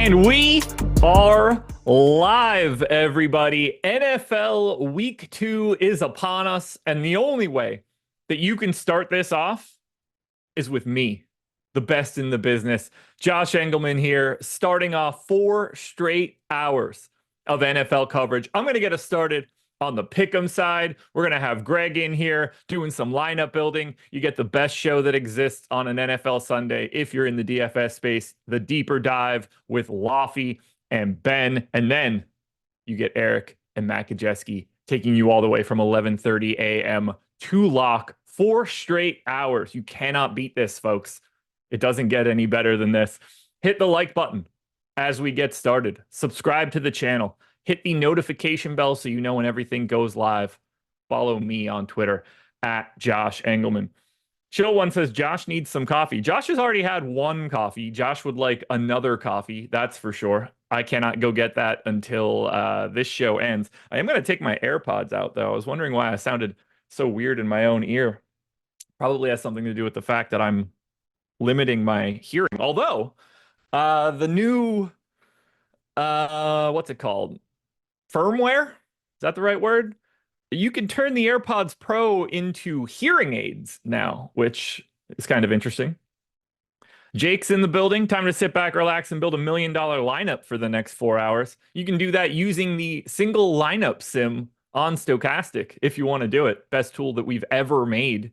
And we are live, everybody. NFL Week 2 is upon us, and the only way that you can start this off is with me, the best in the business. Josh Engelman here, starting off 4 straight hours of NFL coverage. I'm going to get us started on the pick'em side. We're going to have Greg in here doing some lineup building. You get the best show that exists on an NFL Sunday if you're in the DFS space, the deeper dive with Laffy and Ben. And then you get Eric and Matt Kajeski taking you all the way from 11:30 a.m. to lock. 4 straight hours. You cannot beat this, folks. It doesn't get any better than this. Hit the like button as we get started. Subscribe to the channel. Hit the notification bell so you know when everything goes live. Follow me on Twitter at Josh Engelman. Chill One says Josh needs some coffee. Josh has already had 1 coffee. Josh would like another coffee, that's for sure. I cannot go get that until this show ends. I am going to take my AirPods out, though. I was wondering why I sounded so weird in my own ear. Probably has something to do with the fact that I'm limiting my hearing. Although, the new, what's it called? Firmware? Is that the right word? You can turn the AirPods Pro into hearing aids now, which is kind of interesting. Jake's in the building. Time to sit back, relax, and build $1 million lineup for the next 4 hours. You can do that using the single lineup sim on Stochastic if you want to do it. Best tool that we've ever made.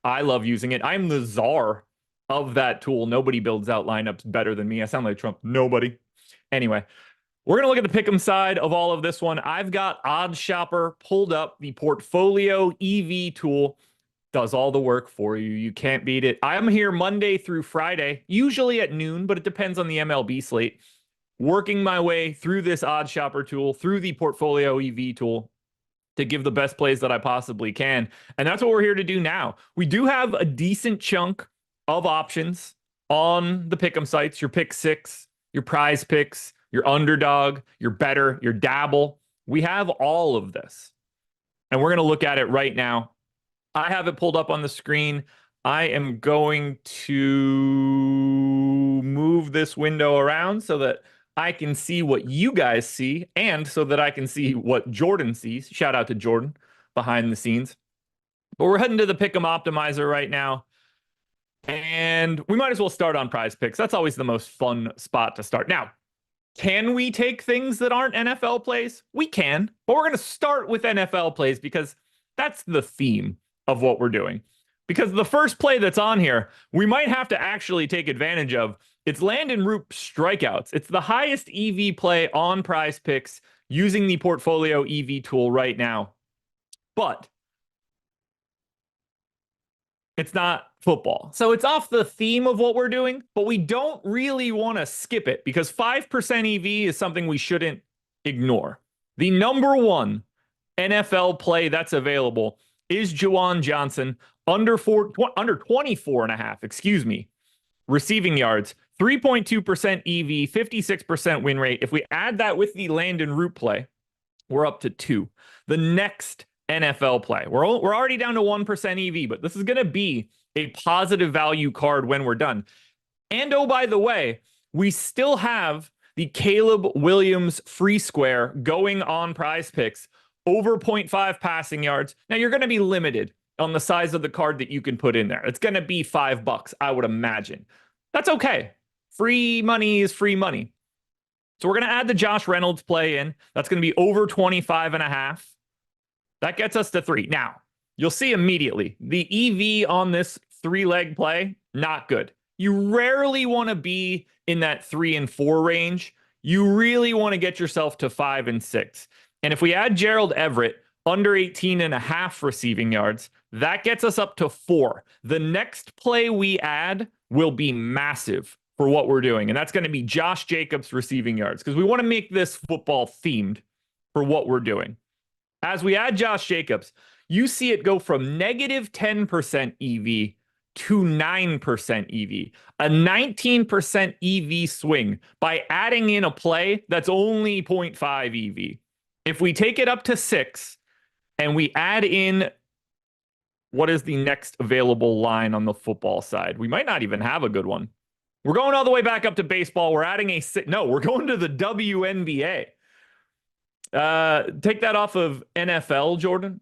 I love using it. I'm the czar of that tool. Nobody builds out lineups better than me. I sound like Trump. Nobody. Anyway, we're going to look at the pick'em side of all of this one. I've got Odds Shopper pulled up. The portfolio EV tool does all the work for you. You can't beat it. I'm here Monday through Friday, usually at noon, but it depends on the MLB slate. Working my way through this Odds Shopper tool, through the portfolio EV tool to give the best plays that I possibly can. And that's what we're here to do now. We do have a decent chunk of options on the pick'em sites, your pick six, your prize picks, your underdog, your better, your dabble. We have all of this. And we're going to look at it right now. I have it pulled up on the screen. I am going to move this window around so that I can see what you guys see and so that I can see what Jordan sees. Shout out to Jordan behind the scenes. But we're heading to the Pick'em Optimizer right now. And we might as well start on prize picks. That's always the most fun spot to start. Now, can we take things that aren't NFL plays? We can, but we're going to start with NFL plays because that's the theme of what we're doing. Because the first play that's on here, we might have to actually take advantage of. It's Landon Roop strikeouts. It's the highest EV play on prize picks using the portfolio EV tool right now. But it's not football. So it's off the theme of what we're doing, but we don't really want to skip it because 5% EV is something we shouldn't ignore. The number 1 NFL play that's available is Juwan Johnson, under 24.5, receiving yards, 3.2% EV, 56% win rate. If we add that with the Landon Root play, we're up to 2. The next NFL play, we're already down to 1% EV, but this is going to be a positive value card when we're done. And oh, by the way, we still have the Caleb Williams free square going on prize picks, over 0.5 passing yards. Now you're going to be limited on the size of the card that you can put in there. It's going to be $5, I would imagine. That's okay. Free money is free money. So we're going to add the Josh Reynolds play in. That's going to be over 25.5. That gets us to 3. Now, you'll see immediately the EV on this 3-leg play, not good. You rarely want to be in that 3 and 4 range. You really want to get yourself to 5 and 6. And if we add Gerald Everett, under 18.5 receiving yards, that gets us up to 4. The next play we add will be massive for what we're doing. And that's going to be Josh Jacobs receiving yards because we want to make this football themed for what we're doing. As we add Josh Jacobs, you see it go from negative 10% EV to 9% EV, a 19% EV swing by adding in a play that's only 0.5 EV. If we take it up to 6 and we add in what is the next available line on the football side, we might not even have a good one. We're going all the way back up to baseball. We're adding no, we're going to the WNBA. Take that off of NFL, Jordan.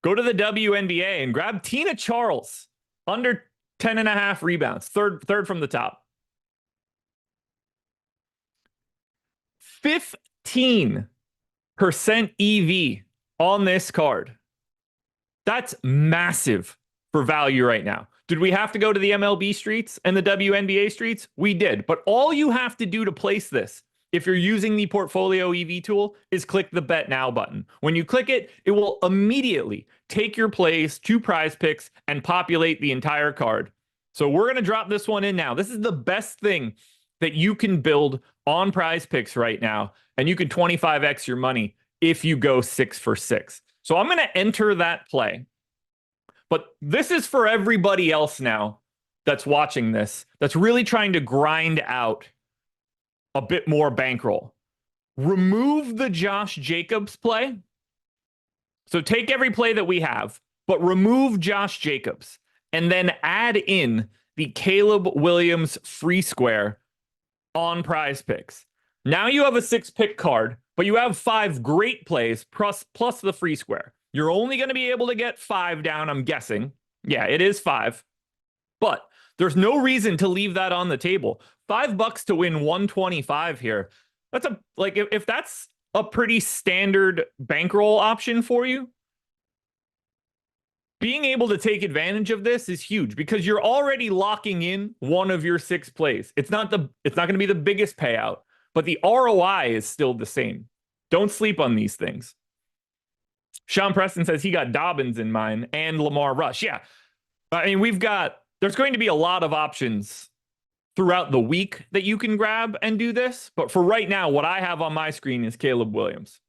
Go to the WNBA and grab Tina Charles, under 10.5 rebounds, third from the top. 15% EV on this card. That's massive for value right now. Did we have to go to the MLB streets and the WNBA streets? We did. But all you have to do to place this, if you're using the portfolio EV tool, is click the Bet Now button. When you click it, it will immediately take your plays to Prize Picks and populate the entire card. So we're going to drop this one in now. This is the best thing that you can build on Prize Picks right now, and you can 25x your money if you go 6 for 6. So I'm going to enter that play. But this is for everybody else now that's watching this, that's really trying to grind out a bit more bankroll. Remove the Josh Jacobs play. So take every play that we have, but remove Josh Jacobs, and then add in the Caleb Williams free square on Prize Picks. Now you have a 6-pick card, but you have 5 great plays plus the free square. You're only going to be able to get 5 down, I'm guessing. Yeah, it is 5. But there's no reason to leave that on the table. $5 to win 125 here. That's if that's a pretty standard bankroll option for you, being able to take advantage of this is huge because you're already locking in one of your 6 plays. It's not going to be the biggest payout, but the ROI is still the same. Don't sleep on these things. Sean Preston says he got Dobbins in mind and Lamar Rush. Yeah. I mean, there's going to be a lot of options throughout the week that you can grab and do this. But for right now, what I have on my screen is Caleb Williams.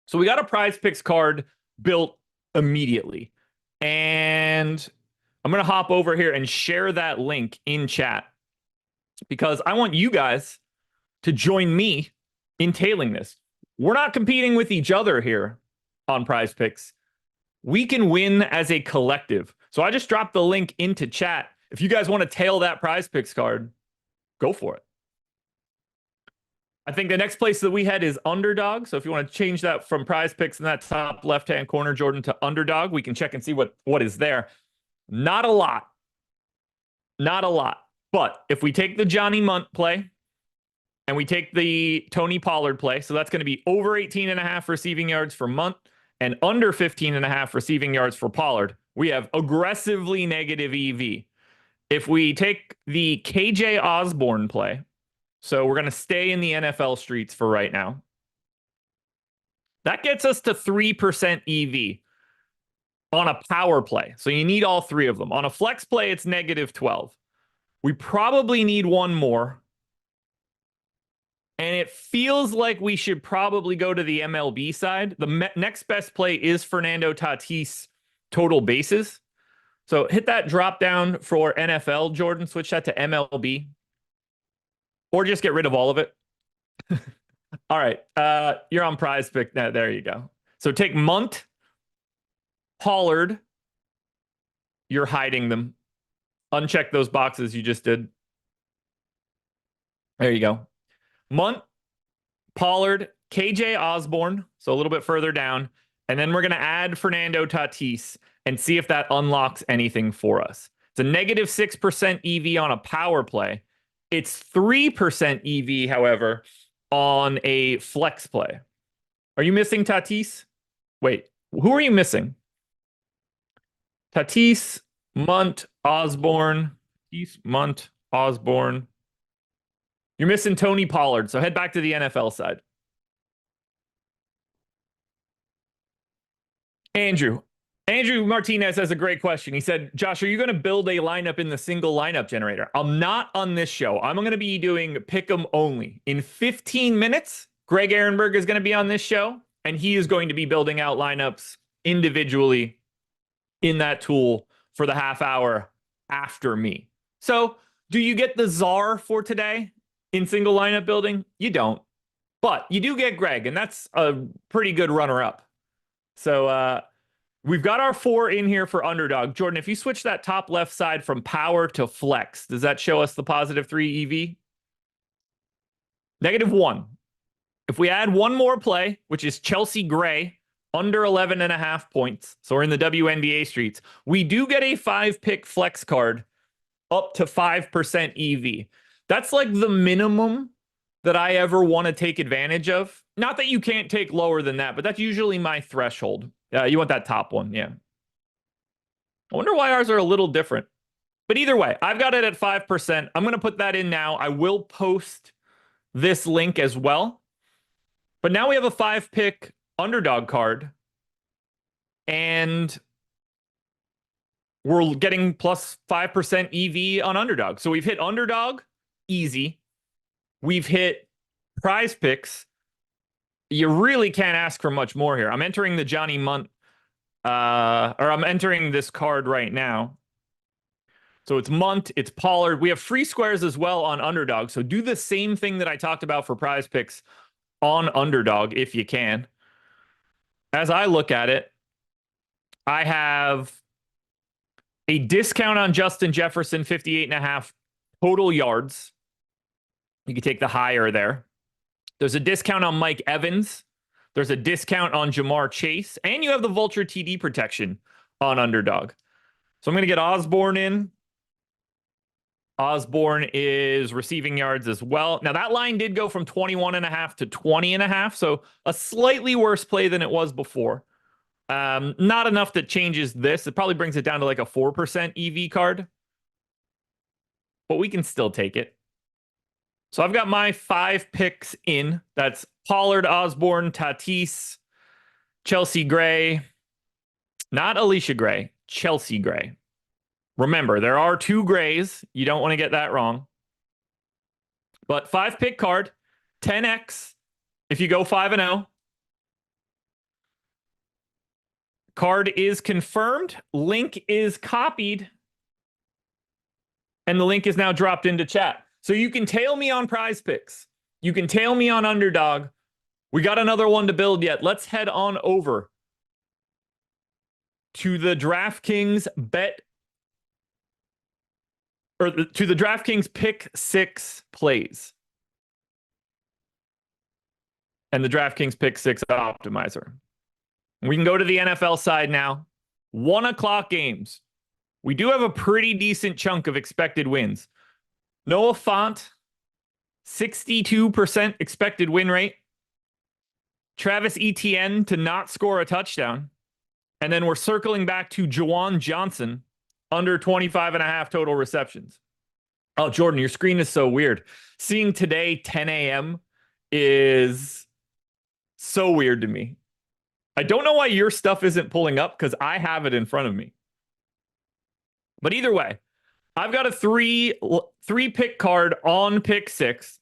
So we got a Prize Picks card built immediately. And I'm going to hop over here and share that link in chat because I want you guys to join me in tailing this. We're not competing with each other here on Prize Picks. We can win as a collective. So I just dropped the link into chat. If you guys want to tail that Prize Picks card, go for it. I think the next place that we head is Underdog. So if you want to change that from Prize Picks in that top left-hand corner, Jordan, to Underdog, we can check and see what is there. Not a lot. Not a lot. But if we take the Johnny Munt play and we take the Tony Pollard play, so that's going to be over 18.5 receiving yards for Munt and under 15.5 receiving yards for Pollard, we have aggressively negative EV. If we take the KJ Osborne play, so we're going to stay in the NFL streets for right now, that gets us to 3% EV on a power play. So you need all 3 of them. On a flex play, it's negative 12. We probably need one more. And it feels like we should probably go to the MLB side. The next best play is Fernando Tatis total bases. So hit that drop down for NFL, Jordan. Switch that to MLB. Or just get rid of all of it. All right. You're on Prize Pick. There you go. So take Munt, Pollard. You're hiding them. Uncheck those boxes you just did. There you go. Munt, Pollard, KJ Osborne, so a little bit further down. And then we're going to add Fernando Tatis and see if that unlocks anything for us. It's a negative 6% EV on a power play. It's 3% EV, however, on a flex play. Are you missing Tatis? Wait, who are you missing? Tatis, Munt, Osborne. Tatis, Munt, Osborne. You're missing Tony Pollard, so head back to the NFL side. Andrew Martinez has a great question. He said, Josh, are you going to build a lineup in the single lineup generator? I'm not on this show. I'm going to be doing pick'em only. In 15 minutes, Greg Ehrenberg is going to be on this show, and he is going to be building out lineups individually in that tool for the half hour after me. So do you get the czar for today in single lineup building? You don't. But you do get Greg, and that's a pretty good runner-up. So We've got our 4 in here for underdog. Jordan, if you switch that top left side from power to flex, does that show us the +3 EV? -1. If we add one more play, which is Chelsea Gray, under 11.5 points, so we're in the WNBA streets, we do get a 5-pick flex card up to 5% EV. That's like the minimum that I ever want to take advantage of. Not that you can't take lower than that, but that's usually my threshold. You want that top one, yeah. I wonder why ours are a little different. But either way, I've got it at 5%. I'm going to put that in now. I will post this link as well. But now we have a 5-pick underdog card. And we're getting +5% EV on underdog. So we've hit underdog, easy. We've hit prize picks. You really can't ask for much more here. I'm entering the Johnny Munt, or I'm entering this card right now. So it's Munt, it's Pollard. We have free squares as well on underdog. So do the same thing that I talked about for prize picks on underdog if you can. As I look at it, I have a discount on Justin Jefferson, 58.5 total yards. You can take the higher there. There's a discount on Mike Evans. There's a discount on Jamar Chase. And you have the Vulture TD protection on underdog. So I'm going to get Osborne in. Osborne is receiving yards as well. Now, that line did go from 21.5 to 20.5. So a slightly worse play than it was before. Not enough that changes this. It probably brings it down to like a 4% EV card. But we can still take it. So I've got my 5 picks in. That's Pollard, Osborne, Tatis, Chelsea Gray. Not Alicia Gray, Chelsea Gray. Remember, there are 2 Grays. You don't want to get that wrong. But 5-pick card, 10x if you go 5-0. Card is confirmed. Link is copied. And the link is now dropped into chat. So you can tail me on prize picks. You can tail me on underdog. We got another one to build yet. Let's head on over to the DraftKings to the DraftKings Pick 6 plays. And the DraftKings Pick 6 optimizer. We can go to the NFL side now. 1 o'clock games. We do have a pretty decent chunk of expected wins. Noah Fant, 62% expected win rate. Travis Etienne to not score a touchdown. And then we're circling back to Juwan Johnson, under 25.5 total receptions. Oh, Jordan, your screen is so weird. Seeing today 10 a.m. is so weird to me. I don't know why your stuff isn't pulling up because I have it in front of me. But either way, I've got a three pick card on pick 6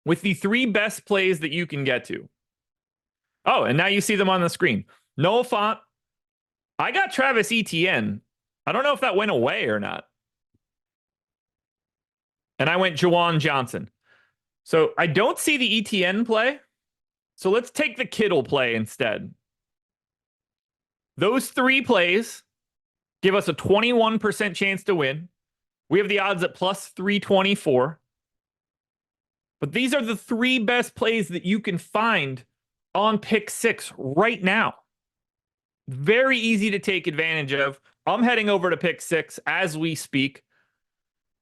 with the 3 best plays that you can get to. Oh, and now you see them on the screen. Noah Fant. I got Travis Etienne. I don't know if that went away or not. And I went Juwan Johnson. So I don't see the Etienne play. So let's take the Kittle play instead. Those 3 plays give us a 21% chance to win. We have the odds at +324. But these are the 3 best plays that you can find on pick 6 right now. Very easy to take advantage of. I'm heading over to pick 6 as we speak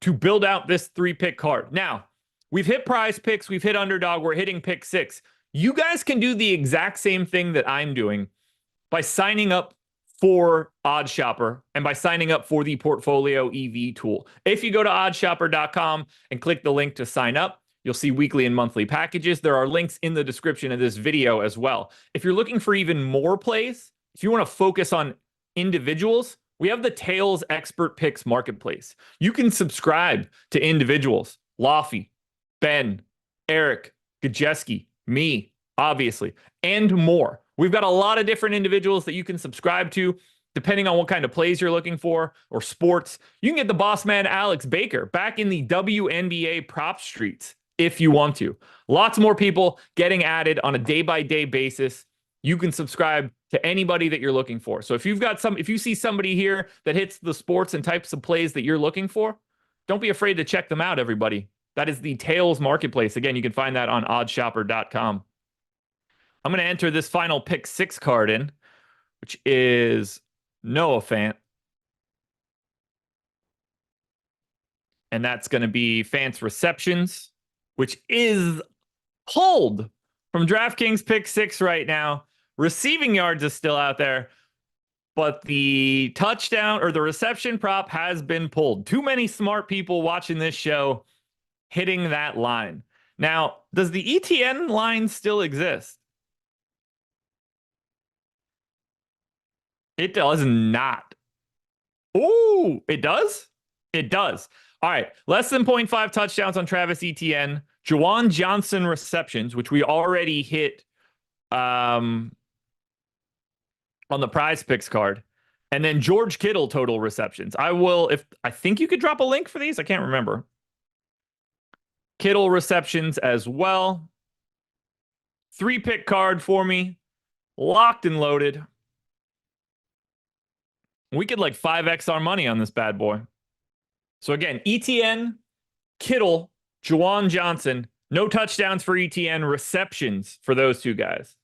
to build out this 3-pick card. Now, we've hit prize picks, we've hit underdog, we're hitting pick 6. You guys can do the exact same thing that I'm doing by signing up for OddsShopper and by signing up for the Portfolio EV tool. If you go to oddshopper.com and click the link to sign up, you'll see weekly and monthly packages. There are links in the description of this video as well. If you're looking for even more plays, if you want to focus on individuals, we have the Tails Expert Picks Marketplace. You can subscribe to individuals, Laffy, Ben, Eric, Gajeski, me, obviously, and more. We've got a lot of different individuals that you can subscribe to, depending on what kind of plays you're looking for, or sports. You can get the boss man, Alex Baker, back in the WNBA prop streets if you want to. Lots more people getting added on a day-by-day basis. You can subscribe to anybody that you're looking for. So if you see somebody here that hits the sports and types of plays that you're looking for, don't be afraid to check them out, everybody. That is the Tails Marketplace. Again, you can find that on oddshopper.com. I'm going to enter this final pick 6 card in, which is Noah Fant. And that's going to be Fant's receptions, which is pulled from DraftKings pick 6 right now. Receiving yards is still out there, but the touchdown or the reception prop has been pulled. Too many smart people watching this show hitting that line. Now, does the ETN line still exist? It does not. Oh, it does? It does. All right. Less than 0.5 touchdowns on Travis Etienne. Juwan Johnson receptions, which we already hit on the prize picks card. And then George Kittle total receptions. I think you could drop a link for these. I can't remember. Kittle receptions as well. 3-pick card for me. Locked and loaded. We could like 5x our money on this bad boy. So again, ETN, Kittle, Juwan Johnson, no touchdowns for ETN, receptions for those two guys.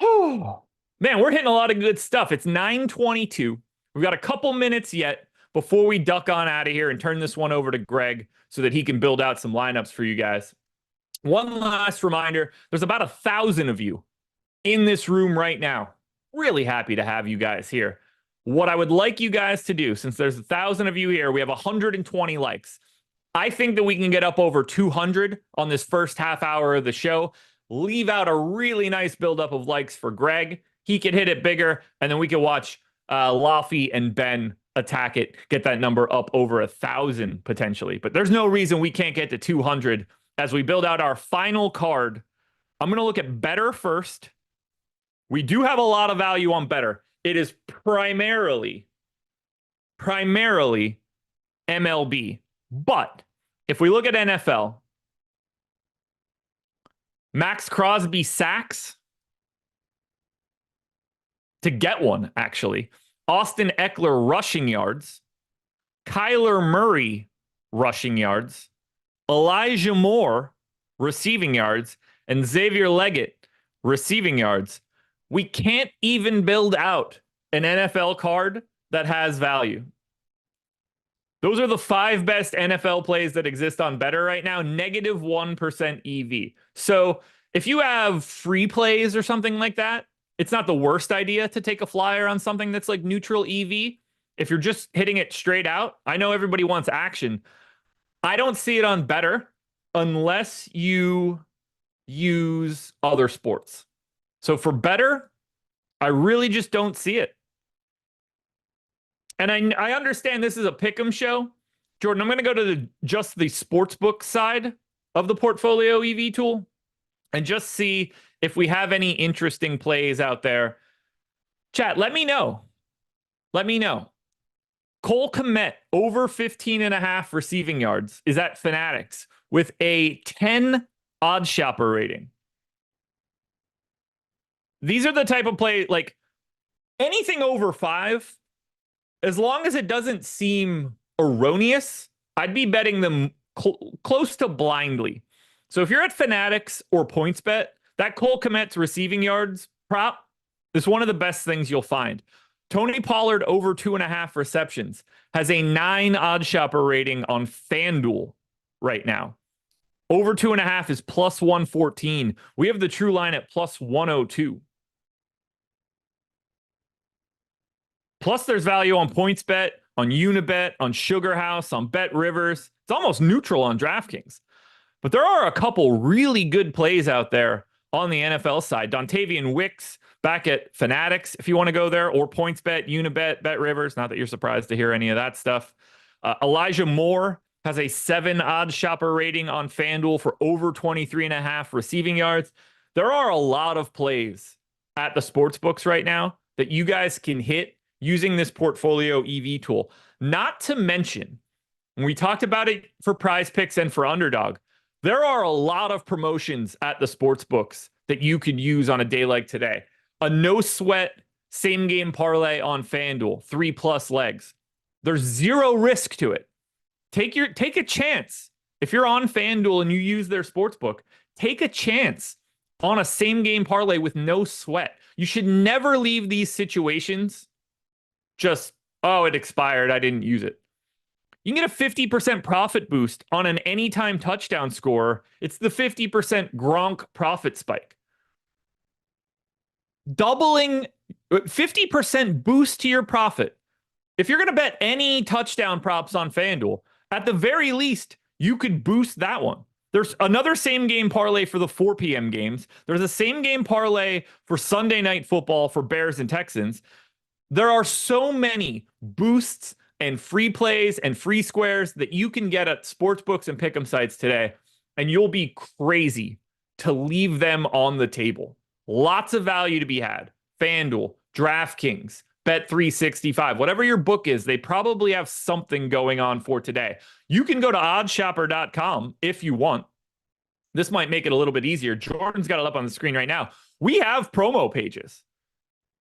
Oh, man, we're hitting a lot of good stuff. It's 9:22. We've got a couple minutes yet before we duck on out of here and turn this one over to Greg so that he can build out some lineups for you guys. One last reminder, there's about 1,000 of you in this room right now. Really happy to have you guys here. What I would like you guys to do, since there's 1,000 of you here, we have 120 likes. I think that we can get up over 200 on this first half hour of the show. Leave out a really nice buildup of likes for Greg. He could hit it bigger, and then we can watch Laffy and Ben attack it, get that number up over 1,000 potentially. But there's no reason we can't get to 200 as we build out our final card. I'm going to look at better first. We do have a lot of value on better. It is primarily MLB. But if we look at NFL, Max Crosby sacks to get one, actually. Austin Eckler rushing yards. Kyler Murray rushing yards. Elijah Moore receiving yards. And Xavier Leggett receiving yards. We can't even build out an NFL card that has value. Those are the 5 best NFL plays that exist on Better right now, negative 1% EV. So if you have free plays or something like that, it's not the worst idea to take a flyer on something that's like neutral EV. If you're just hitting it straight out, I know everybody wants action. I don't see it on Better unless you use other sports. So for Better, I really just don't see it. And I understand this is a pick'em show. Jordan, I'm going to go to just the sportsbook side of the portfolio EV tool and just see if we have any interesting plays out there. Chat, let me know. Let me know. Cole Kmet over 15.5 receiving yards is at Fanatics with a 10 odd shopper rating. These are the type of play, like anything over 5, as long as it doesn't seem erroneous, I'd be betting them close to blindly. So if you're at Fanatics or PointsBet, that Cole Kmet's receiving yards prop is one of the best things you'll find. Tony Pollard over 2.5 receptions has a 9 odd shopper rating on FanDuel right now. Over 2.5 is plus 114. We have the true line at plus 102. Plus, there's value on PointsBet, on Unibet, on Sugar House, on Bet Rivers. It's almost neutral on DraftKings. But there are a couple really good plays out there on the NFL side. Dontavian Wicks back at Fanatics, if you want to go there, or PointsBet, Unibet, Bet Rivers. Not that you're surprised to hear any of that stuff. Elijah Moore has a 7 odd shopper rating on FanDuel for over 23.5 receiving yards. There are a lot of plays at the sports books right now that you guys can hit using this portfolio EV tool. Not to mention, when we talked about it for Prize Picks and for Underdog, there are a lot of promotions at the sports books that you could use on a day like today. a no sweat same game parlay on FanDuel, 3+ legs. There's zero risk to it. Take a chance. If you're on FanDuel and you use their sportsbook, take a chance on a same game parlay with no sweat. You should never leave these situations just, oh, it expired, I didn't use it. You can get a 50% profit boost on an anytime touchdown scorer. It's the 50% Gronk profit spike. Doubling 50% boost to your profit. If you're going to bet any touchdown props on FanDuel, at the very least, you could boost that one. There's another same game parlay for the 4 p.m. games. There's a same game parlay for Sunday Night Football for Bears and Texans. There are so many boosts and free plays and free squares that you can get at sportsbooks and pick'em sites today, and you'll be crazy to leave them on the table. Lots of value to be had. FanDuel, DraftKings, Bet365, whatever your book is, they probably have something going on for today. You can go to oddshopper.com if you want. This might make it a little bit easier. Jordan's got it up on the screen right now. We have promo pages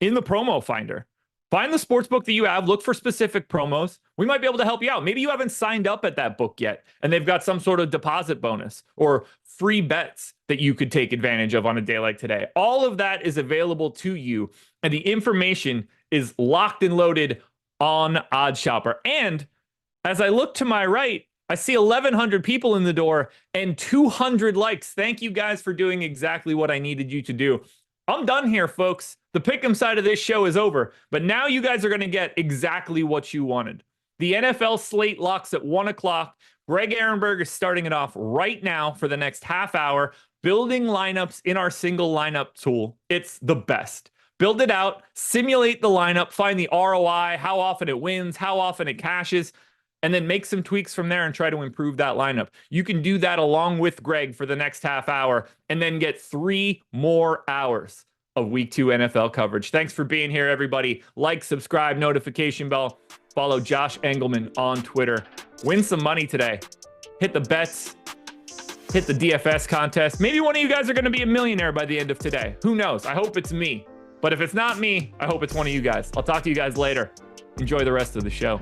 in the promo finder. Find the sportsbook that you have, look for specific promos. We might be able to help you out. Maybe you haven't signed up at that book yet, and they've got some sort of deposit bonus or free bets that you could take advantage of on a day like today. All of that is available to you, and the information is locked and loaded on OddsShopper. And as I look to my right, I see 1,100 people in the door and 200 likes. Thank you guys for doing exactly what I needed you to do. I'm done here, folks. The pick'em side of this show is over, but now you guys are going to get exactly what you wanted. The NFL slate locks at 1 o'clock. Greg Ehrenberg is starting it off right now for the next half hour, building lineups in our single lineup tool. It's the best. Build it out, simulate the lineup, find the ROI, how often it wins, how often it cashes, and then make some tweaks from there and try to improve that lineup. You can do that along with Greg for the next half hour and then get 3 more hours of Week 2 NFL coverage. Thanks for being here, everybody. Like, subscribe, notification bell. Follow Josh Engelman on Twitter. Win some money today. Hit the bets. Hit the DFS contest. Maybe one of you guys are going to be a millionaire by the end of today. Who knows? I hope it's me. But if it's not me, I hope it's one of you guys. I'll talk to you guys later. Enjoy the rest of the show.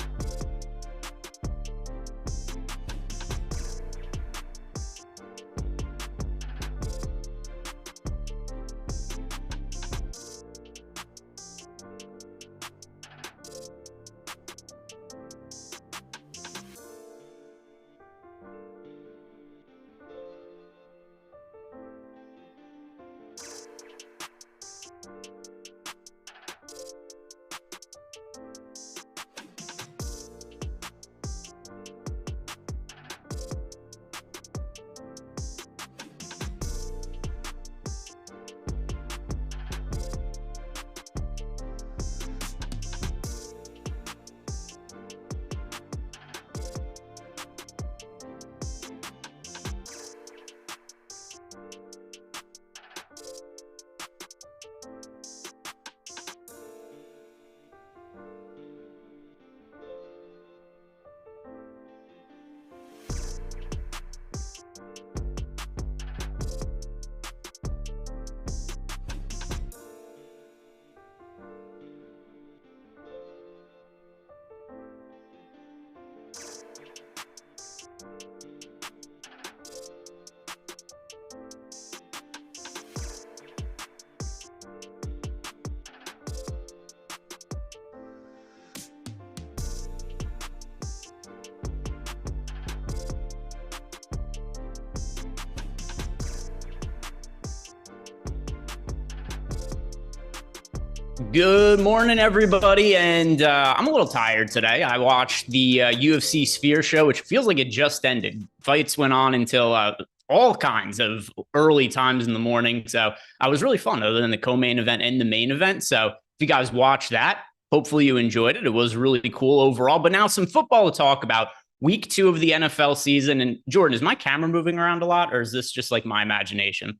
Good morning, everybody, and I'm a little tired today. I watched the UFC Sphere show, which feels like it just ended. Fights went on until all kinds of early times in the morning, so it was really fun, other than the co-main event and the main event. So if you guys watched that, hopefully you enjoyed it. It was really cool overall. But now some football to talk about. Week 2 of the NFL season. And Jordan, is my camera moving around a lot, or is this just like my imagination?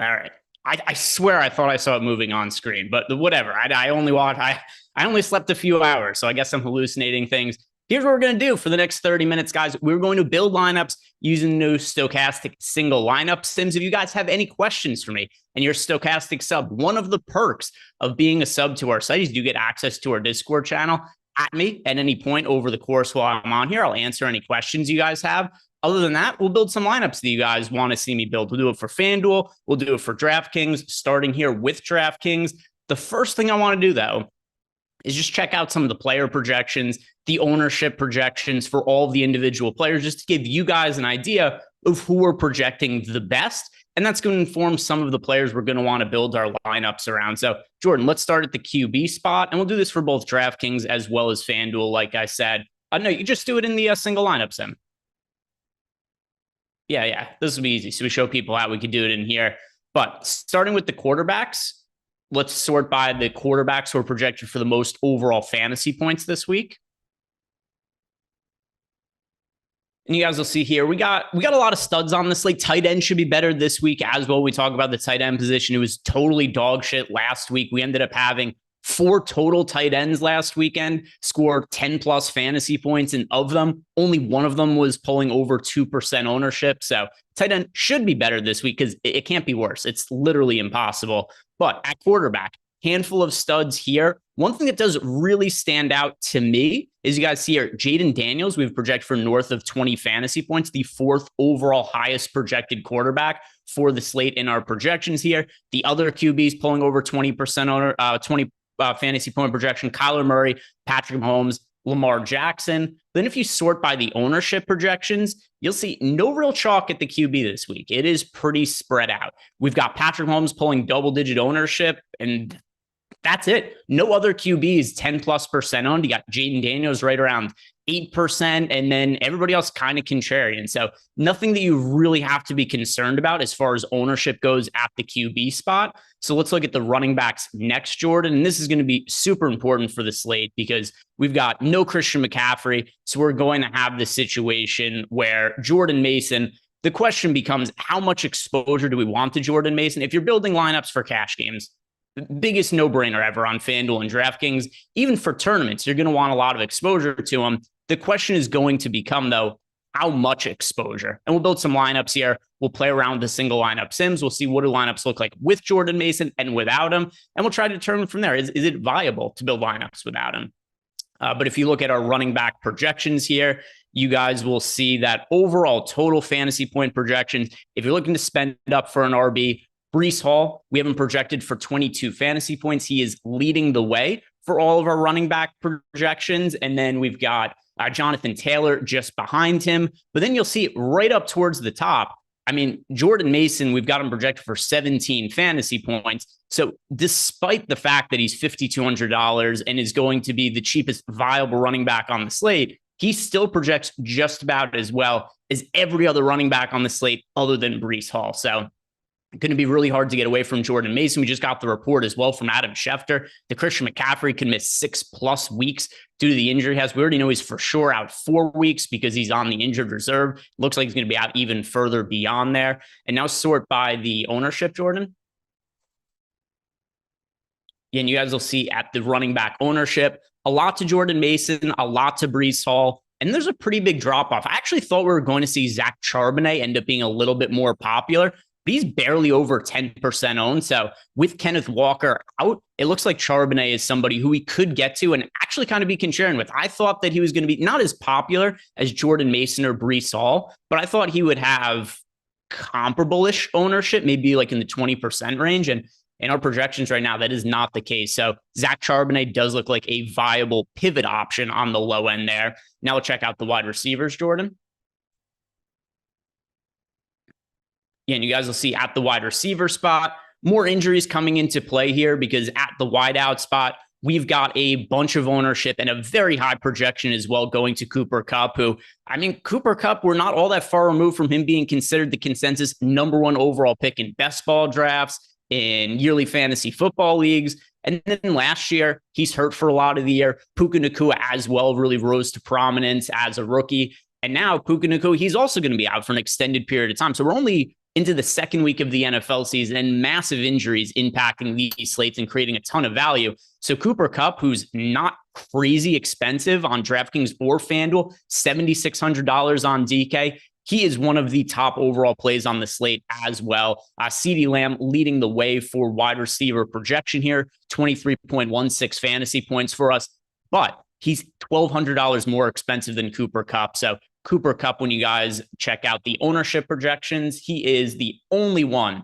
All right. I swear I thought I saw it moving on screen, but whatever. I only slept a few hours, so I guess I'm hallucinating things. here's what we're going to do for the next 30 minutes, guys. We're going to build lineups using the new Stochastic single lineup sims. If you guys have any questions for me and you're a Stochastic sub, one of the perks of being a sub to our site is you get access to our Discord channel. At me at any point over the course while I'm on here. I'll answer any questions you guys have. Other than that, we'll build some lineups that you guys want to see me build. We'll do it for FanDuel. We'll do it for DraftKings, starting here with DraftKings. The first thing I want to do, though, is just check out some of the player projections, the ownership projections for all of the individual players, just to give you guys an idea of who we're projecting the best. And that's going to inform some of the players we're going to want to build our lineups around. So, Jordan, let's start at the QB spot. And we'll do this for both DraftKings as well as FanDuel, like I said. No, you just do it in the single lineup sim. Yeah. This will be easy. So we show people how we could do it in here. But starting with the quarterbacks, let's sort by the quarterbacks who are projected for the most overall fantasy points this week. And you guys will see here, we got a lot of studs on this slate. Tight end should be better this week as well. We talk about the tight end position. It was totally dog shit last week. We ended up having 4 total tight ends last weekend, scored 10 plus fantasy points. And of them, only one of them was pulling over 2% ownership. So tight end should be better this week because it can't be worse. It's literally impossible. But at quarterback, handful of studs here. One thing that does really stand out to me is you guys see here, Jaden Daniels, we've projected for north of 20 fantasy points, the 4th overall highest projected quarterback for the slate in our projections here. The other QBs pulling over 20% 20 fantasy point projection, Kyler Murray, Patrick Mahomes, Lamar Jackson. Then if you sort by the ownership projections, you'll see no real chalk at the QB this week. It is pretty spread out. We've got Patrick Mahomes pulling double-digit ownership, and that's it. No other QBs 10+% owned. You got Jaden Daniels right around 8%, and then everybody else kind of contrarian. So nothing that you really have to be concerned about as far as ownership goes at the QB spot. So let's look at the running backs next, Jordan. And this is going to be super important for the slate because we've got no Christian McCaffrey. So we're going to have this situation where Jordan Mason, the question becomes, how much exposure do we want to Jordan Mason? If you're building lineups for cash games, the biggest no-brainer ever on FanDuel and DraftKings, even for tournaments, you're going to want a lot of exposure to him. The question is going to become, though, how much exposure? And we'll build some lineups here. We'll play around with the single lineup sims. We'll see what do lineups look like with Jordan Mason and without him. And we'll try to determine from there, is it viable to build lineups without him? But if you look at our running back projections here, you guys will see that overall total fantasy point projections, if you're looking to spend up for an RB, Breece Hall, we have him projected for 22 fantasy points. He is leading the way for all of our running back projections. And then we've got Jonathan Taylor just behind him. But then you'll see right up towards the top, I mean, Jordan Mason, we've got him projected for 17 fantasy points. So despite the fact that he's $5,200 and is going to be the cheapest viable running back on the slate, he still projects just about as well as every other running back on the slate other than Breece Hall. So going to be really hard to get away from Jordan Mason. We just got the report as well from Adam Schefter that Christian McCaffrey could miss 6+ weeks due to the injury he has. We already know he's for sure out 4 weeks because he's on the injured reserve. Looks like he's going to be out even further beyond there. And now sort by the ownership, Jordan. And you guys will see at the running back ownership, a lot to Jordan Mason, a lot to Breece Hall. And there's a pretty big drop off. I actually thought we were going to see Zach Charbonnet end up being a little bit more popular, but he's barely over 10% owned. So with Kenneth Walker out, it looks like Charbonnet is somebody who we could get to and actually kind of be contrarian with. I thought that he was going to be not as popular as Jordan Mason or Breece Hall, but I thought he would have comparable-ish ownership, maybe like in the 20% range. And in our projections right now, that is not the case. So Zach Charbonnet does look like a viable pivot option on the low end there. Now we'll check out the wide receivers, Jordan. Yeah, and you guys will see at the wide receiver spot, more injuries coming into play here because at the wideout spot, we've got a bunch of ownership and a very high projection as well going to Cooper Kupp, who, I mean, Cooper Kupp, we're not all that far removed from him being considered the consensus #1 overall pick in best ball drafts, in yearly fantasy football leagues. And then last year, he's hurt for a lot of the year. Puka Nacua as well really rose to prominence as a rookie. And now Puka Nacua, he's also going to be out for an extended period of time. So we're only into the second week of the NFL season and massive injuries impacting these slates and creating a ton of value. So Cooper Kupp, who's not crazy expensive on DraftKings or FanDuel, $7,600 on DK. He is one of the top overall plays on the slate as well. CeeDee Lamb leading the way for wide receiver projection here, 23.16 fantasy points for us. But he's $1,200 more expensive than Cooper Kupp. So Cooper Kupp, when you guys check out the ownership projections, he is the only one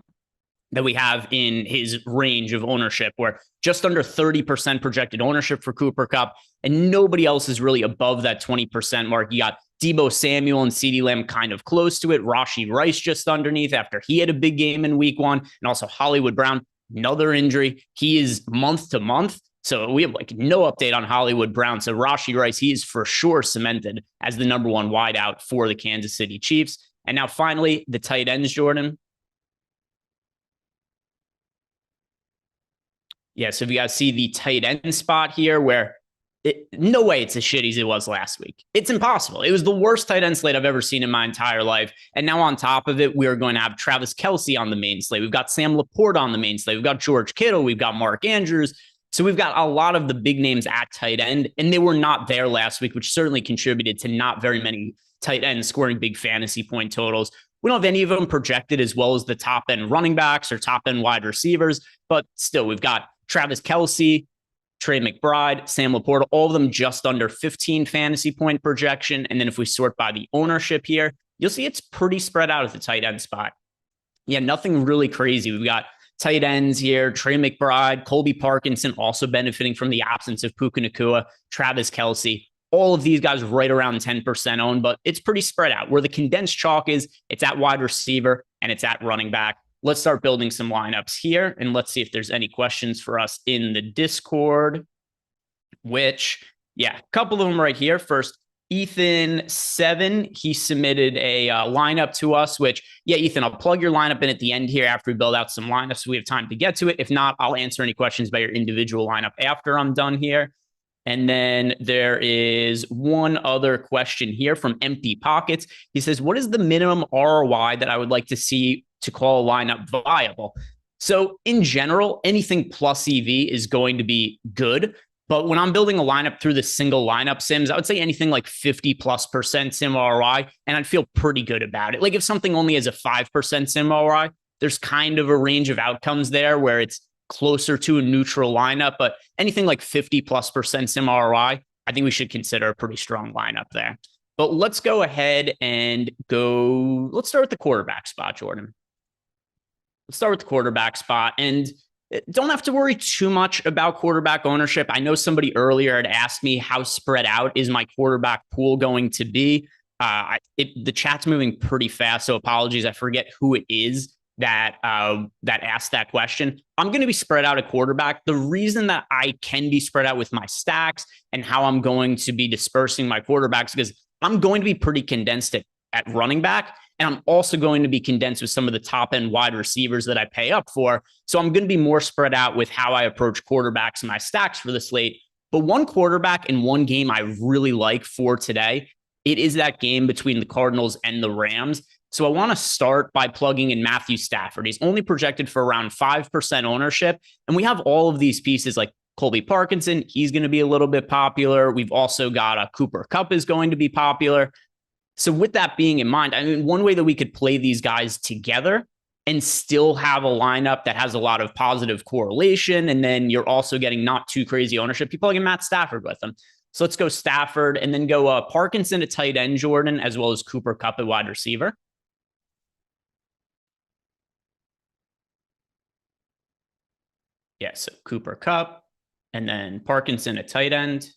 that we have in his range of ownership, where just under 30% projected ownership for Cooper Kupp, and nobody else is really above that 20% mark. You got Deebo Samuel and CeeDee Lamb kind of close to it. Rashee Rice just underneath after he had a big game in week one, and also Hollywood Brown, another injury. He is month to month. So we have like no update on Hollywood Brown. So Rashee Rice, he is for sure cemented as the number one wideout for the Kansas City Chiefs. And now finally, the tight ends, Jordan. Yeah, so if you guys see the tight end spot here, where no way it's as shitty as it was last week. It's impossible. It was the worst tight end slate I've ever seen in my entire life. And now on top of it, we are going to have Travis Kelce on the main slate. We've got Sam Laporta on the main slate. We've got George Kittle. We've got Mark Andrews. So we've got a lot of the big names at tight end, and they were not there last week, which certainly contributed to not very many tight ends scoring big fantasy point totals. We don't have any of them projected as well as the top end running backs or top end wide receivers, but still we've got Travis Kelce, Trey McBride, Sam Laporta, all of them just under 15 fantasy point projection. And then if we sort by the ownership here, you'll see it's pretty spread out at the tight end spot. Yeah, nothing really crazy. We've got tight ends here, Trey McBride, Colby Parkinson, also benefiting from the absence of Puka Nacua, Travis Kelce. All of these guys right around 10% owned, but it's pretty spread out. Where the condensed chalk is, it's at wide receiver and it's at running back. Let's start building some lineups here, and let's see if there's any questions for us in the Discord, which, yeah, a couple of them right here. First, Ethan7, he submitted a lineup to us, which, yeah, Ethan, I'll plug your lineup in at the end here after we build out some lineups so we have time to get to it. If not, I'll answer any questions about your individual lineup after I'm done here. And then there is one other question here from Empty Pockets. He says, what is the minimum ROI that I would like to see to call a lineup viable? So in general, anything plus EV is going to be good. But when I'm building a lineup through the single lineup sims, I would say anything like 50+% sim ROI, and I'd feel pretty good about it. Like if something only has a 5% sim ROI, there's kind of a range of outcomes there where it's closer to a neutral lineup, but anything like 50+% sim ROI, I think we should consider a pretty strong lineup there. But let's go ahead and let's start with the quarterback spot, Jordan. Let's start with the quarterback spot, and don't have to worry too much about quarterback ownership. I know somebody earlier had asked me how spread out is my quarterback pool going to be. The chat's moving pretty fast, so apologies. I forget who it is that asked that question. I'm going to be spread out at quarterback. The reason that I can be spread out with my stacks and how I'm going to be dispersing my quarterbacks, because I'm going to be pretty condensed at running back. And I'm also going to be condensed with some of the top end wide receivers that I pay up for. So I'm going to be more spread out with how I approach quarterbacks and my stacks for the slate. But one quarterback in one game I really like for today, it is that game between the Cardinals and the Rams. So I want to start by plugging in Matthew Stafford. He's only projected for around 5% ownership. And we have all of these pieces like Colby Parkinson. He's going to be a little bit popular. We've also got a Cooper Kupp is going to be popular. So with that being in mind, I mean, one way that we could play these guys together and still have a lineup that has a lot of positive correlation, and then you're also getting not too crazy ownership, you plug in Matt Stafford with them. So let's go Stafford and then go Parkinson at tight end, Jordan, as well as Cooper Kupp at wide receiver. Yeah, so Cooper Kupp and then Parkinson at tight end.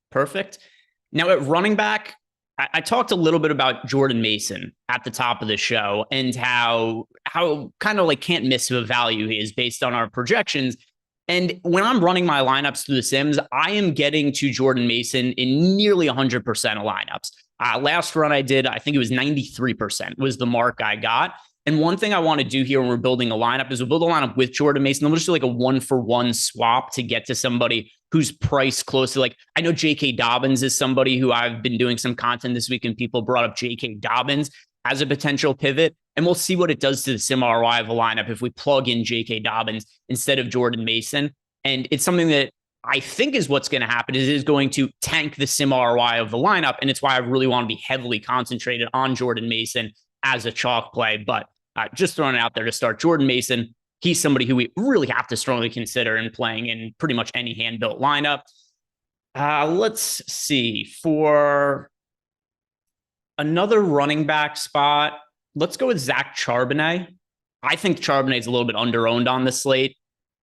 Perfect. Now at running back, I talked a little bit about Jordan Mason at the top of the show and how kind of like can't miss of a value he is based on our projections. And when I'm running my lineups through the Sims, I am getting to Jordan Mason in nearly 100% of lineups. Last run I did, I think it was 93% was the mark I got. And one thing I want to do here when we're building a lineup is we'll build a lineup with Jordan Mason. Then we'll just do like a 1-for-1 swap to get to somebody who's priced close to, like, I know J.K. Dobbins is somebody who I've been doing some content this week and people brought up J.K. Dobbins. as a potential pivot. And we'll see what it does to the sim ROI of a lineup if we plug in J.K. Dobbins instead of Jordan Mason. And it's something that I think is what's going to happen is it is going to tank the sim ROI of the lineup. And it's why I really want to be heavily concentrated on Jordan Mason as a chalk play. But just throwing it out there to start, Jordan Mason, he's somebody who we really have to strongly consider in playing in pretty much any hand-built lineup. Let's see. For another running back spot, let's go with Zach Charbonnet. I think Charbonnet is a little bit under-owned on the slate.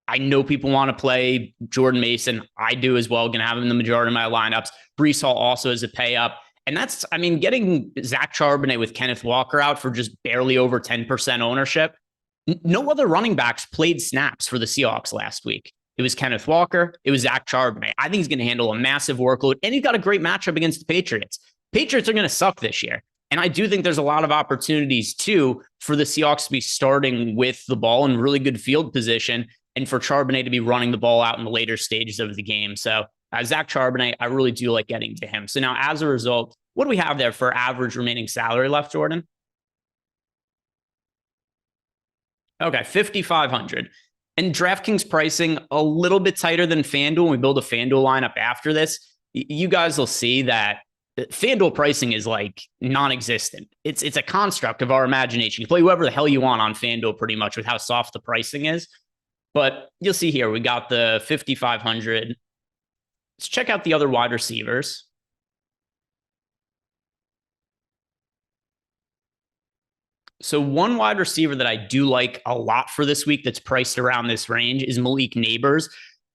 I know people want to play Jordan Mason. I do as well. Going to have him in the majority of my lineups. Breece Hall also is a pay up. And that's, I mean, getting Zach Charbonnet with Kenneth Walker out for just barely over 10% ownership. No other running backs played snaps for the Seahawks last week. It was Kenneth Walker. It was Zach Charbonnet. I think he's going to handle a massive workload. And he's got a great matchup against the Patriots. Patriots are going to suck this year. And I do think there's a lot of opportunities, too, for the Seahawks to be starting with the ball in really good field position and for Charbonnet to be running the ball out in the later stages of the game. So Zach Charbonnet, I really do like getting to him. So now, as a result, what do we have there for average remaining salary left, Jordan? Okay, 5,500. And DraftKings pricing a little bit tighter than FanDuel. When we build a FanDuel lineup after this, you guys will see that FanDuel pricing is like non-existent. It's a construct of our imagination. You play whoever the hell you want on FanDuel pretty much with how soft the pricing is. But you'll see here, we got the 5,500. Let's check out the other wide receivers. So one wide receiver that I do like a lot for this week that's priced around this range is Malik Neighbors.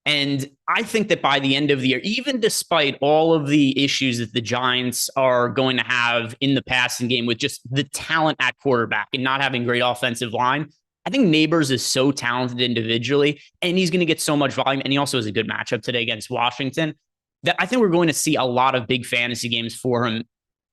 And I think that by the end of the year, even despite all of the issues that the Giants are going to have in the passing game with just the talent at quarterback and not having great offensive line, I think Neighbors is so talented individually, and he's going to get so much volume. And he also has a good matchup today against Washington that I think we're going to see a lot of big fantasy games for him,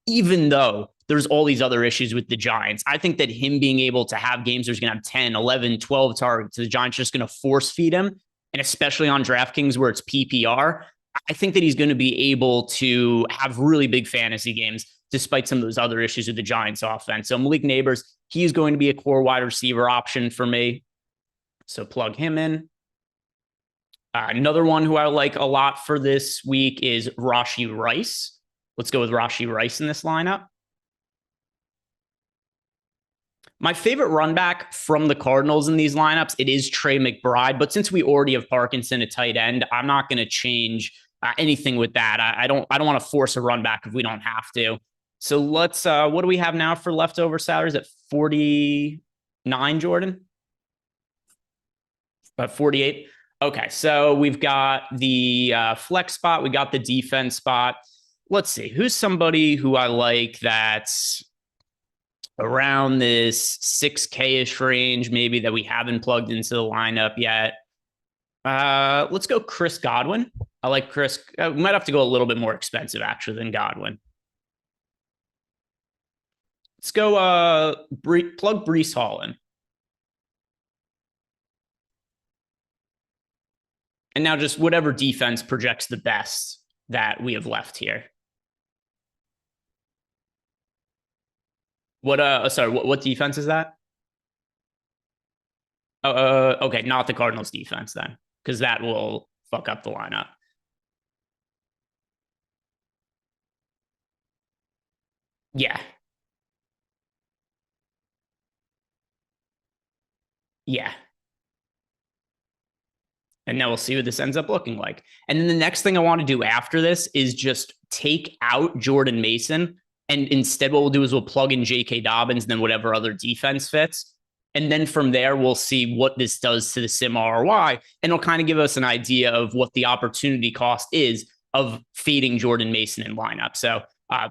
even though there's all these other issues with the Giants. I think that him being able to have games where he's going to have 10, 11, 12 targets, the Giants are just going to force feed him. And especially on DraftKings where it's PPR, I think that he's going to be able to have really big fantasy games despite some of those other issues with the Giants offense. So Malik Neighbors, he's going to be a core wide receiver option for me. So plug him in. Another one who I like a lot for this week is Rashee Rice. Let's go with Rashee Rice in this lineup. My favorite run back from the Cardinals in these lineups, it is Trey McBride. But since we already have Parkinson at tight end, I'm not going to change anything with that. I don't want to force a run back if we don't have to. So let's, what do we have now for leftover salaries at 49, Jordan? About 48. Okay, so we've got the flex spot. We got the defense spot. Let's see. Who's somebody who I like that's around this 6K-ish range, maybe that we haven't plugged into the lineup yet? Let's go Chris Godwin. I like Chris. We might have to go a little bit more expensive, actually, than Godwin. Let's go plug Breece Hall in. And now just whatever defense projects the best that we have left here. What defense is that? Okay, not the Cardinals defense then, because that will fuck up the lineup. Yeah. Yeah. And now we'll see what this ends up looking like. And then the next thing I want to do after this is just take out Jordan Mason. And instead, what we'll do is we'll plug in J.K. Dobbins and then whatever other defense fits. And then from there, we'll see what this does to the sim ROI. And it'll kind of give us an idea of what the opportunity cost is of feeding Jordan Mason in lineup. So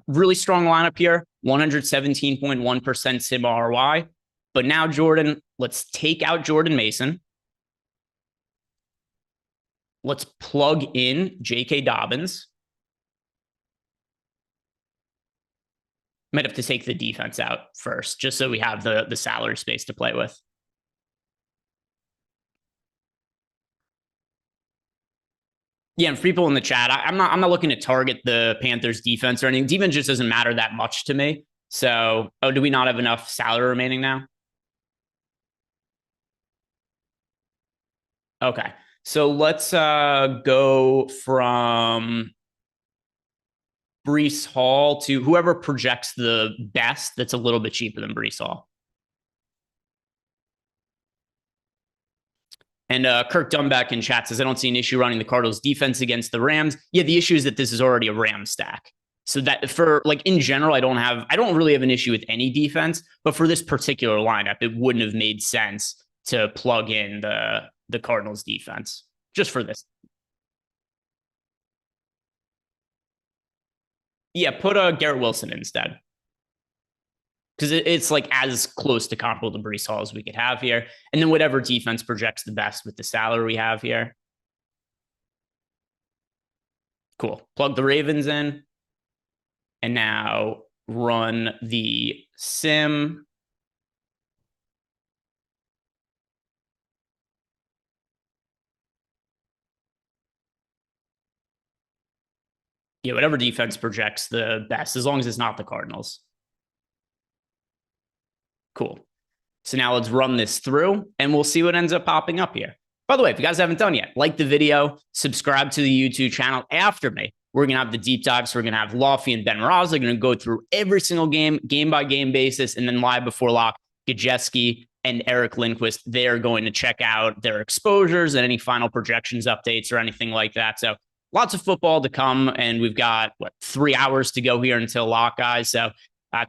really strong lineup here, 117.1% sim ROI. But now, Jordan, let's take out Jordan Mason. Let's plug in J.K. Dobbins. Might have to take the defense out first, just so we have the salary space to play with. Yeah, and for people in the chat, I'm not looking to target the Panthers defense or anything. Defense just doesn't matter that much to me. So, oh, do we not have enough salary remaining now? Okay. So let's go from Brees Hall to whoever projects the best that's a little bit cheaper than Brees Hall. And Kirk Dunback in chat says, I don't see an issue running the Cardinals defense against the Rams. Yeah, the issue is that this is already a Ram stack. So that for like in general, I don't really have an issue with any defense, but for this particular lineup, it wouldn't have made sense to plug in the Cardinals defense just for this. Yeah, put a Garrett Wilson instead. Because it's like as close to comparable to Brees Hall as we could have here. And then whatever defense projects the best with the salary we have here. Cool. Plug the Ravens in. And now run the sim. Yeah, whatever defense projects the best, as long as it's not the Cardinals. Cool. So now let's run this through and we'll see what ends up popping up here. By the way, if you guys haven't done yet, like the video, subscribe to the YouTube channel. After me, we're going to have the deep dives. So we're going to have Lofty and Ben Ross. They're going to go through every single game by game basis. And then live before lock, Gajeski and Eric Lindquist, they're going to check out their exposures and any final projections updates or anything like that. So lots of football to come. And we've got, 3 hours to go here until lock, guys. So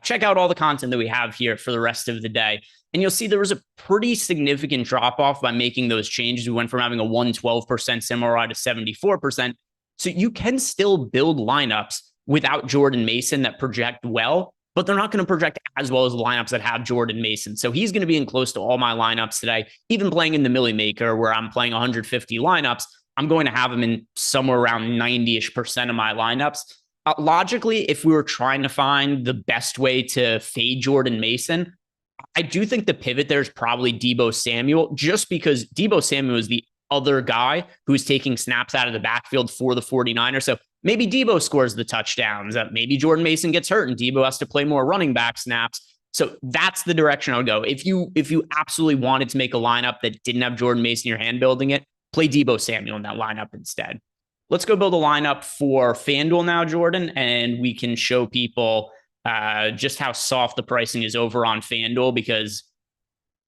check out all the content that we have here for the rest of the day. And you'll see there was a pretty significant drop-off by making those changes. We went from having a 112% SIMRI to 74%. So you can still build lineups without Jordan Mason that project well, but they're not going to project as well as the lineups that have Jordan Mason. So he's going to be in close to all my lineups today. Even playing in the Millie Maker where I'm playing 150 lineups, I'm going to have him in somewhere around 90-ish% of my lineups. Logically, if we were trying to find the best way to fade Jordan Mason, I do think the pivot there is probably Deebo Samuel, just because Deebo Samuel is the other guy who's taking snaps out of the backfield for the 49ers. So maybe Deebo scores the touchdowns. Maybe Jordan Mason gets hurt and Deebo has to play more running back snaps. So that's the direction I would go. If you absolutely wanted to make a lineup that didn't have Jordan Mason in your hand building it, play Deebo Samuel in that lineup instead. Let's go build a lineup for FanDuel now, Jordan, and we can show people just how soft the pricing is over on FanDuel, because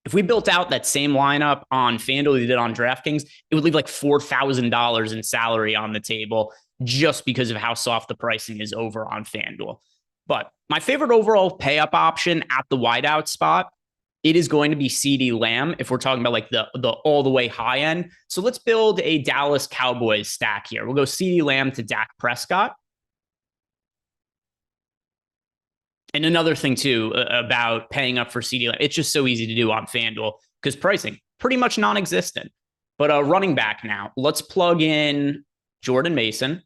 if we built out that same lineup on FanDuel you did on DraftKings, it would leave like $4,000 in salary on the table just because of how soft the pricing is over on FanDuel. But my favorite overall pay up option at the wideout spot, it is going to be CeeDee Lamb if we're talking about like the all the way high end. So let's build a Dallas Cowboys stack here. We'll go CeeDee Lamb to Dak Prescott. And another thing too about paying up for CeeDee Lamb, it's just so easy to do on FanDuel because pricing pretty much non-existent. But running back now, let's plug in Jordan Mason.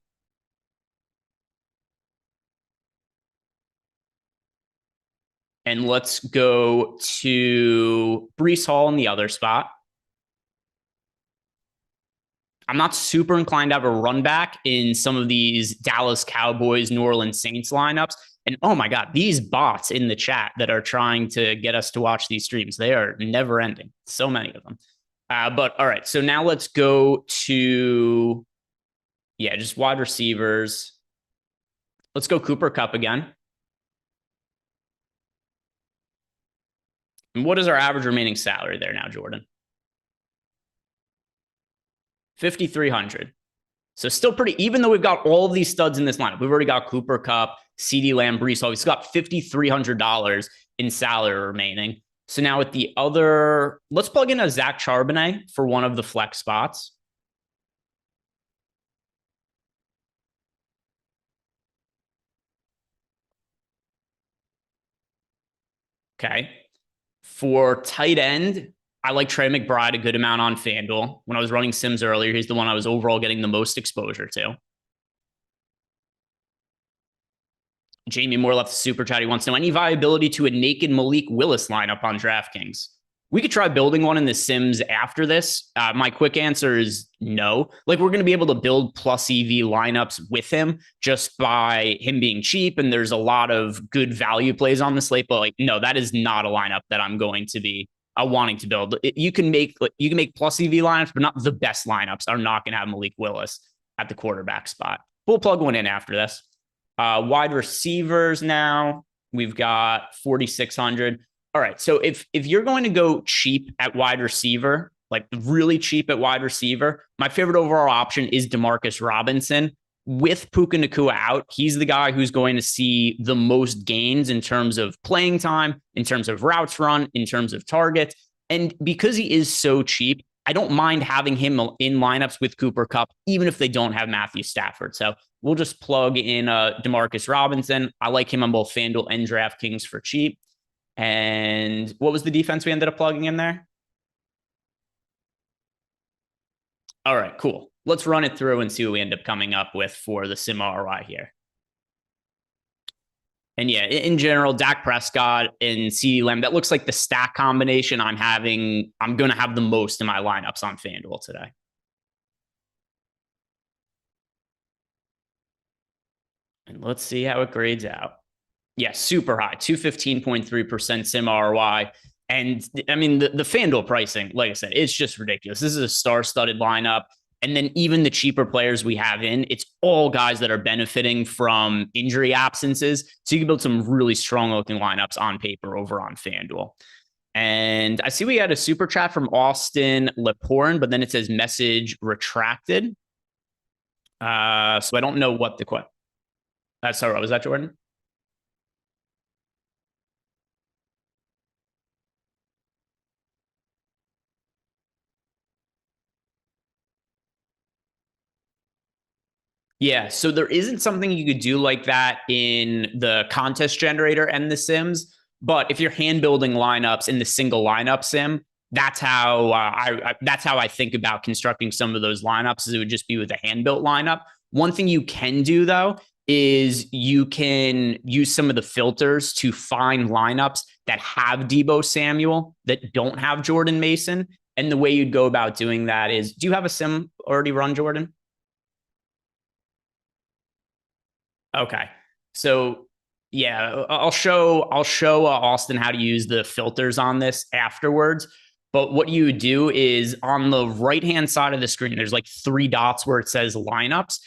And let's go to Brees Hall in the other spot. I'm not super inclined to have a run back in some of these Dallas Cowboys, New Orleans Saints lineups. And oh my God, these bots in the chat that are trying to get us to watch these streams, they are never ending. So many of them. But all right, so now let's go to, just wide receivers. Let's go Cooper Kupp again. And what is our average remaining salary there now, Jordan? $5,300. So still pretty, even though we've got all of these studs in this lineup, we've already got Cooper Kupp, CeeDee Lamb, Brees Hall. We've still got $5,300 in salary remaining. So now with the other, let's plug in a Zach Charbonnet for one of the flex spots. Okay. For tight end, I like Trey McBride a good amount on FanDuel. When I was running Sims earlier, he's the one I was overall getting the most exposure to. Jamie Moore left the super chat. He wants to know any viability to a naked Malik Willis lineup on DraftKings. We could try building one in the Sims after this. My quick answer is no. Like, we're going to be able to build plus EV lineups with him just by him being cheap, and there's a lot of good value plays on the slate. But like, no, that is not a lineup that I'm going to be wanting to build. You can make plus EV lineups, but not the best lineups are not going to have Malik Willis at the quarterback spot. We'll plug one in after this. Wide receivers now. We've got 4,600. All right. So if you're going to go cheap at wide receiver, like really cheap at wide receiver, my favorite overall option is Demarcus Robinson. With Puka Nacua out, he's the guy who's going to see the most gains in terms of playing time, in terms of routes run, in terms of targets. And because he is so cheap, I don't mind having him in lineups with Cooper Kupp, even if they don't have Matthew Stafford. So we'll just plug in Demarcus Robinson. I like him on both FanDuel and DraftKings for cheap. And what was the defense we ended up plugging in there? All right, cool. Let's run it through and see what we end up coming up with for the sim ROI here. And yeah, in general, Dak Prescott and CeeDee Lamb, that looks like the stack combination I'm going to have the most in my lineups on FanDuel today. And let's see how it grades out. Yeah, super high, 215.3% sim ROI. And I mean, the FanDuel pricing, like I said, it's just ridiculous. This is a star-studded lineup. And then even the cheaper players we have in, it's all guys that are benefiting from injury absences. So you can build some really strong-looking lineups on paper over on FanDuel. And I see we had a super chat from Austin Leporn, but then it says message retracted. So I don't know what the question. Sorry, was that Jordan? Yeah, so there isn't something you could do like that in the contest generator and the Sims. But if you're hand building lineups in the single lineup sim, that's how I think about constructing some of those lineups. Is it would just be with a hand built lineup. One thing you can do though is you can use some of the filters to find lineups that have Deebo Samuel that don't have Jordan Mason. And the way you'd go about doing that is, do you have a sim already run, Jordan? Okay. So yeah, I'll show Austin how to use the filters on this afterwards. But what you would do is on the right-hand side of the screen, there's like 3 dots where it says lineups.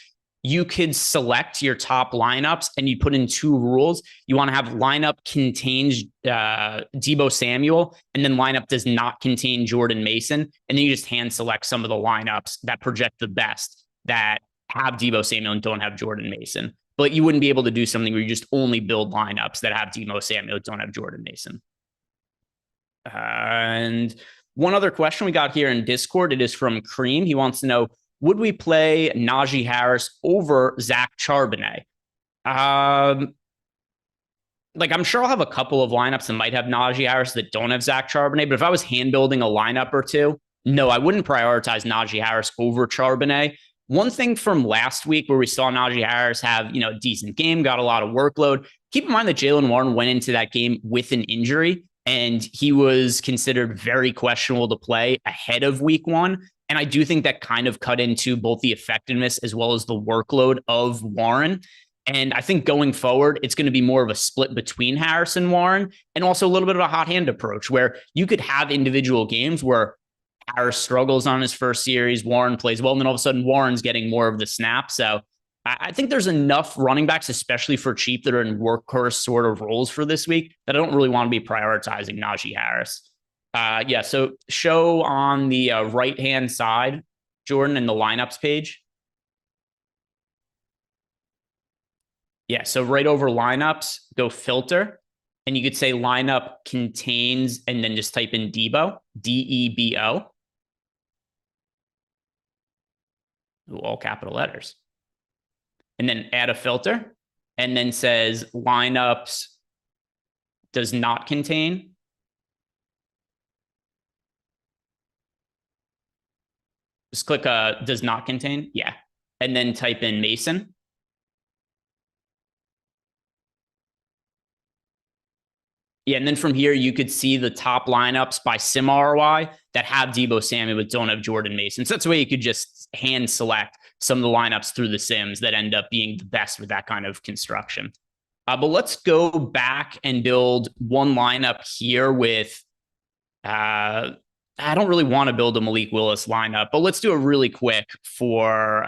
You could select your top lineups and you put in 2 rules. You want to have lineup contains Deebo Samuel, and then lineup does not contain Jordan Mason. And then you just hand select some of the lineups that project the best that have Deebo Samuel and don't have Jordan Mason. But you wouldn't be able to do something where you just only build lineups that have Deebo Samuel, don't have Jordan Mason. And one other question we got here in Discord, it is from Cream. He wants to know, would we play Najee Harris over Zach Charbonnet? Like, I'm sure I'll have a couple of lineups that might have Najee Harris that don't have Zach Charbonnet. But if I was hand building a lineup or two, no, I wouldn't prioritize Najee Harris over Charbonnet. One thing from last week where we saw Najee Harris have, a decent game, got a lot of workload. Keep in mind that Jaylen Warren went into that game with an injury, and he was considered very questionable to play ahead of week 1. And I do think that kind of cut into both the effectiveness as well as the workload of Warren. And I think going forward, it's going to be more of a split between Harris and Warren, and also a little bit of a hot hand approach where you could have individual games where Harris struggles on his first series, Warren plays well, and then all of a sudden Warren's getting more of the snap. So I think there's enough running backs, especially for cheap, that are in workhorse sort of roles for this week that I don't really want to be prioritizing Najee Harris. Yeah, so show on the right-hand side, Jordan, in the lineups page. Yeah, so right over lineups, go filter, and you could say lineup contains, and then just type in Deebo, D-E-B-O. All capital letters. And then add a filter, and then says lineups does not contain. Just click does not contain. Yeah. And then type in Mason. Yeah, and then from here, you could see the top lineups by sim ROI that have Deebo Samuel but don't have Jordan Mason. So that's a way you could just hand select some of the lineups through the sims that end up being the best with that kind of construction. But let's go back and build one lineup here with, I don't really want to build a Malik Willis lineup, but let's do it really quick for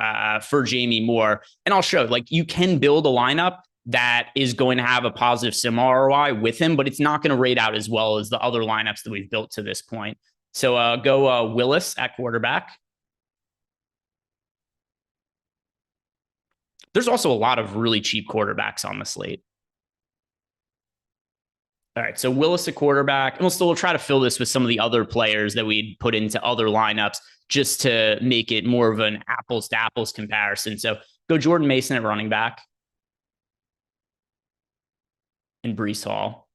Jamie Moore. And I'll show, like, you can build a lineup that is going to have a positive sim ROI with him, but it's not going to rate out as well as the other lineups that we've built to this point. So go Willis at quarterback. There's also a lot of really cheap quarterbacks on the slate. All right, so Willis at quarterback, and we'll try to fill this with some of the other players that we'd put into other lineups just to make it more of an apples to apples comparison. So go Jordan Mason at running back. And Breece Hall.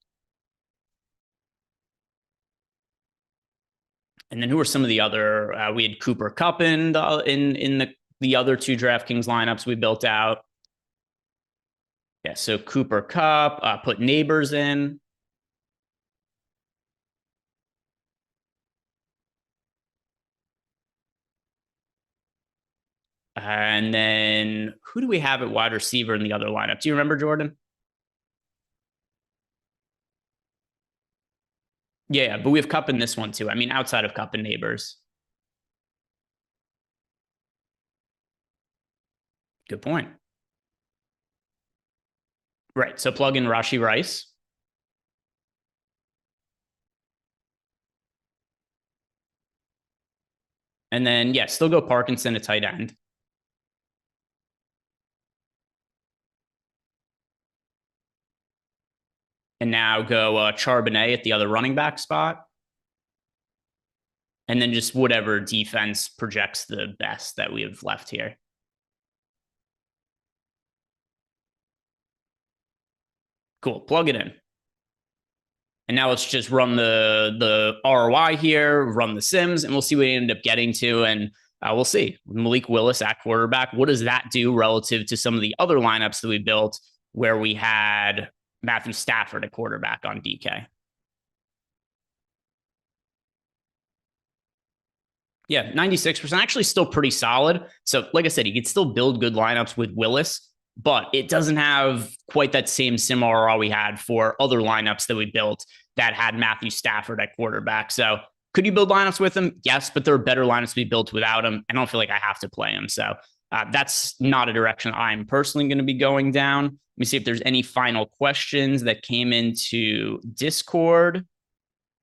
And then who are some of the other? We had Cooper Kupp in the other two DraftKings lineups we built out. Yeah, so Cooper Kupp, put Neighbors in. And then who do we have at wide receiver in the other lineup? Do you remember, Jordan? Yeah, but we have Kupp in this one too. I mean, outside of Kupp and Neighbors. Good point. Right, so plug in Rashee Rice. And then, yeah, still go Parkinson at tight end. And now go Charbonnet at the other running back spot. And then just whatever defense projects the best that we have left here. Cool, plug it in. And now let's just run the ROI here, run the sims, and we'll see what we end up getting to. And we'll see. Malik Willis at quarterback, what does that do relative to some of the other lineups that we built where we had Matthew Stafford at quarterback on DK? Yeah, 96%, actually still pretty solid. So like I said, you could still build good lineups with Willis, but it doesn't have quite that same sim ROI we had for other lineups that we built that had Matthew Stafford at quarterback. So could you build lineups with him? Yes, but there are better lineups to be built without him. I don't feel like I have to play him. So that's not a direction I'm personally going to be going down. Let me see if there's any final questions that came into Discord.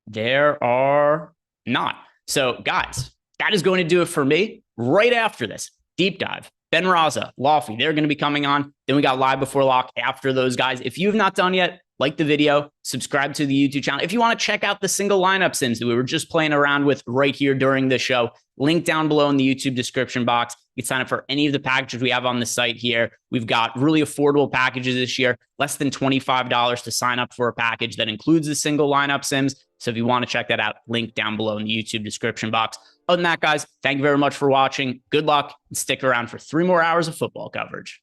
There are not. So guys, that is going to do it for me. Right after this deep dive, Ben Raza, Lofty, they're going to be coming on. Then we got Live Before Lock after those guys. If you have not done yet, like the video, subscribe to the YouTube channel. If you want to check out the single lineup sims that we were just playing around with right here during the show, link down below in the YouTube description box. You can sign up for any of the packages we have on the site here. We've got really affordable packages this year, less than $25 to sign up for a package that includes the single lineup sims. So if you want to check that out, link down below in the YouTube description box. Other than that, guys, thank you very much for watching. Good luck, and stick around for 3 more hours of football coverage.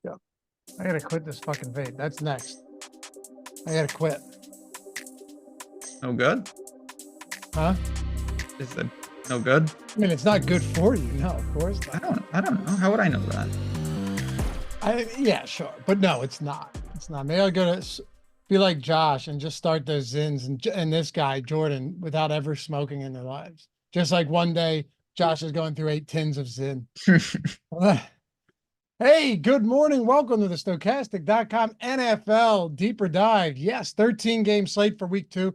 go. I gotta quit this fucking vape. That's next. I gotta quit. No good? Huh? Is it no good? I mean, it's not good for you. No, of course not. I don't know. How would I know that? Yeah, sure. But no, it's not. It's not. Maybe I'll go to be like Josh and just start those Zins and this guy, Jordan, without ever smoking in their lives. Just like one day, Josh is going through 8 tins of Zin. Hey, good morning. Welcome to the Stokastic.com NFL Deeper Dive. Yes, 13 game slate for week 2.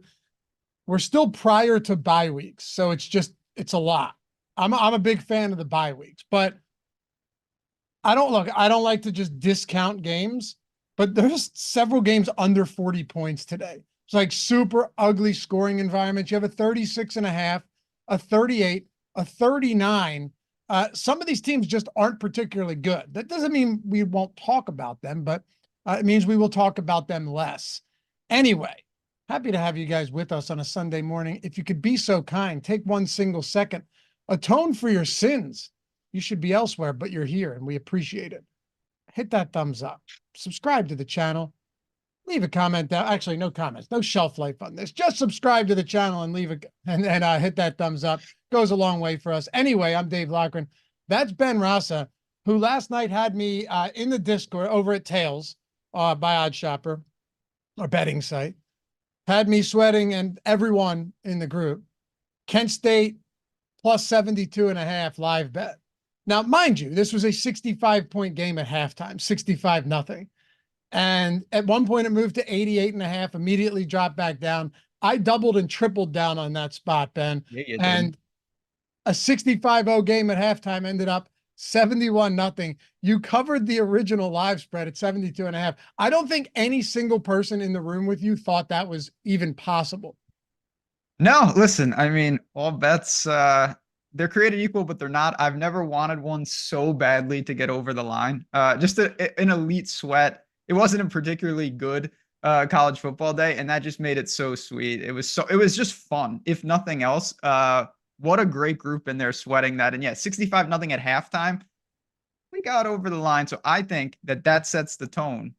We're still prior to bye weeks, so it's a lot. I'm a big fan of the bye weeks, but I don't like to just discount games, but there's several games under 40 points today. It's like super ugly scoring environments. You have a 36.5, a 38, a 39. Some of these teams just aren't particularly good. That doesn't mean we won't talk about them, but it means we will talk about them less. Anyway, happy to have you guys with us on a Sunday morning. If you could be so kind, take one single second, atone for your sins. You should be elsewhere, but you're here, and we appreciate it. Hit that thumbs up. Subscribe to the channel. Leave a comment down. Actually, no comments. No shelf life on this. Just subscribe to the channel and leave and hit that thumbs up. Goes a long way for us. Anyway, I'm Dave Lochran. That's Ben Rasa, who last night had me in the Discord over at Tails by OddsShopper, our betting site. Had me sweating and everyone in the group. Kent State plus 72.5 live bet. Now, mind you, this was a 65-point game at halftime, 65-0. And at one point it moved to 88.5, immediately dropped back down. I doubled and tripled down on that spot, Ben. Yeah, you and did. A 65-0 game at halftime ended up 71-0. You covered the original live spread at 72.5. I don't think any single person in the room with you thought that was even possible. No, listen, I mean, all bets, they're created equal, but they're not. I've never wanted one so badly to get over the line. Just an elite sweat. It wasn't a particularly good college football day, and that just made it so sweet. It was just fun, if nothing else. What a great group in there sweating that. And yeah, 65-0 at halftime. We got over the line. So I think that sets the tone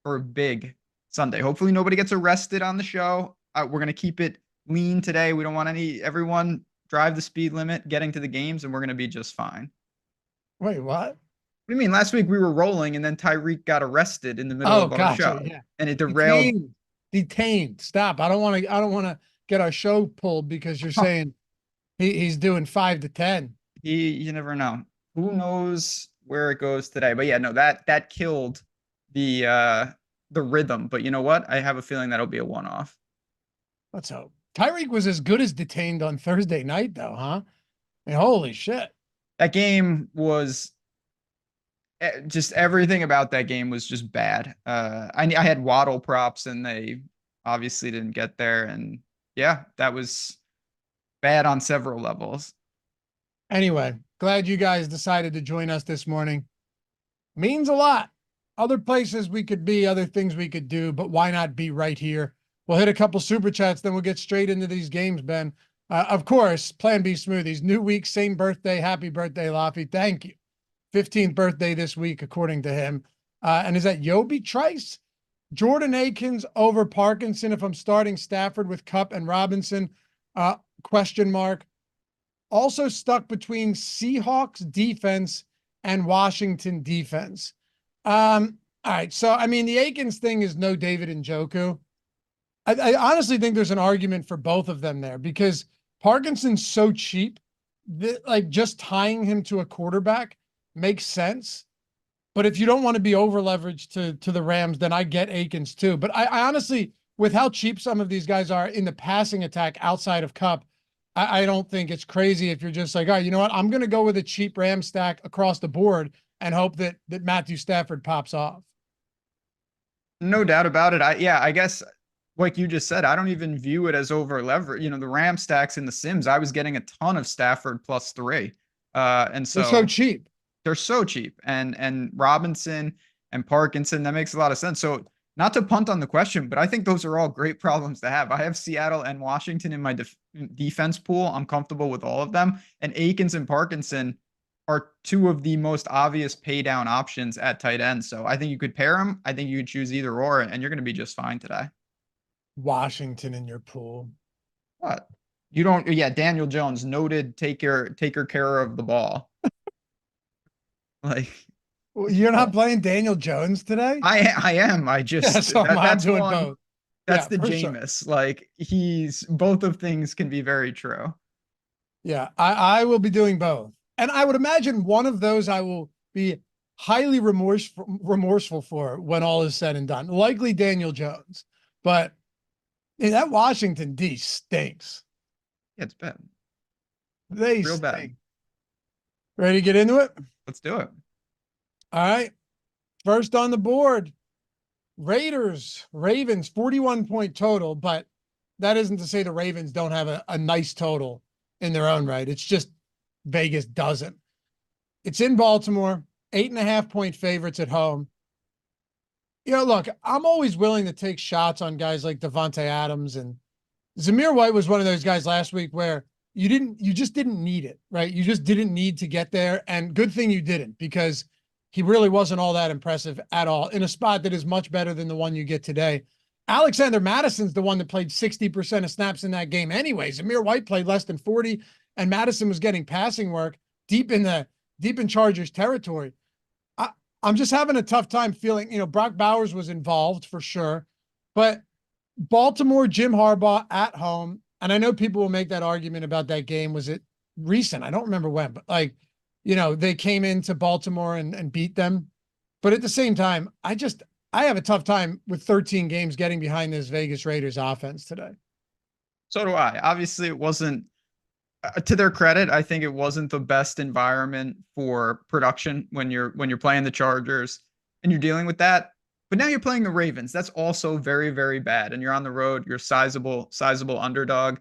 for a big Sunday. Hopefully nobody gets arrested on the show. We're going to keep it lean today. We don't want everyone drive the speed limit getting to the games, and we're going to be just fine. Wait, what? What do you mean? Last week we were rolling, and then Tyreek got arrested in the middle of our show. Yeah. And it derailed. Detained. Stop. I don't want to get our show pulled because you're saying he's doing 5 to 10. You never know. Who knows where it goes today? But yeah, no, that killed the rhythm. But you know what? I have a feeling that'll be a one-off. Let's hope. Tyreek was as good as detained on Thursday night, though, huh? I mean, holy shit. That game was just everything about that game was just bad. I had Waddle props, and they obviously didn't get there. And yeah, that was bad on several levels. Anyway, glad you guys decided to join us this morning. Means a lot. Other places we could be, other things we could do, but why not be right here? We'll hit a couple super chats, then we'll get straight into these games, Ben. Of course, Plan B Smoothies. New week, same birthday. Happy birthday, Laffy. Thank you. 15th birthday this week, according to him. And is that Yobi Trice? Jordan Akins over Parkinson if I'm starting Stafford with Kupp and Robinson? Question mark. Also stuck between Seahawks defense and Washington defense. All right. So, I mean, the Akins thing is no David Njoku. I honestly think there's an argument for both of them there because Parkinson's so cheap that like just tying him to a quarterback makes sense. But if you don't want to be over leveraged to the Rams, then I get Akins too. But I honestly, with how cheap some of these guys are in the passing attack outside of Kupp, I don't think it's crazy if you're just like, all right, you know what? I'm going to go with a cheap Ram stack across the board and hope that Matthew Stafford pops off. No doubt about it. I guess like you just said, I don't even view it as over leverage. You know, the Ram stacks in the Sims, I was getting a ton of Stafford +3. And so they're so cheap. They're so cheap. And Robinson and Parkinson, that makes a lot of sense. So not to punt on the question, but I think those are all great problems to have. I have Seattle and Washington in my defense pool. I'm comfortable with all of them. And Akins and Parkinson are two of the most obvious pay down options at tight end. So I think you could pair them. I think you could choose either or, and you're going to be just fine today. Washington in your pool. What? You don't, yeah, Daniel Jones, noted taker care of the ball. Like, You're not playing Daniel Jones today? I am. I just Yeah, so I'm doing one. both. That's Yeah, the for sure. Jameis. Like, he's both of things can be very true. Yeah, I will be doing both. And I would imagine one of those I will be highly remorseful for when all is said and done. Likely Daniel Jones. But that Washington D stinks. Yeah, it's bad. They Real stink. bad. Ready to get into it? Let's do it. All right. First on the board, Ravens, 41-point total, but that isn't to say the Ravens don't have a nice total in their own right. It's just Vegas doesn't. It's in Baltimore, 8.5-point favorites at home. You know, look, I'm always willing to take shots on guys like Devontae Adams, and Zamir White was one of those guys last week where you just didn't need it, right? You just didn't need to get there. And good thing you didn't, because he really wasn't all that impressive at all in a spot that is much better than the one you get today. Alexander Madison's the one that played 60% of snaps in that game anyway. Zamir White played less than 40, and Madison was getting passing work deep in Chargers territory. I'm just having a tough time feeling, Brock Bowers was involved for sure, but Baltimore, Jim Harbaugh at home. And I know people will make that argument about that game. Was it recent? I don't remember when, but they came into Baltimore and beat them. But at the same time, I have a tough time with 13 games getting behind this Vegas Raiders offense today. So do I. Obviously, it wasn't, to their credit, I think it wasn't the best environment for production when you're playing the Chargers and you're dealing with that. But now you're playing the Ravens. That's also very, very bad. And you're on the road. You're sizable underdog.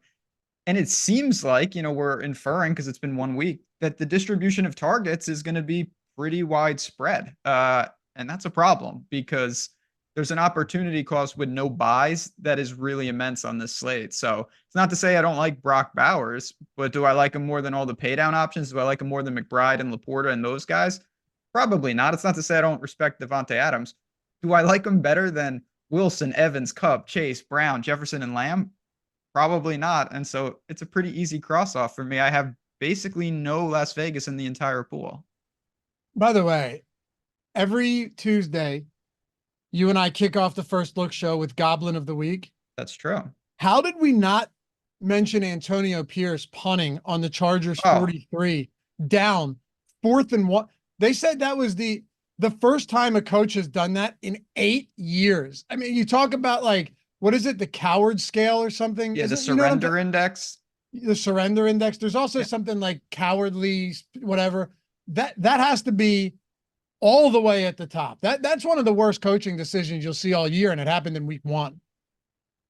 And it seems like, we're inferring, because it's been 1 week, that the distribution of targets is going to be pretty widespread. And that's a problem, because there's an opportunity cost with no buys that is really immense on this slate. So it's not to say I don't like Brock Bowers, but do I like him more than all the paydown options? Do I like him more than McBride and Laporta and those guys? Probably not. It's not to say I don't respect Devontae Adams. Do I like him better than Wilson, Evans, Kupp, Chase, Brown, Jefferson, and Lamb? Probably not. And so it's a pretty easy cross off for me. I have basically no Las Vegas in the entire pool. By the way, every Tuesday, you and I kick off the First Look show with Goblin of the Week. That's true. How did we not mention Antonio Pierce punting on the Chargers 43 down 4th and 1? They said that was the first time a coach has done that in 8 years. I mean, you talk about what is it? The coward scale or something? Yeah, the surrender index. The surrender index. There's also something like cowardly, whatever. That has to be all the way at the top. That's one of the worst coaching decisions you'll see all year, and it happened in week 1.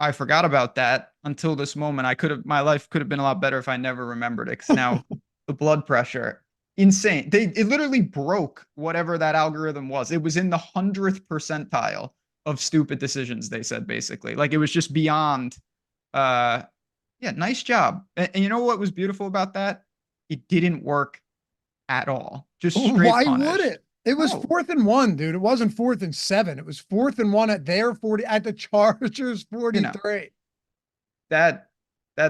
I forgot about that until this moment. My life could have been a lot better if I never remembered it, because now the blood pressure, insane. It literally broke whatever that algorithm was. It was in the 100th percentile of stupid decisions, they said, basically. Like, it was just beyond. Nice job. And you know what was beautiful about that? It didn't work at all. Just straight Why punished. would it? It was 4th and 1, dude. It wasn't 4th and 7. It was 4th and 1 at their 40, at the Chargers 43. That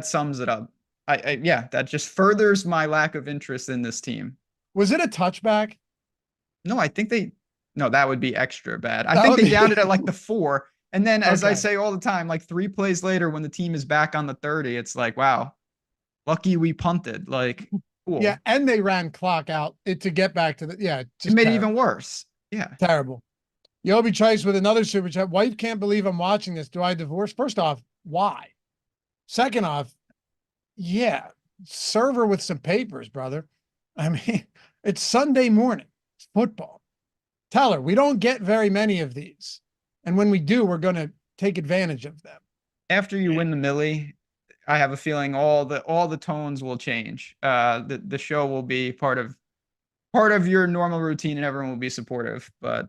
sums it up. That just furthers my lack of interest in this team. Was it a touchback? No, I think no, that would be extra bad. I think they downed it at the 4. And then, as I say all the time, 3 plays later, when the team is back on the 30, it's wow, lucky we punted. Cool. Yeah, and they ran clock out to get back to the, it made it even worse. Yeah. Terrible. Yobi Trice with another super chat. Wife can't believe I'm watching this. Do I divorce? First off, why? Second off, serve her with some papers, brother. I mean, it's Sunday morning. It's football. Tell her we don't get very many of these. And when we do, we're going to take advantage of them. After you win the Millie, I have a feeling all the tones will change. The show will be part of your normal routine, and everyone will be supportive. But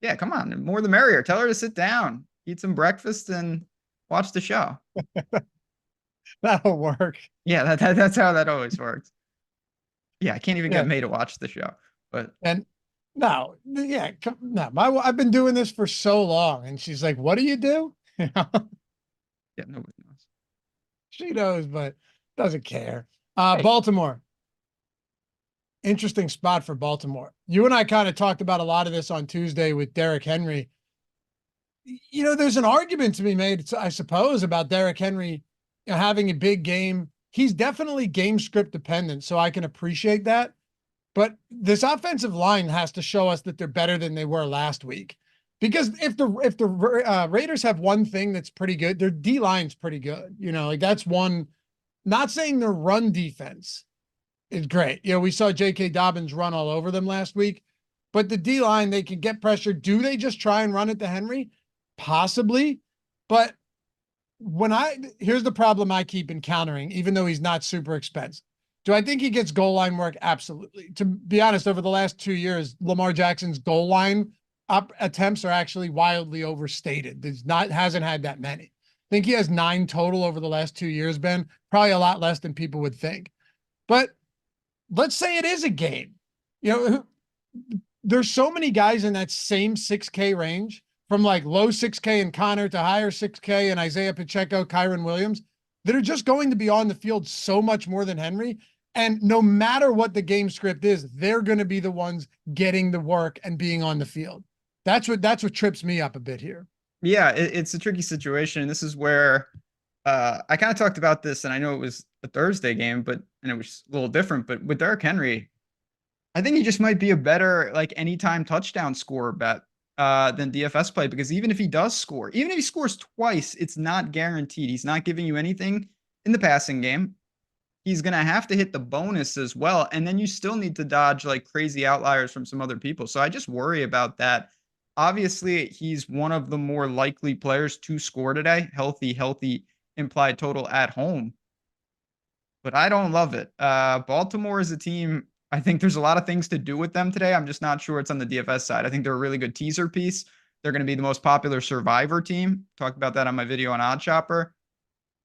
yeah, come on, the more the merrier. Tell her to sit down, eat some breakfast, and watch the show. That'll work. Yeah, that's how that always works. Yeah, I can't even get May to watch the show. But and no, yeah, no. I've been doing this for so long, and she's like, "What do you do?" You know, yeah, nobody knows. she knows, but doesn't care. Hey. Baltimore. Interesting spot for Baltimore. You and I kind of talked about a lot of this on Tuesday with Derrick Henry. You know, there's an argument to be made, I suppose, about Derrick Henry having a big game. He's definitely game script dependent, so I can appreciate that. But this offensive line has to show us that they're better than they were last week. Because if the Raiders have one thing that's pretty good, their D line's pretty good. You know, like that's one. Not saying their run defense is great. You know, we saw J.K. Dobbins run all over them last week, but the D line, they can get pressure. Do they just try and run it to Henry? Possibly, but here's the problem I keep encountering, even though he's not super expensive. Do I think he gets goal line work? Absolutely. To be honest, over the last 2 years, Lamar Jackson's goal line attempts are actually wildly overstated. Hasn't had that many. I think he has 9 total over the last 2 years, Ben. Probably a lot less than people would think. But let's say it is a game. You know, there's so many guys in that same 6K range, from like low 6K and Connor to higher 6K and Isaiah Pacheco, Kyron Williams, that are just going to be on the field so much more than Henry. And no matter what the game script is, they're going to be the ones getting the work and being on the field. That's what trips me up a bit here. Yeah, it's a tricky situation. And this is where I kind of talked about this, and I know it was a Thursday game, and it was a little different. But with Derrick Henry, I think he just might be a better like anytime touchdown scorer bet than DFS play, because even if he does score, even if he scores twice, it's not guaranteed. He's not giving you anything in the passing game. He's going to have to hit the bonus as well. And then you still need to dodge like crazy outliers from some other people. So I just worry about that. Obviously, he's one of the more likely players to score today. Healthy implied total at home. But I don't love it. Baltimore is a team, I think there's a lot of things to do with them today. I'm just not sure it's on the DFS side. I think they're a really good teaser piece. They're going to be the most popular survivor team. Talked about that on my video on OddsShopper.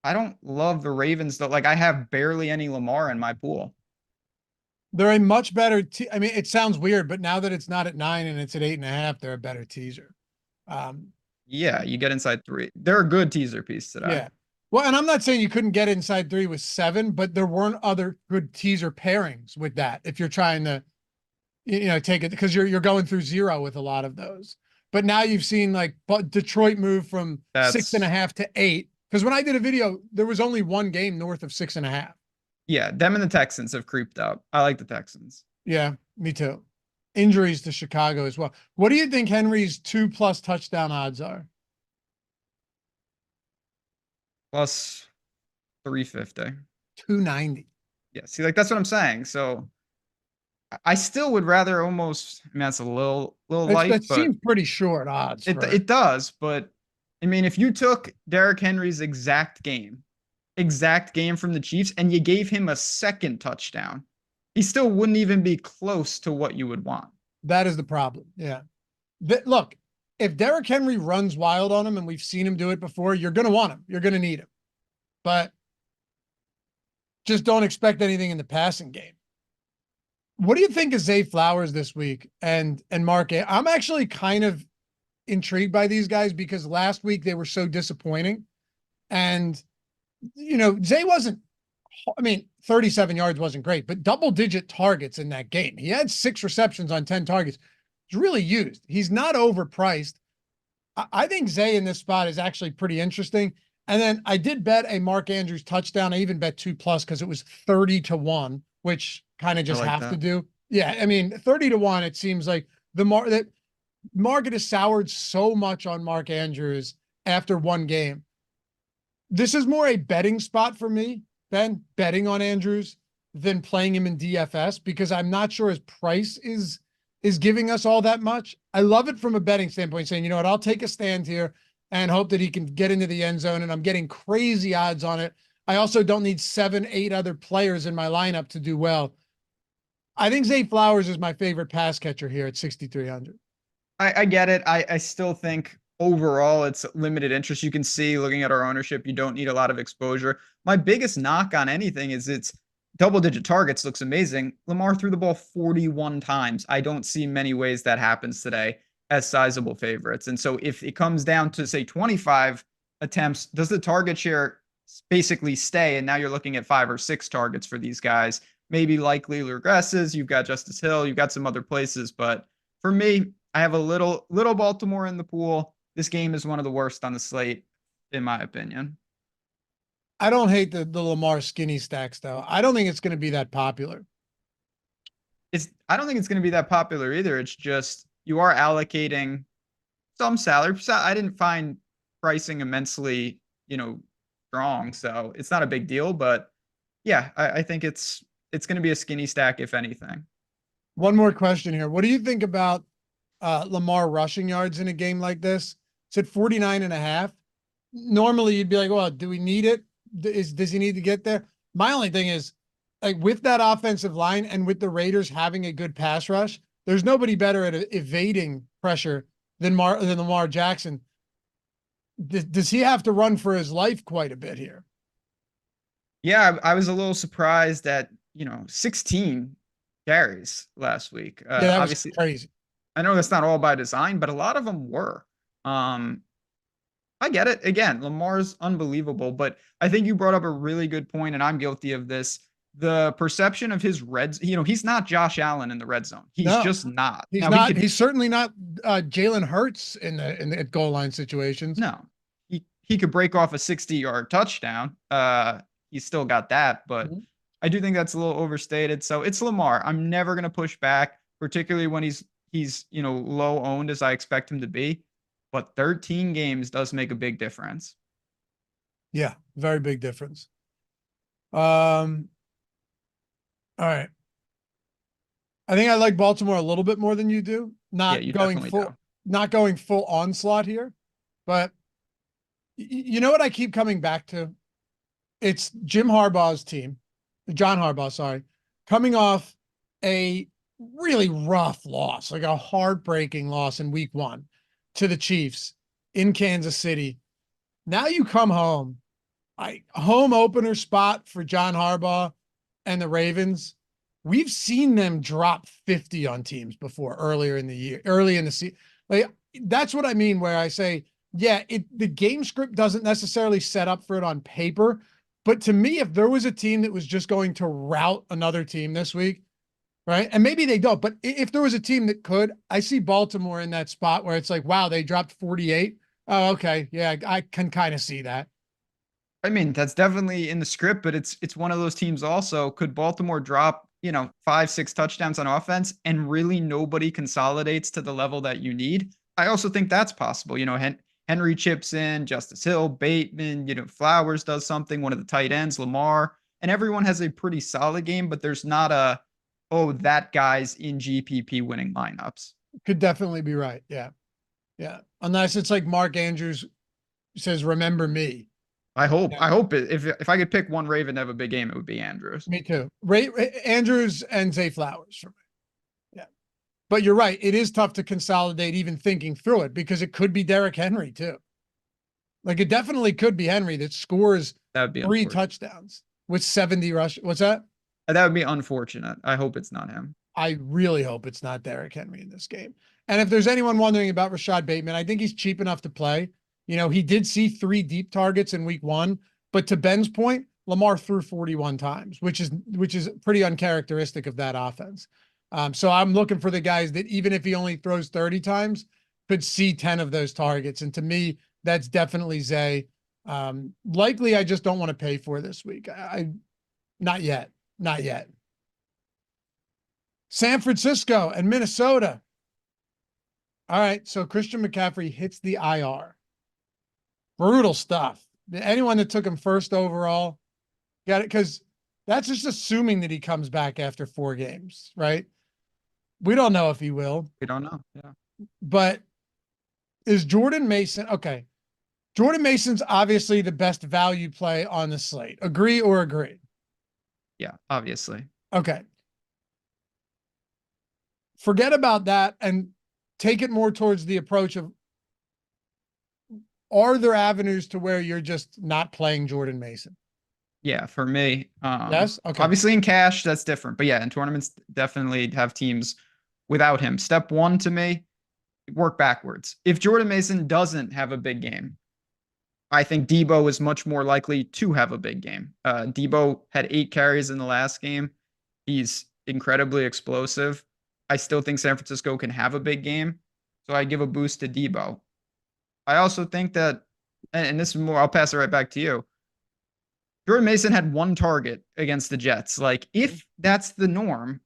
I don't love the Ravens though. Like I have barely any Lamar in my pool. They're a much better I mean, it sounds weird, but now that it's not at 9 and it's at 8.5, they're a better teaser. Yeah, you get inside 3. They're a good teaser piece today. Yeah. Well, and I'm not saying you couldn't get inside 3 with 7, but there weren't other good teaser pairings with that. If you're trying to, take it, because you're going through 0 with a lot of those. But now you've seen like Detroit move from 6.5 to 8. Because when I did a video, there was only one game north of 6.5. Yeah, them and the Texans have creeped up. I like the Texans. Yeah, me too. Injuries to Chicago as well. What do you think Henry's 2+ touchdown odds are? Plus 350. 290. Yeah, see, like that's what I'm saying. So I still would rather almost, I mean, that's a little light. That seems pretty short odds. It does, but I mean, if you took Derrick Henry's exact game from the Chiefs, and you gave him a second touchdown, he still wouldn't even be close to what you would want. That is the problem. Yeah. Look, if Derrick Henry runs wild on him, and we've seen him do it before, you're going to want him. You're going to need him. But just don't expect anything in the passing game. What do you think of Zay Flowers this week and Mark? I'm actually kind of intrigued by these guys because last week they were so disappointing. And, Zay wasn't, 37 yards wasn't great, but double-digit targets in that game. He had 6 receptions on 10 targets. He's really used. He's not overpriced. I think Zay in this spot is actually pretty interesting. And then I did bet a Mark Andrews touchdown. I even bet 2+ because it was 30-1, which kind of just have to do. Yeah, 30-1. It seems like that market has soured so much on Mark Andrews after one game. This is more a betting spot for me, Ben, betting on Andrews than playing him in DFS because I'm not sure his price is giving us all that much. I love it from a betting standpoint, saying, you know what, I'll take a stand here and hope that he can get into the end zone, and I'm getting crazy odds on it. I also don't need 7-8 other players in my lineup to do well. I think Zay Flowers is my favorite pass catcher here at 6,300. I get it. I still think overall it's limited interest. You can see looking at our ownership, you don't need a lot of exposure. My biggest knock on anything is it's double-digit targets looks amazing. Lamar threw the ball 41 times. I don't see many ways that happens today as sizable favorites. And so if it comes down to, say, 25 attempts, does the target share basically stay? And now you're looking at 5 or 6 targets for these guys. Maybe likely regresses. You've got Justice Hill. You've got some other places. But for me, I have a little Baltimore in the pool. This game is one of the worst on the slate, in my opinion. I don't hate the Lamar skinny stacks, though. I don't think it's going to be that popular. I don't think it's going to be that popular either. It's just you are allocating some salary. I didn't find pricing immensely, strong, so it's not a big deal. But yeah, I think it's going to be a skinny stack, if anything. One more question here. What do you think about Lamar rushing yards in a game like this? It's at 49.5. Normally you'd be like, well, do we need it? Does he need to get there? My only thing is, like, with that offensive line and with the Raiders having a good pass rush, there's nobody better at evading pressure than Lamar Jackson. Does he have to run for his life quite a bit here? Yeah, I was a little surprised at 16 carries last week. Yeah, that obviously was crazy. I know that's not all by design, but a lot of them were. I get it. Again, Lamar's unbelievable, but I think you brought up a really good point, and I'm guilty of this. The perception of his he's not Josh Allen in the red zone. He's just not. He's now, not. He's certainly not Jalen Hurts in the goal line situations. No, he could break off a 60-yard touchdown. He's still got that, but I do think that's a little overstated. So it's Lamar. I'm never going to push back, particularly when he's low owned as I expect him to be. But 13 games does make a big difference. Yeah, very big difference. All right. I think I like Baltimore a little bit more than you do. Not going full onslaught here, but you know what I keep coming back to? It's John Harbaugh's team, coming off a really rough loss, like a heartbreaking loss in week 1 to the Chiefs in Kansas City. Now you come home, home opener spot for John Harbaugh and the Ravens. We've seen them drop 50 on teams before early in the season. Like, that's what I mean, where I say, yeah, the game script doesn't necessarily set up for it on paper. But to me, if there was a team that was just going to rout another team this week, right? And maybe they don't, but if there was a team that could, I see Baltimore in that spot where it's like, wow, they dropped 48. Oh, okay. Yeah, I can kind of see that. I mean, that's definitely in the script, but it's one of those teams also. Could Baltimore drop, 5-6 touchdowns on offense and really nobody consolidates to the level that you need? I also think that's possible. Henry chips in, Justice Hill, Bateman, Flowers does something, one of the tight ends, Lamar, and everyone has a pretty solid game, but there's not that guy's in GPP winning lineups. Could definitely be right. Yeah. Yeah. Unless it's like Mark Andrews says, remember me. I hope if I could pick one Raven to have a big game, it would be Andrews. Me too. Andrews and Zay Flowers for me. Yeah. But you're right. It is tough to consolidate even thinking through it, because it could be Derrick Henry too. Like, it definitely could be Henry that scores 3 touchdowns with 70 rush. What's that? That would be unfortunate. I hope it's not him. I really hope it's not Derrick Henry in this game. And if there's anyone wondering about Rashad Bateman, I think he's cheap enough to play. He did see 3 deep targets in week 1, but to Ben's point, Lamar threw 41 times, which is pretty uncharacteristic of that offense. So I'm looking for the guys that, even if he only throws 30 times, could see 10 of those targets. And to me, that's definitely Zay. Likely, I just don't want to pay for this week. Not yet. San Francisco and Minnesota. All right, so Christian McCaffrey hits the IR. Brutal stuff. Anyone that took him first overall got it, because that's just assuming that he comes back after 4 games, right? We don't know if he will. We don't know. Yeah. But is Jordan Mason okay? Jordan Mason's obviously the best value play on the slate. Agree or agree? Yeah, obviously. Okay. Forget about that and take it more towards the approach of, are there avenues to where you're just not playing Jordan Mason? Yeah, for me. Yes? Okay. Obviously in cash, that's different. But yeah, in tournaments, definitely have teams without him. Step one to me, work backwards. If Jordan Mason doesn't have a big game, I think Debo is much more likely to have a big game. Debo had 8 carries in the last game. He's incredibly explosive. I still think San Francisco can have a big game. So I give a boost to Debo. I also think that, and this is more, I'll pass it right back to you. Jordan Mason had 1 target against the Jets. Like, if that's the norm,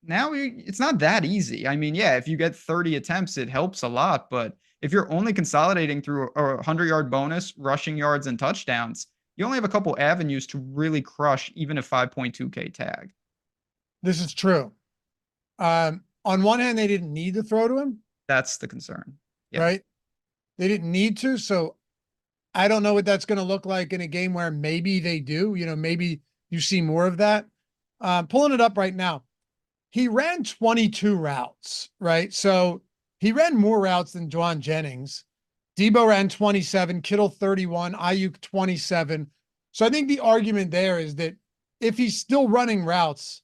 now it's not that easy. I mean, yeah, if you get 30 attempts, it helps a lot. But if you're only consolidating through a 100-yard bonus, rushing yards, and touchdowns, you only have a couple avenues to really crush even a 5.2K tag. This is true. On one hand, they didn't need to throw to him. That's the concern. Yeah. Right? They didn't need to. So I don't know what that's going to look like in a game where maybe they do. Maybe you see more of that. Pulling it up right now. He ran 22 routes, right? So he ran more routes than Juwan Jennings. Debo ran 27, Kittle 31, Ayuk 27. So I think the argument there is that if he's still running routes,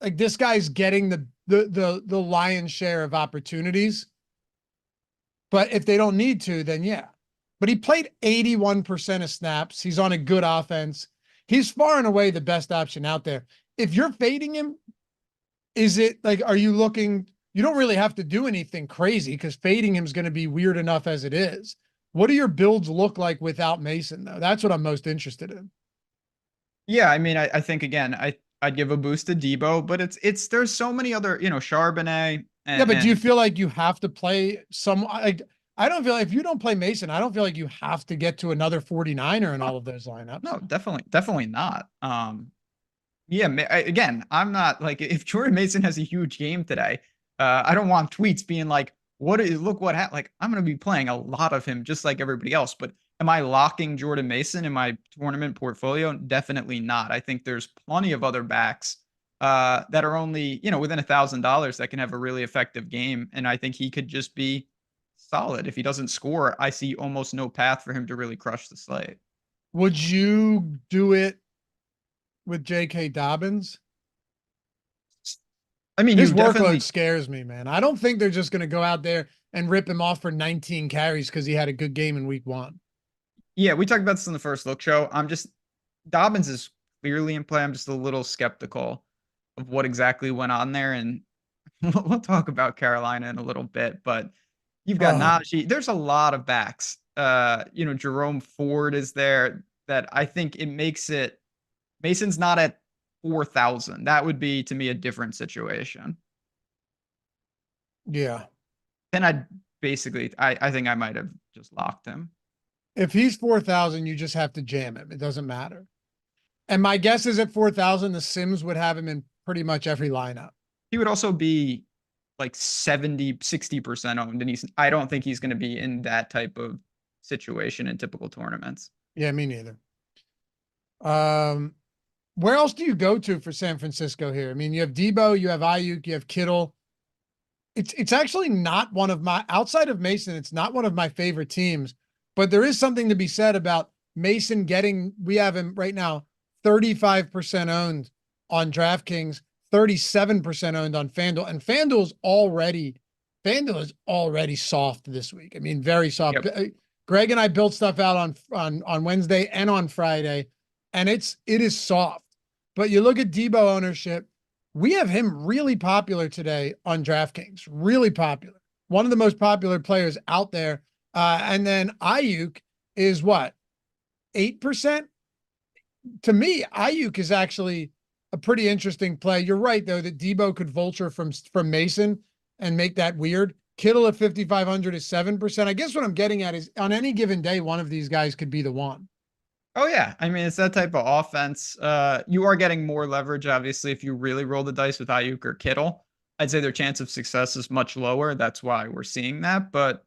like, this guy's getting the lion's share of opportunities. But if they don't need to, then yeah. But he played 81% of snaps. He's on a good offense. He's far and away the best option out there. If you're fading him, is it like, are you looking, you don't really have to do anything crazy because fading him is going to be weird enough as it is. What do your builds look like without Mason, though? That's what I'm most interested in. Yeah, I mean, I think, again, I'd give a boost to Debo, but it's there's so many other, Charbonnet. Yeah, but do you feel like you have to play some, like, I don't feel like if you don't play Mason, I don't feel like you have to get to another 49er in all of those lineups. No, definitely not. Yeah, again, I'm not like, if Jordan Mason has a huge game today, I don't want tweets being like, look what happened. Like, I'm going to be playing a lot of him just like everybody else. But am I locking Jordan Mason in my tournament portfolio? Definitely not. I think there's plenty of other backs that are only, within $1,000 that can have a really effective game. And I think he could just be solid. If he doesn't score, I see almost no path for him to really crush the slate. Would you do it with J.K. Dobbins? I mean, his workload scares me, man. I don't think they're just going to go out there and rip him off for 19 carries because he had a good game in week 1. Yeah, we talked about this in the first look show. Dobbins is clearly in play. I'm just a little skeptical of what exactly went on there. And we'll talk about Carolina in a little bit, but you've got Najee. There's a lot of backs. Jerome Ford is there that I think it makes it, Mason's not at 4,000. That would be, to me, a different situation. Yeah. Then I think I might have just locked him. If he's 4,000, you just have to jam him. It doesn't matter. And my guess is at 4,000, the Sims would have him in pretty much every lineup. He would also be like 70, 60% owned. And I don't think he's going to be in that type of situation in typical tournaments. Yeah, me neither. Where else do you go to for San Francisco here? I mean, you have Debo, you have Ayuk, you have Kittle. It's actually not one of my, outside of Mason, it's not one of my favorite teams, but there is something to be said about Mason we have him right now 35% owned on DraftKings, 37% owned on FanDuel, and FanDuel is already soft this week. I mean, very soft. Yep. Greg and I built stuff out on Wednesday and on Friday, and it is soft. But you look at Debo ownership, we have him really popular today on DraftKings, really popular. One of the most popular players out there. And then Ayuk is what? 8%? To me, Ayuk is actually a pretty interesting play. You're right, though, that Debo could vulture from Mason and make that weird. Kittle at 5,500 is 7%. I guess what I'm getting at is on any given day, one of these guys could be the one. Oh, yeah. I mean, it's that type of offense. You are getting more leverage, obviously, if you really roll the dice with Ayuk or Kittle. I'd say their chance of success is much lower. That's why we're seeing that. But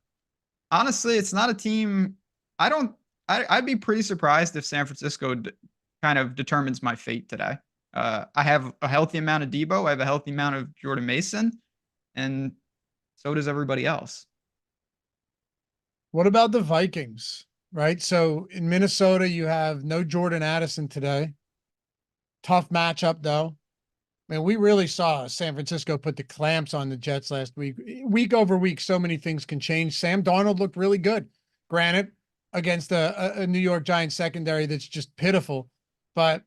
honestly, it's not a team. I'd be pretty surprised if San Francisco kind of determines my fate today. I have a healthy amount of Debo. I have a healthy amount of Jordan Mason. And so does everybody else. What about the Vikings? right? So in Minnesota, you have no Jordan Addison today. Tough matchup, though. Man, we really saw San Francisco put the clamps on the Jets last week. Week over week, so many things can change. Sam Darnold looked really good, granted, against a New York Giants secondary that's just pitiful. But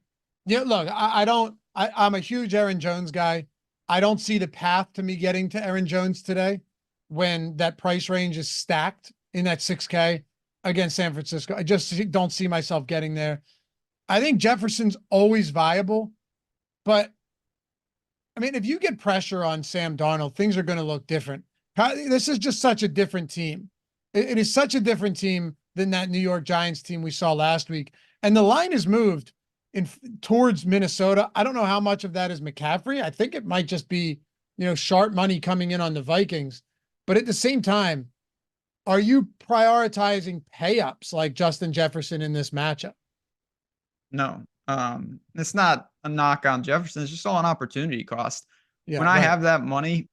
yeah, look, I'm a huge Aaron Jones guy. I don't see the path to me getting to Aaron Jones today when that price range is stacked in that 6K against San Francisco. I just don't see myself getting there. I think Jefferson's always viable, but I mean, if you get pressure on Sam Darnold, things are going to look different. This is just such a different team. It is such a different team than that New York Giants team we saw last week. And the line has moved towards Minnesota. I don't know how much of that is McCaffrey. I think it might just be, sharp money coming in on the Vikings. But at the same time, are you prioritizing pay-ups like Justin Jefferson in this matchup? No. It's not a knock on Jefferson. It's just all an opportunity cost. Yeah, when I have that money,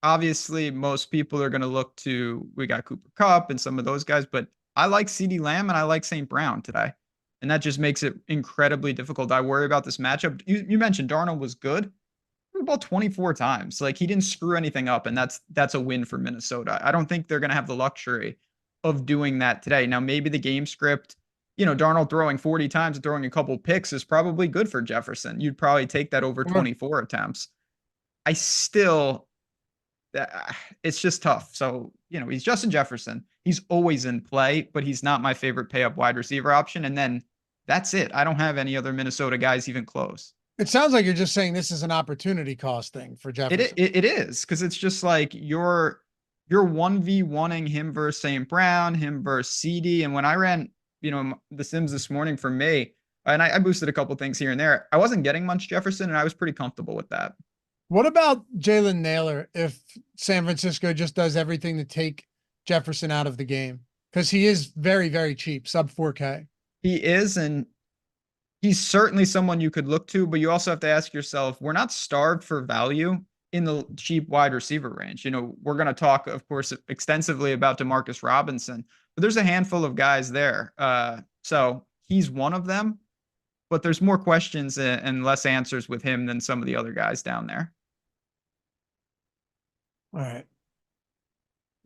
obviously most people are going to look to, we got Cooper Kupp and some of those guys, but I like CeeDee Lamb and I like St. Brown today. And that just makes it incredibly difficult. I worry about this matchup. You mentioned Darnold was good. About 24 times. Like, he didn't screw anything up, and that's a win for Minnesota. I don't think they're going to have the luxury of doing that today. Now, maybe the game script, Darnold throwing 40 times and throwing a couple picks is probably good for Jefferson. You'd probably take that over 24 attempts. It's just tough. So, he's Justin Jefferson. He's always in play, but he's not my favorite pay up wide receiver option. And then that's it. I don't have any other Minnesota guys even close. It sounds like you're just saying this is an opportunity cost thing for Jefferson. It is, because it's just like you're 1v1ing him versus St. Brown, him versus CD. And when I ran, the Sims this morning for me, and I boosted a couple things here and there, I wasn't getting much Jefferson, and I was pretty comfortable with that. What about Jalen Naylor if San Francisco just does everything to take Jefferson out of the game? Because he is very, very cheap, sub 4K. He is, and he's certainly someone you could look to, but you also have to ask yourself, we're not starved for value in the cheap wide receiver range. We're going to talk, of course, extensively about Demarcus Robinson, but there's a handful of guys there. So he's one of them, but there's more questions and less answers with him than some of the other guys down there. All right.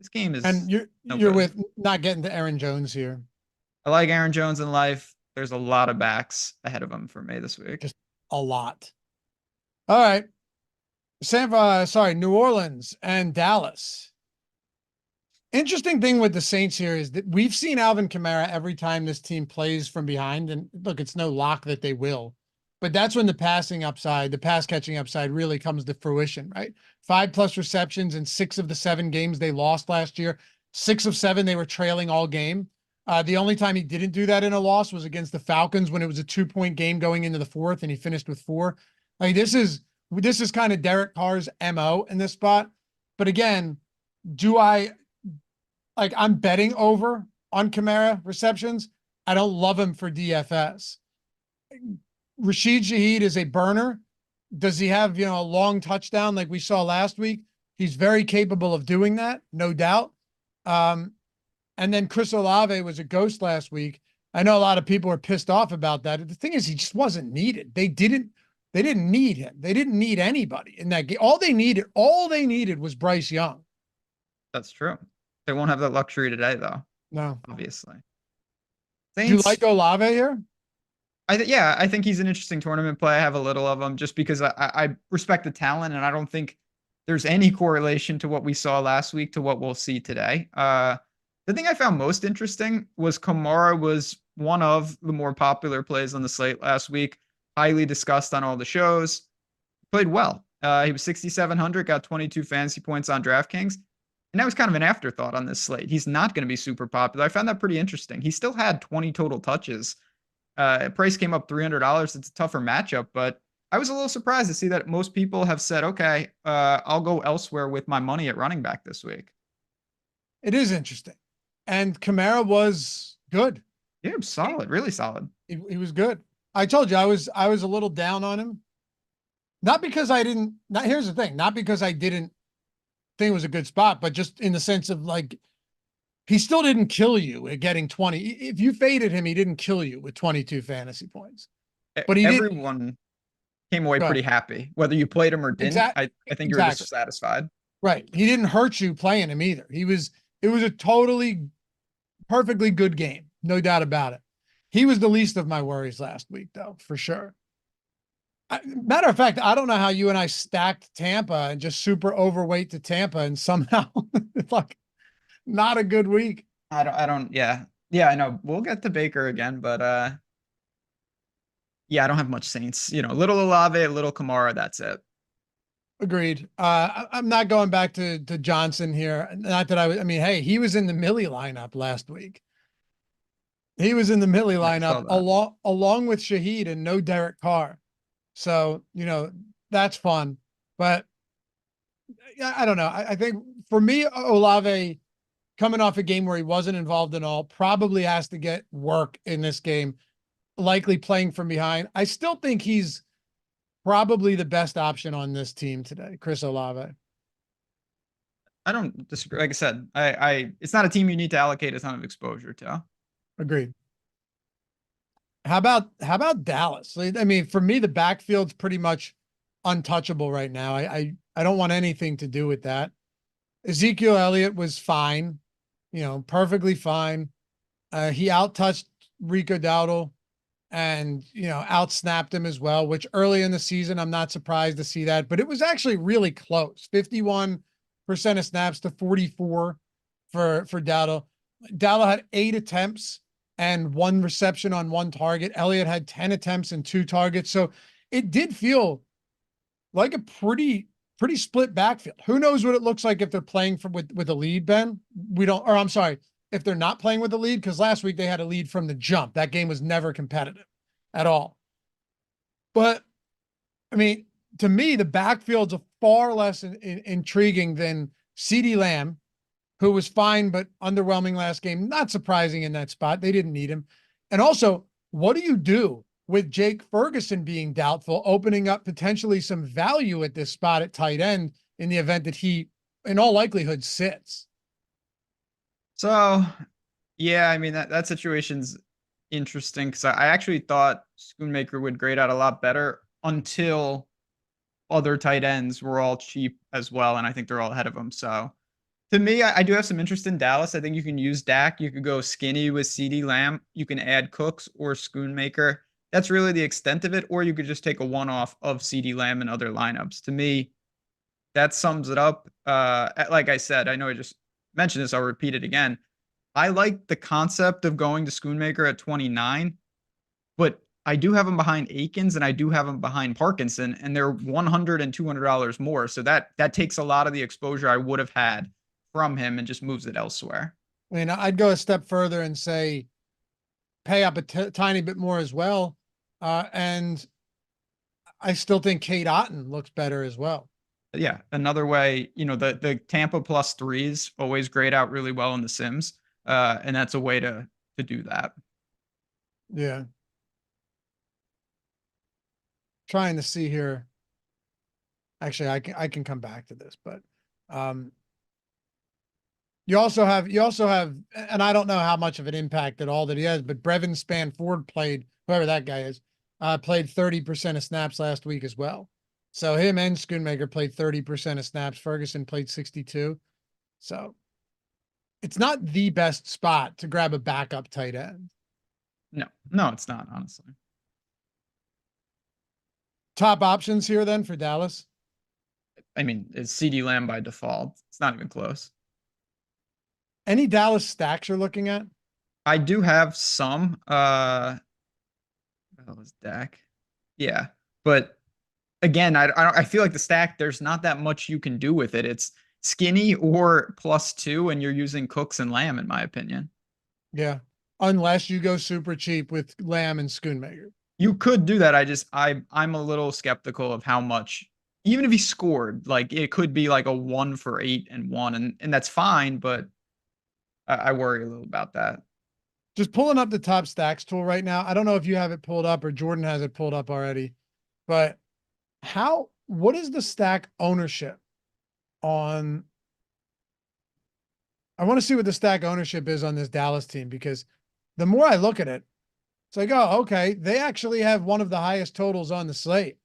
This game is... And you're with not getting to Aaron Jones here. I like Aaron Jones in life. There's a lot of backs ahead of him for me this week. Just a lot. All right. New Orleans and Dallas. Interesting thing with the Saints here is that we've seen Alvin Kamara every time this team plays from behind. And look, it's no lock that they will. But that's when the pass catching upside really comes to fruition, right? 5+ receptions in 6 of the 7 games they lost last year. 6 of 7 they were trailing all game. The only time he didn't do that in a loss was against the Falcons when it was a 2-point game going into the 4th and he finished with 4. Like, this is kind of Derek Carr's MO in this spot. But again, I'm betting over on Kamara receptions. I don't love him for DFS. Rashid Shaheed is a burner. Does he have, a long touchdown like we saw last week? He's very capable of doing that, no doubt. And then Chris Olave was a ghost last week. I know a lot of people are pissed off about that. The thing is, he just wasn't needed. They didn't need him. They didn't need anybody in that game. All they needed was Bryce Young. That's true. They won't have that luxury today, though. No, obviously. Saints, do you like Olave here? I think he's an interesting tournament play. I have a little of him just because I respect the talent, and I don't think there's any correlation to what we saw last week to what we'll see today. The thing I found most interesting was Kamara was one of the more popular plays on the slate last week, highly discussed on all the shows. Played well. He was 6,700, got 22 fantasy points on DraftKings. And that was kind of an afterthought on this slate. He's not going to be super popular. I found that pretty interesting. He still had 20 total touches. Price came up $300. It's a tougher matchup, but I was a little surprised to see that most people have said, okay, I'll go elsewhere with my money at running back this week. It is interesting. And Kamara was good. Yeah, solid, really solid. He was good. I told you I was a little down on him. Not because here's the thing, not because I didn't think it was a good spot, but just in the sense of like he still didn't kill you at getting 20. If you faded him, he didn't kill you with 22 fantasy points. But he did. Everyone came away Go pretty ahead. happy, whether you played him or didn't. Exactly. I think you were Exactly. just satisfied. Right. He didn't hurt you playing him either. It was a totally perfectly good game. No doubt about it. He was the least of my worries last week, though, for sure. Matter of fact, I don't know how you and I stacked Tampa and just super overweight to Tampa and somehow it's like not a good week. I don't, yeah. Yeah, I know. We'll get to Baker again, but yeah, I don't have much Saints. You know, little Olave, little Kamara, that's it. Agreed. I'm not going back to Johnson here. Not that I mean, hey, he was in the Millie lineup last week. He was in the Millie lineup along with Shaheed and no Derek Carr. So, you know, that's fun. But I don't know. I think for me, Olave coming off a game where he wasn't involved at all, probably has to get work in this game, likely playing from behind. I still think he's probably the best option on this team today, Chris Olave. I don't disagree. Like I said, it's not a team you need to allocate a ton of exposure to. Agreed. How about Dallas? I mean, for me, the backfield's pretty much untouchable right now. I don't want anything to do with that. Ezekiel Elliott was fine, you know, perfectly fine. He out-touched Rico Dowdle and, you know, out-snapped him as well, which early in the season, I'm not surprised to see that, but it was actually really close. 51% of snaps to 44 for Dowdle. Dowdle had 8 attempts and 1 reception on 1 target. Elliott had 10 attempts and 2 targets. So it did feel like a pretty split backfield. Who knows what it looks like if they're playing with a lead, Ben? We don't, or I'm sorry, if they're not playing with the lead, because last week they had a lead from the jump. That game was never competitive at all. But I mean, to me, the backfield's a far less intriguing than CeeDee Lamb, who was fine but underwhelming last game. Not surprising in that spot. They didn't need him. And also, what do you do with Jake Ferguson being doubtful, opening up potentially some value at this spot at tight end in the event that he, in all likelihood, sits? So, yeah, I mean, that situation's interesting because I actually thought Schoonmaker would grade out a lot better until other tight ends were all cheap as well, and I think they're all ahead of him. So, to me, I do have some interest in Dallas. I think you can use Dak. You could go skinny with CeeDee Lamb. You can add Cooks or Schoonmaker. That's really the extent of it. Or you could just take a one-off of CeeDee Lamb and other lineups. To me, that sums it up. Like I said, I know I just mentioned this. I'll repeat it again. I like the concept of going to Schoonmaker at 29, but I do have him behind Akins and I do have him behind Parkinson, and they're $100 and $200 more. So that takes a lot of the exposure I would have had from him and just moves it elsewhere. I mean, I'd go a step further and say pay up a tiny bit more as well. And I still think Kate Otten looks better as well. Yeah, another way, you know, the Tampa +3s always grade out really well in the Sims. And that's a way to do that. Yeah. Trying to see here. Actually, I can come back to this, but you also have, and I don't know how much of an impact at all that he has, but Brevin Spanford played, whoever that guy is, played 30% of snaps last week as well. So him and Schoonmaker played 30% of snaps. Ferguson played 62. So it's not the best spot to grab a backup tight end. No, it's not, honestly. Top options here then for Dallas. I mean, it's CeeDee Lamb by default. It's not even close. Any Dallas stacks you're looking at? I do have some. That was Dak. Yeah, but again, I feel like the stack, there's not that much you can do with it. It's skinny or +2, and you're using Cooks and Lamb, in my opinion. Yeah, unless you go super cheap with Lamb and Schoonmaker. You could do that. I'm a little skeptical of how much, even if he scored, like it could be like a 1 for 8 and 1, and that's fine, but I worry a little about that. Just pulling up the top stacks tool right now. I don't know if you have it pulled up or Jordan has it pulled up already, but what is the stack ownership on I want to see what the stack ownership is on this Dallas team, because the more I look at it, it's like, oh, okay, they actually have one of the highest totals on the slate.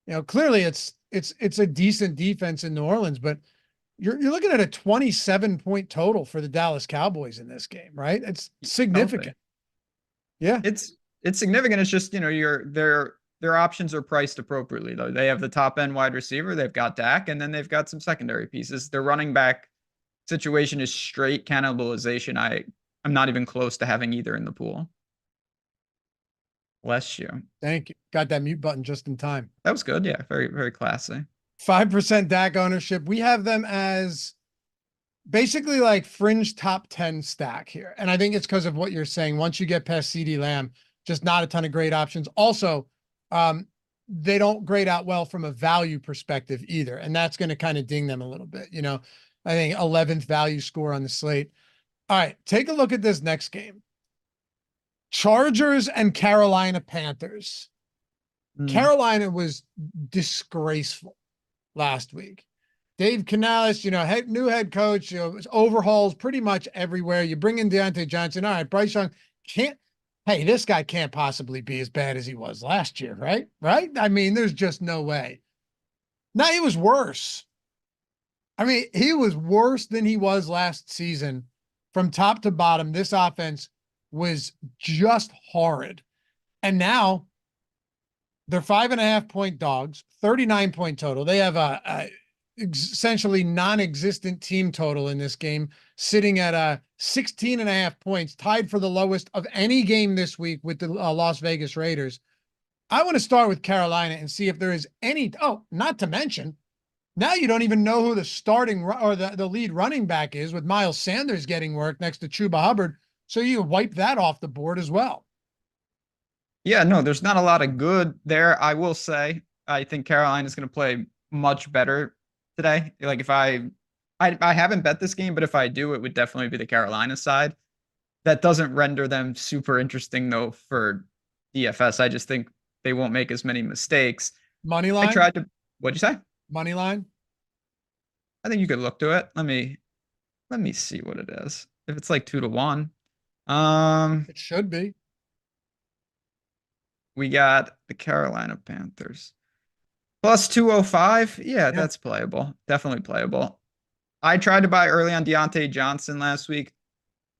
You know, clearly it's a decent defense in New Orleans, but you're looking at a 27-point total for the Dallas Cowboys in this game, right? It's significant. Yeah. It's significant. It's just, their options are priced appropriately though. They have the top end wide receiver, they've got Dak, and then they've got some secondary pieces. Their running back situation is straight cannibalization. I'm not even close to having either in the pool. Bless you. Thank you. Got that mute button just in time. That was good. Yeah. Very, very classy. 5% Dak ownership. We have them as basically like fringe top 10 stack here. And I think it's because of what you're saying. Once you get past CeeDee Lamb, just not a ton of great options. Also, they don't grade out well from a value perspective either. And that's going to kind of ding them a little bit. You know, I think 11th value score on the slate. All right, take a look at this next game. Chargers and Carolina Panthers. Carolina was disgraceful last week. Dave Canales, new head coach, overhauls pretty much everywhere. You bring in Deontay Johnson. All right, Bryce Young hey, this guy can't possibly be as bad as he was last year, right? Right? I mean, there's just no way. Now he was worse. I mean, he was worse than he was last season from top to bottom. This offense was just horrid. And now they're 5.5-point dogs, 39-point total. They have a essentially non-existent team total in this game, sitting at 16.5 points, tied for the lowest of any game this week with the Las Vegas Raiders. I want to start with Carolina and see if there is any, not to mention, now you don't even know who the starting or the lead running back is, with Miles Sanders getting work next to Chuba Hubbard. So you wipe that off the board as well. Yeah, no, there's not a lot of good there. I will say, I think Carolina is going to play much better today. Like if I haven't bet this game, but if I do, it would definitely be the Carolina side. That doesn't render them super interesting though for DFS. I just think they won't make as many mistakes. Money line? What'd you say? Money line? I think you could look to it. Let me see what it is. If it's like 2-1. It should be. We got the Carolina Panthers. Plus 205. Yeah, that's playable. Definitely playable. I tried to buy early on Deontay Johnson last week.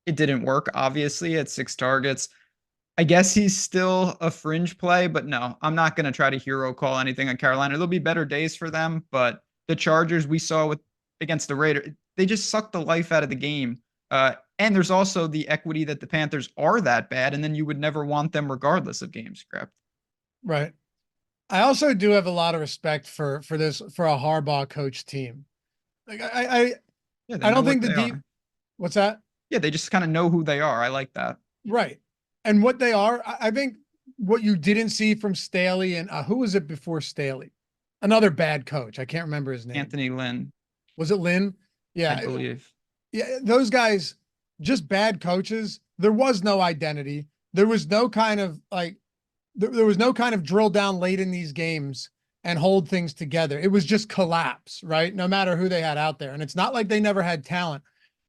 It didn't work, obviously, at 6 targets. I guess he's still a fringe play, but no, I'm not going to try to hero call anything on Carolina. There'll be better days for them, but the Chargers we saw against the Raiders, they just sucked the life out of the game. And there's also the equity that the Panthers are that bad, and then you would never want them regardless of game script. Right. I also do have a lot of respect for a Harbaugh coach team. Like I don't think the deep. What's that? Yeah, they just kind of know who they are. I like that. Right. And what they are, I think what you didn't see from Staley and who was it before Staley? Another bad coach. I can't remember his name. Anthony Lynn. Was it Lynn? Yeah. I believe. Yeah, those guys, just bad coaches. There was no identity. There was no kind of there was no kind of drill down late in these games and hold things together. It was just collapse, right? No matter who they had out there. And it's not like they never had talent.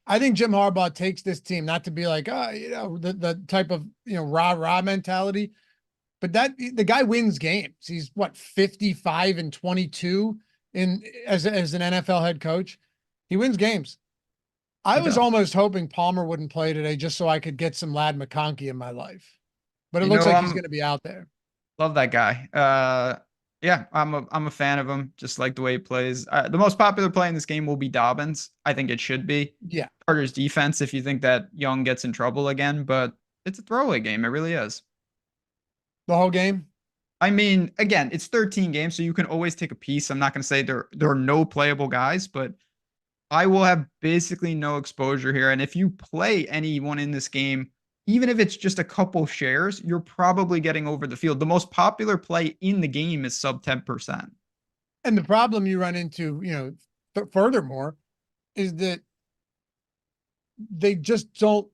I think Jim Harbaugh takes this team, not to be like, the type of, rah-rah mentality, but the guy wins games. He's 55-22 as an NFL head coach. He wins games. I was almost hoping Palmer wouldn't play today just so I could get some Ladd McConkey in my life, but it looks like he's going to be out there. Love that guy. Yeah, I'm a fan of him. Just like the way he plays. The most popular play in this game will be Dobbins. I think it should be. Yeah. Chargers defense if you think that Young gets in trouble again, but it's a throwaway game. It really is. The whole game? I mean, again, it's 13 games, so you can always take a piece. I'm not going to say there are no playable guys, but I will have basically no exposure here. And if you play anyone in this game, even if it's just a couple shares, you're probably getting over the field. The most popular play in the game is sub 10%. And the problem you run into, furthermore, is that they just don't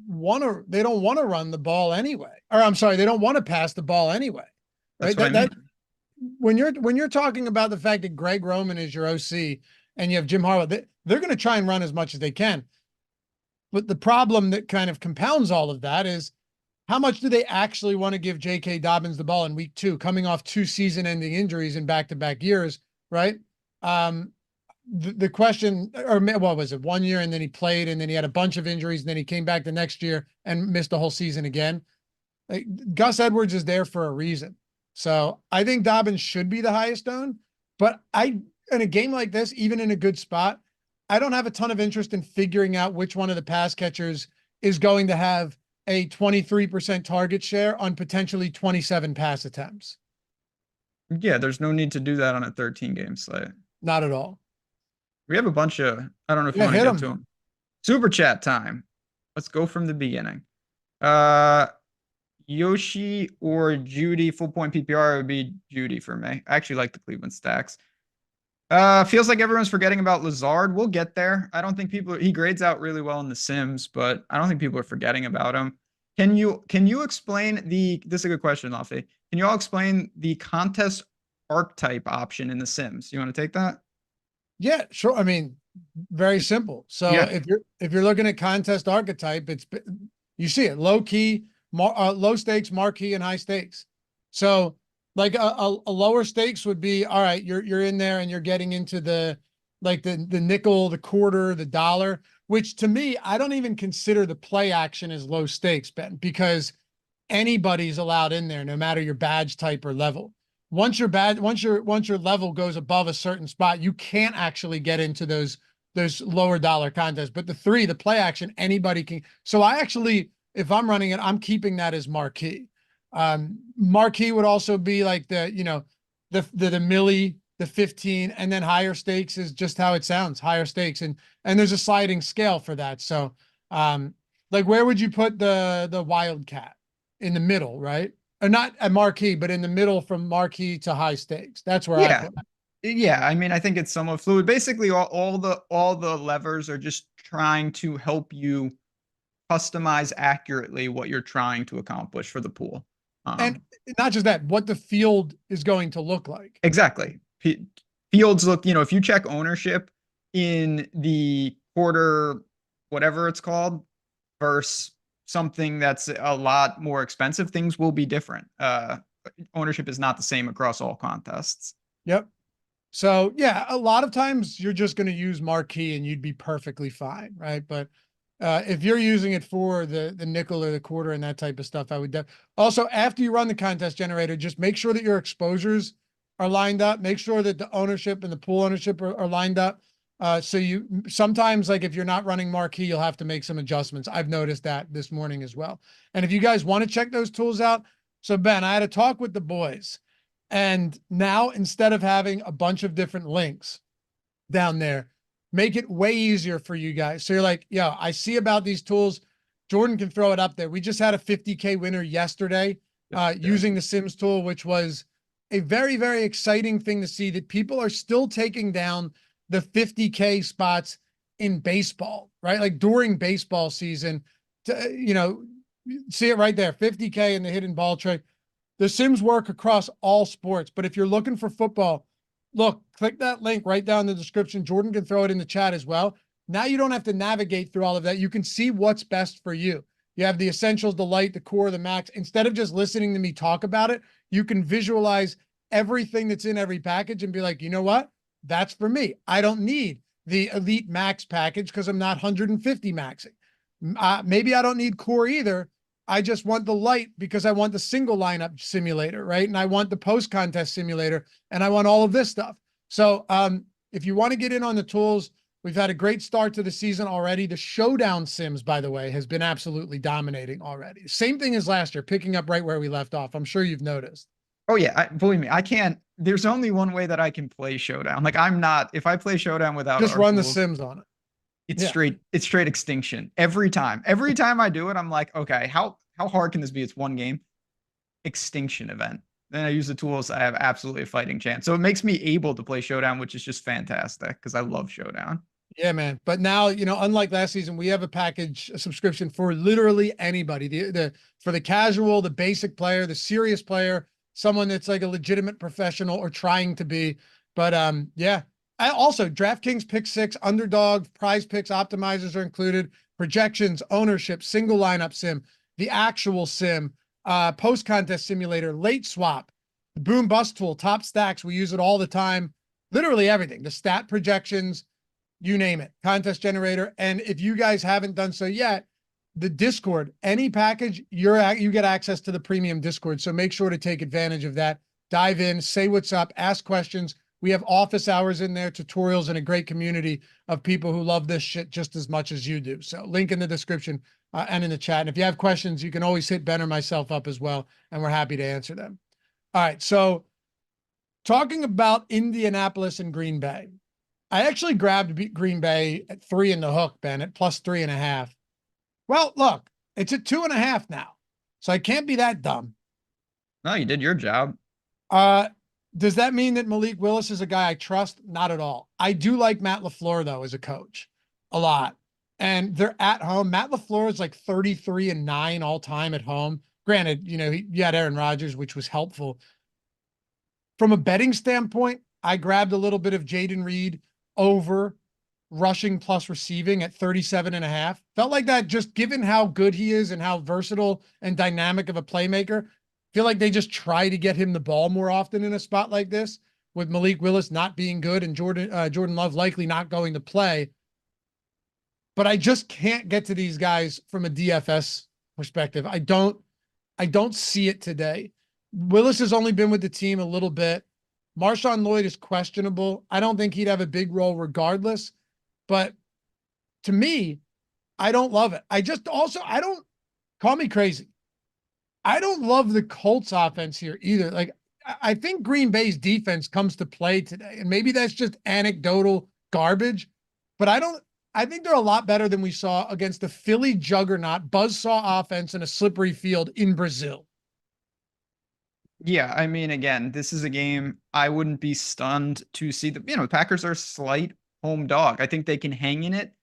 want to run the ball anyway. Or I'm sorry, they don't want to pass the ball anyway. Right? That's what I mean. When you're talking about the fact that Greg Roman is your OC and you have Jim Harbaugh, they're going to try and run as much as they can. But the problem that kind of compounds all of that is how much do they actually want to give J.K. Dobbins the ball in week 2, coming off 2 season-ending injuries in back-to-back years, right? The question, or what was it, 1 year, and then he played, and then he had a bunch of injuries, and then he came back the next year and missed the whole season again. Like, Gus Edwards is there for a reason. So I think Dobbins should be the highest owned, but in a game like this, even in a good spot, I don't have a ton of interest in figuring out which one of the pass catchers is going to have a 23% target share on potentially 27 pass attempts. Yeah, there's no need to do that on a 13-game slate. Not at all. We have a bunch of, I don't know if you want to get to them. Super chat time. Let's go from the beginning. Yoshi or Judy, full point PPR, it would be Judy for me. I actually like the Cleveland stacks. Feels like everyone's forgetting about Lazard. We'll get there. I don't think he grades out really well in the Sims, but I don't think people are forgetting about him. Can you explain this is a good question, Laffy. Can you all explain the contest archetype option in the Sims? You want to take that? Yeah, sure. I mean, very simple. So Yeah. if you're looking at contest archetype, you see it low key, low stakes, marquee, and high stakes. So like a lower stakes would be, all right, you're in there and you're getting into the nickel, the quarter, the dollar, which to me, I don't even consider the play action as low stakes, Ben, because anybody's allowed in there, no matter your badge type or level. Once your level goes above a certain spot, you can't actually get into those lower dollar contests. But the play action, anybody can. So I actually, if I'm running it, I'm keeping that as marquee. Marquee would also be like the milli, the 15, and then higher stakes is just how it sounds, higher stakes. And there's a sliding scale for that. So like where would you put the Wildcat? In the middle, right? Or not a marquee, but in the middle from marquee to high stakes. That's where I put it. Yeah, I mean, I think it's somewhat fluid. Basically, all the levers are just trying to help you customize accurately what you're trying to accomplish for the pool. And not just that, what the field is going to look like. Exactly. Fields look, if you check ownership in the quarter, whatever it's called, versus something that's a lot more expensive, things will be different. Ownership is not the same across all contests. Yep. So yeah, a lot of times you're just going to use marquee and you'd be perfectly fine, right? But if you're using it for the nickel or the quarter and that type of stuff, I would also, after you run the contest generator, just make sure that your exposures are lined up. Make sure that the ownership and the pool ownership are lined up. So you sometimes, like if you're not running marquee, you'll have to make some adjustments. I've noticed that this morning as well. And if you guys want to check those tools out, so Ben, I had a talk with the boys, and now instead of having a bunch of different links down there, make it way easier for you guys. So you're like, yeah, I see about these tools. Jordan can throw it up there. We just had a 50K winner yesterday using the Sims tool, which was a very, very exciting thing to see, that people are still taking down the 50K spots in baseball, right? Like during baseball season, see it right there, 50K in the hidden ball trick. The Sims work across all sports, but if you're looking for football, look, click that link right down in the description. Jordan can throw it in the chat as well. Now you don't have to navigate through all of that. You can see what's best for you. You have the essentials, the light, the core, the max. Instead of just listening to me talk about it, you can visualize everything that's in every package and be like, you know what? That's for me. I don't need the elite max package because I'm not 150 maxing. Maybe I don't need core either. I just want the light because I want the single lineup simulator, right? And I want the post contest simulator, and I want all of this stuff. So if you want to get in on the tools, we've had a great start to the season already. The Showdown Sims, by the way, has been absolutely dominating already. Same thing as last year, picking up right where we left off. I'm sure you've noticed. Oh yeah, believe me, I can't. There's only one way that I can play Showdown. Like if I play Showdown without just run the Sims on it. It's straight extinction every time. Every time I do it, I'm like, okay, how hard can this be? It's one game. Extinction event. Then I use the tools. I have absolutely a fighting chance. So it makes me able to play Showdown, which is just fantastic because I love Showdown. Yeah, man. But now, unlike last season, we have a subscription for literally anybody. For the casual, the basic player, the serious player, someone that's like a legitimate professional or trying to be. But yeah. I also, DraftKings Pick 6, Underdog, Prize Picks, Optimizers are included. projections, ownership, single lineup sim, the actual sim, post-contest simulator, late swap, the boom bust tool, top stacks. We use it all the time. Literally everything, the stat projections, you name it, contest generator. And if you guys haven't done so yet, the Discord, any package, you get access to the premium Discord. So make sure to take advantage of that. Dive in, say what's up, ask questions. We have office hours in there, tutorials, and a great community of people who love this shit just as much as you do. So link in the description and in the chat. And if you have questions, you can always hit Ben or myself up as well, and we're happy to answer them. All right, so talking about Indianapolis and Green Bay, I actually grabbed Green Bay at 3 in the hook, Ben, at plus 3.5. Well, look, it's at 2.5 now, so I can't be that dumb. No, you did your job. Does that mean that Malik Willis is a guy I trust? Not at all. I do like Matt LaFleur, though, as a coach a lot. And they're at home. Matt LaFleur is like 33-9 all time at home. Granted, you know, you had Aaron Rodgers, which was helpful. From a betting standpoint, I grabbed a little bit of Jaden Reed over rushing plus receiving at 37.5. Felt like that, just given how good he is and how versatile and dynamic of a playmaker. Feel like they just try to get him the ball more often in a spot like this, with Malik Willis not being good and Jordan Love likely not going to play. But I just can't get to these guys from a DFS perspective. I don't see it today. Willis has only been with the team a little bit. Marshawn Lloyd is questionable. I don't think he'd have a big role regardless. But to me, I don't love it. I don't, call me crazy, I don't love the Colts offense here either. Like, I think Green Bay's defense comes to play today, and maybe that's just anecdotal garbage, but I think they're a lot better than we saw against the Philly juggernaut buzzsaw offense in a slippery field in Brazil. Yeah, I mean, again, this is a game I wouldn't be stunned to see. The Packers are a slight home dog. I think they can hang in it.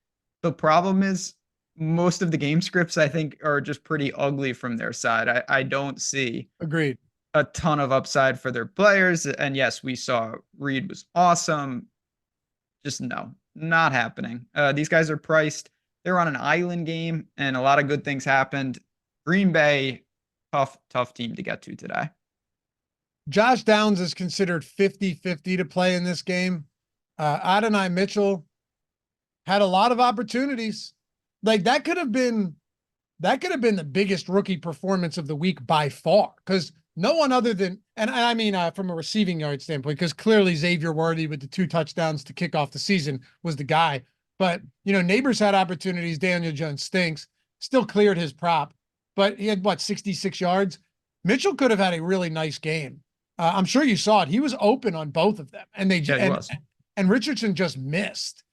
The problem is most of the game scripts, I think, are just pretty ugly from their side. I don't see Agreed. a ton of upside for their players. And yes, we saw Reed was awesome. Just no, not happening. These guys are priced. They're on an island game, and a lot of good things happened. Green Bay, tough team to get to today. Josh Downs is considered 50-50 to play in this game. Adonai Mitchell had a lot of opportunities. Like, that could have been the biggest rookie performance of the week by far, because no one other than, and I mean, from a receiving yard standpoint, because clearly Xavier Worthy with the 2 touchdowns to kick off the season was the guy. But, Neighbors had opportunities. Daniel Jones stinks, still cleared his prop, but he had 66 yards. Mitchell could have had a really nice game. I'm sure you saw it. He was open on both of them, and and Richardson just missed.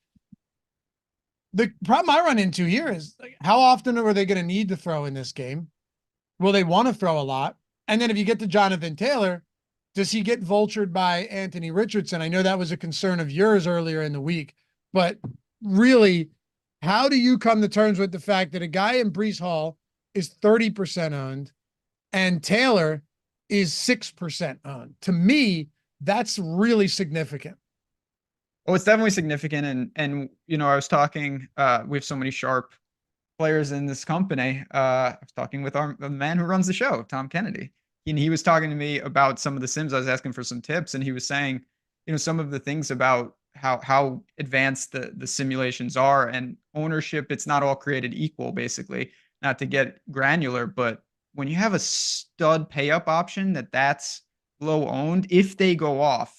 The problem I run into here is, like, how often are they going to need to throw in this game? Will they want to throw a lot? And then if you get to Jonathan Taylor, does he get vultured by Anthony Richardson? I know that was a concern of yours earlier in the week, but really, how do you come to terms with the fact that a guy in Breece Hall is 30% owned and Taylor is 6% owned? To me, that's really significant. Oh, it's definitely significant. And I was talking, we have so many sharp players in this company. I was talking with the man who runs the show, Tom Kennedy. And he was talking to me about some of the sims. I was asking for some tips, and he was saying, some of the things about how advanced the simulations are, and ownership. It's not all created equal, basically, not to get granular, but when you have a stud pay up option that's low owned, if they go off,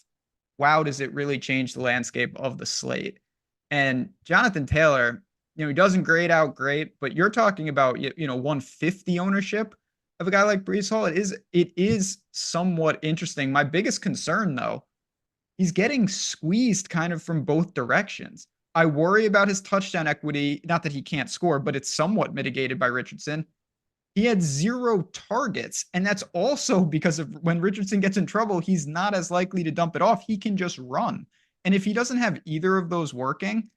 wow, does it really change the landscape of the slate? And Jonathan Taylor, he doesn't grade out great, but you're talking about, 150 ownership of a guy like Breece Hall. It is somewhat interesting. My biggest concern, though, he's getting squeezed kind of from both directions. I worry about his touchdown equity, not that he can't score, but it's somewhat mitigated by Richardson. He had 0 targets, and that's also because of when Richardson gets in trouble, he's not as likely to dump it off. He can just run. And if he doesn't have either of those working,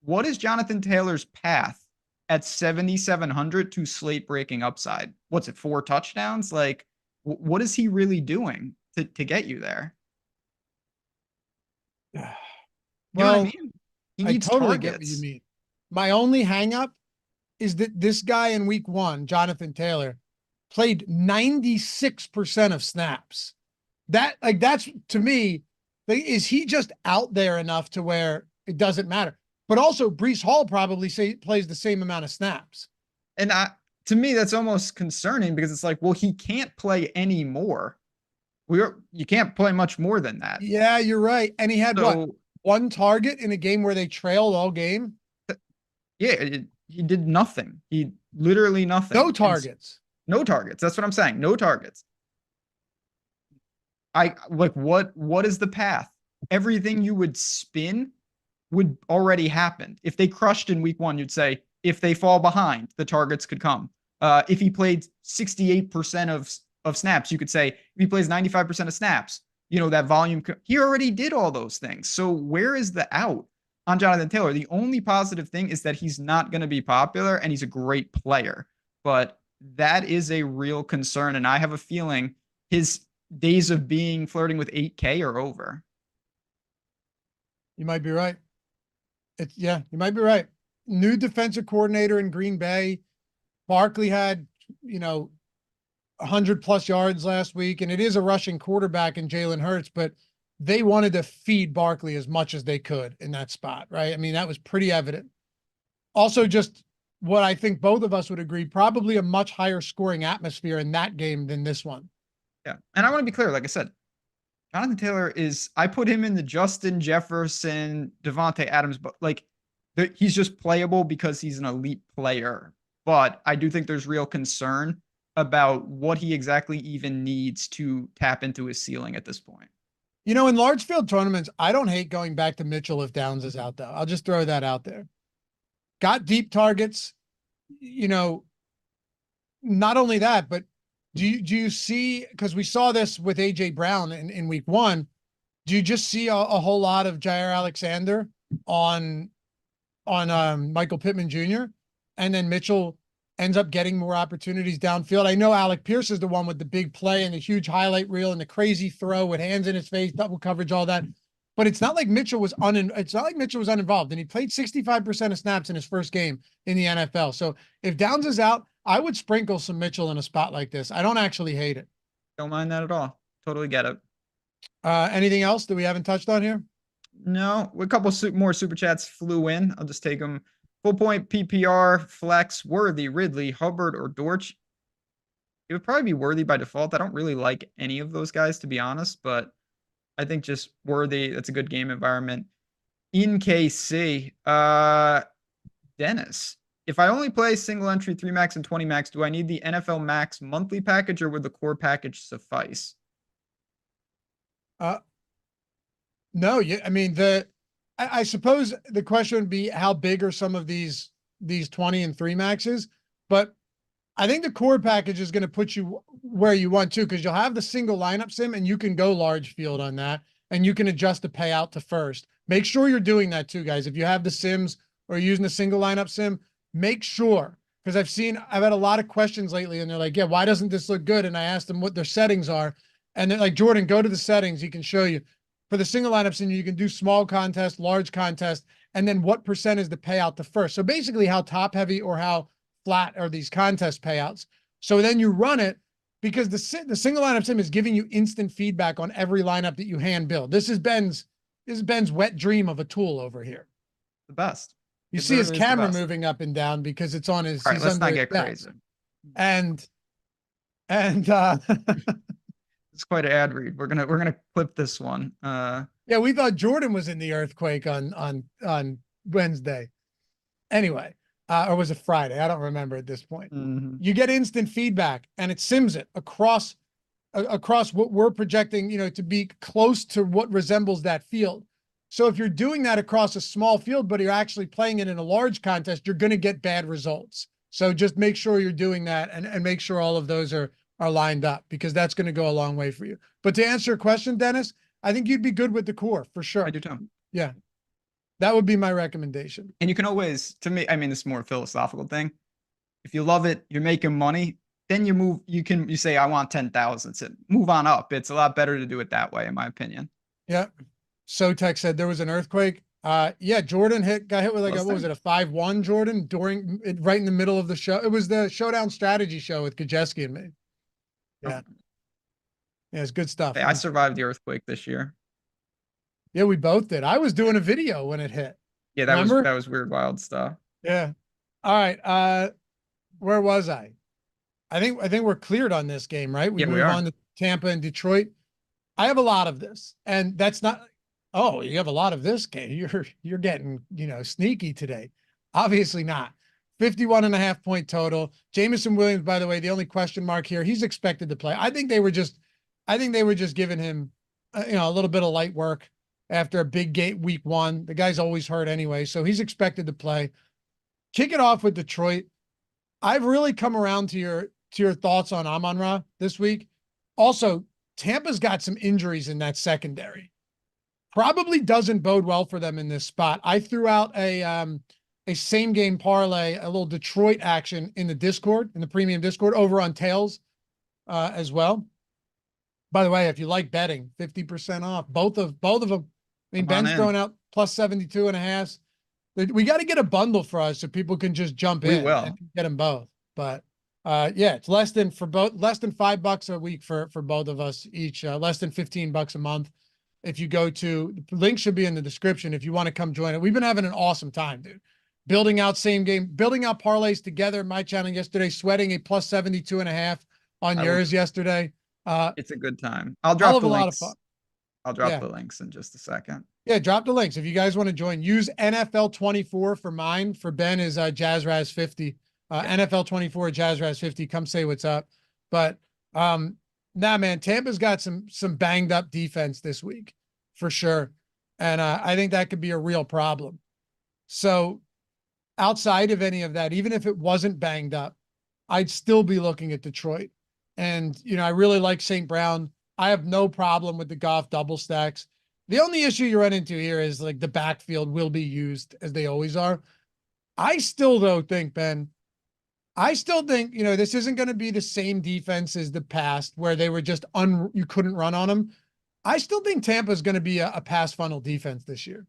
what is Jonathan Taylor's path at 7,700 to slate breaking upside? What's it, 4 touchdowns? Like, what is he really doing to get you there? Well, You know what I mean? He needs I totally targets. get what you mean. My only hang up is that this guy in week 1, Jonathan Taylor, played 96% of snaps. That's to me, is he just out there enough to where it doesn't matter? But also Breece Hall probably plays the same amount of snaps. And to me, that's almost concerning because it's like, well, he can't play any more. You can't play much more than that. Yeah, you're right. And he had what? 1 target in a game where they trailed all game? Yeah, he did nothing. He literally nothing. No targets. No targets. That's what I'm saying. No targets. What is the path? Everything you would spin would already happen. If they crushed in week 1, you'd say, if they fall behind, the targets could come. If he played 68% of snaps, you could say, if he plays 95% of snaps, that volume, he already did all those things. So where is the out on Jonathan Taylor? The only positive thing is that he's not going to be popular and he's a great player, but that is a real concern. And I have a feeling his days of being flirting with 8K are over. You might be right. You might be right. New defensive coordinator in Green Bay. Barkley had, 100+ yards last week, and it is a rushing quarterback in Jalen Hurts, but they wanted to feed Barkley as much as they could in that spot, right? I mean, that was pretty evident. Also, just what I think both of us would agree, probably a much higher scoring atmosphere in that game than this one. Yeah. And I want to be clear, like I said, Jonathan Taylor I put him in the Justin Jefferson, Devontae Adams, but he's just playable because he's an elite player. But I do think there's real concern about what he exactly even needs to tap into his ceiling at this point. In large field tournaments, I don't hate going back to Mitchell if Downs is out, though. I'll just throw that out there. Got deep targets, not only that, but do you see, because we saw this with A.J. Brown in week 1, do you just see a whole lot of Jair Alexander on Michael Pittman Jr., and then Mitchell ends up getting more opportunities downfield? I know Alec Pierce is the one with the big play and the huge highlight reel and the crazy throw with hands in his face, double coverage, all that. But it's not like Mitchell was uninvolved, and he played 65% of snaps in his first game in the NFL. So if Downs is out, I would sprinkle some Mitchell in a spot like this. I don't actually hate it. Don't mind that at all. Totally get it. Anything else that we haven't touched on here? No, a couple more super chats flew in. I'll just take them. Full point PPR, flex, Worthy, Ridley, Hubbard, or Dortch. It would probably be Worthy by default. I don't really like any of those guys, to be honest, but I think just Worthy, that's a good game environment. In KC, Dennis, if I only play single entry 3 max and 20 max, do I need the NFL Max monthly package or would the core package suffice? No, I mean, I suppose the question would be how big are some of these 20 and 3 maxes, but I think the core package is going to put you where you want to, because you'll have the single lineup sim and you can go large field on that and you can adjust the payout to first. Make sure you're doing that too, guys. If you have the sims or using the single lineup sim, make sure, because I've had a lot of questions lately and they're like, yeah, why doesn't this look good? And I asked them what their settings are. And they're like, Jordan, go to the settings. He can show you. For the single lineup sim, you can do small contest, large contest, and then what percent is the payout to first. So basically how top heavy or how flat are these contest payouts. So then you run it, because the single lineup sim is giving you instant feedback on every lineup that you hand build. This is Ben's wet dream of a tool over here. The best. You see his camera moving up and down because it's on his. All right, let's not get crazy. And it's quite an ad read. We're gonna clip this one. Yeah, we thought Jordan was in the earthquake on Wednesday. Anyway, or was it Friday? I don't remember at this point. Mm-hmm. You get instant feedback, and it sims it across what we're projecting, to be close to what resembles that field. So if you're doing that across a small field, but you're actually playing it in a large contest, you're going to get bad results. So just make sure you're doing that and make sure all of those are lined up, because that's going to go a long way for you. But to answer your question, Dennis, I think you'd be good with the core for sure. I do too. Yeah. That would be my recommendation. And you can always, to me, I mean, this is more a philosophical thing. If you love it, you're making money, then you say, I want 10,000. So move on up. It's a lot better to do it that way, in my opinion. Yeah. Sotek said there was an earthquake. Yeah, Jordan got hit with like Plus what was it, a 5-1, Jordan, right in the middle of the show. It was the Showdown Strategy show with Kajeski and me. Yeah. Yeah, it's good stuff. Hey, I survived the earthquake this year. Yeah, we both did. I was doing a video when it hit. Yeah, Remember? that was weird, wild stuff. Yeah. All right. Where was I? I think we're cleared on this game, right? We move on to Tampa and Detroit. I have a lot of this, and that's not. Oh, you have a lot of this game. You're getting, sneaky today. Obviously not. 51.5 point total. Jameson Williams, by the way, the only question mark here, he's expected to play. I think they were just giving him, a little bit of light work after a big gate week 1. The guy's always hurt anyway, so he's expected to play. Kick it off with Detroit. I've really come around to your thoughts on Amon-Ra this week. Also, Tampa's got some injuries in that secondary. Probably doesn't bode well for them in this spot. I threw out a same game parlay, a little Detroit action in the Discord, in the premium Discord over on Tails as well. By the way, if you like betting, 50% off both of them. I mean, Ben's throwing out plus 72.5. We got to get a bundle for us so people can just jump in and get them both. But yeah, it's less than $5 a week for both of us each, less than $15 a month. If you go to, the link should be in the description if you want to come join it. We've been having an awesome time, dude. Building out parlays together in my channel yesterday, sweating a plus 72.5 on yours yesterday. It's a good time. I'll drop the links. A lot of fun. I'll drop the links in just a second. Yeah, drop the links. If you guys want to join, use NFL 24 for mine. For Ben is JazzRaz 50. NFL 24 JazzRaz 50. Come say what's up. But nah, man, Tampa's got some banged up defense this week for sure. And I think that could be a real problem. So outside of any of that, even if it wasn't banged up, I'd still be looking at Detroit. And, I really like St. Brown. I have no problem with the Goff double stacks. The only issue you run into here is like the backfield will be used as they always are. I still though think, Ben, this isn't going to be the same defense as the past where they were just you couldn't run on them. I still think Tampa is going to be a pass funnel defense this year.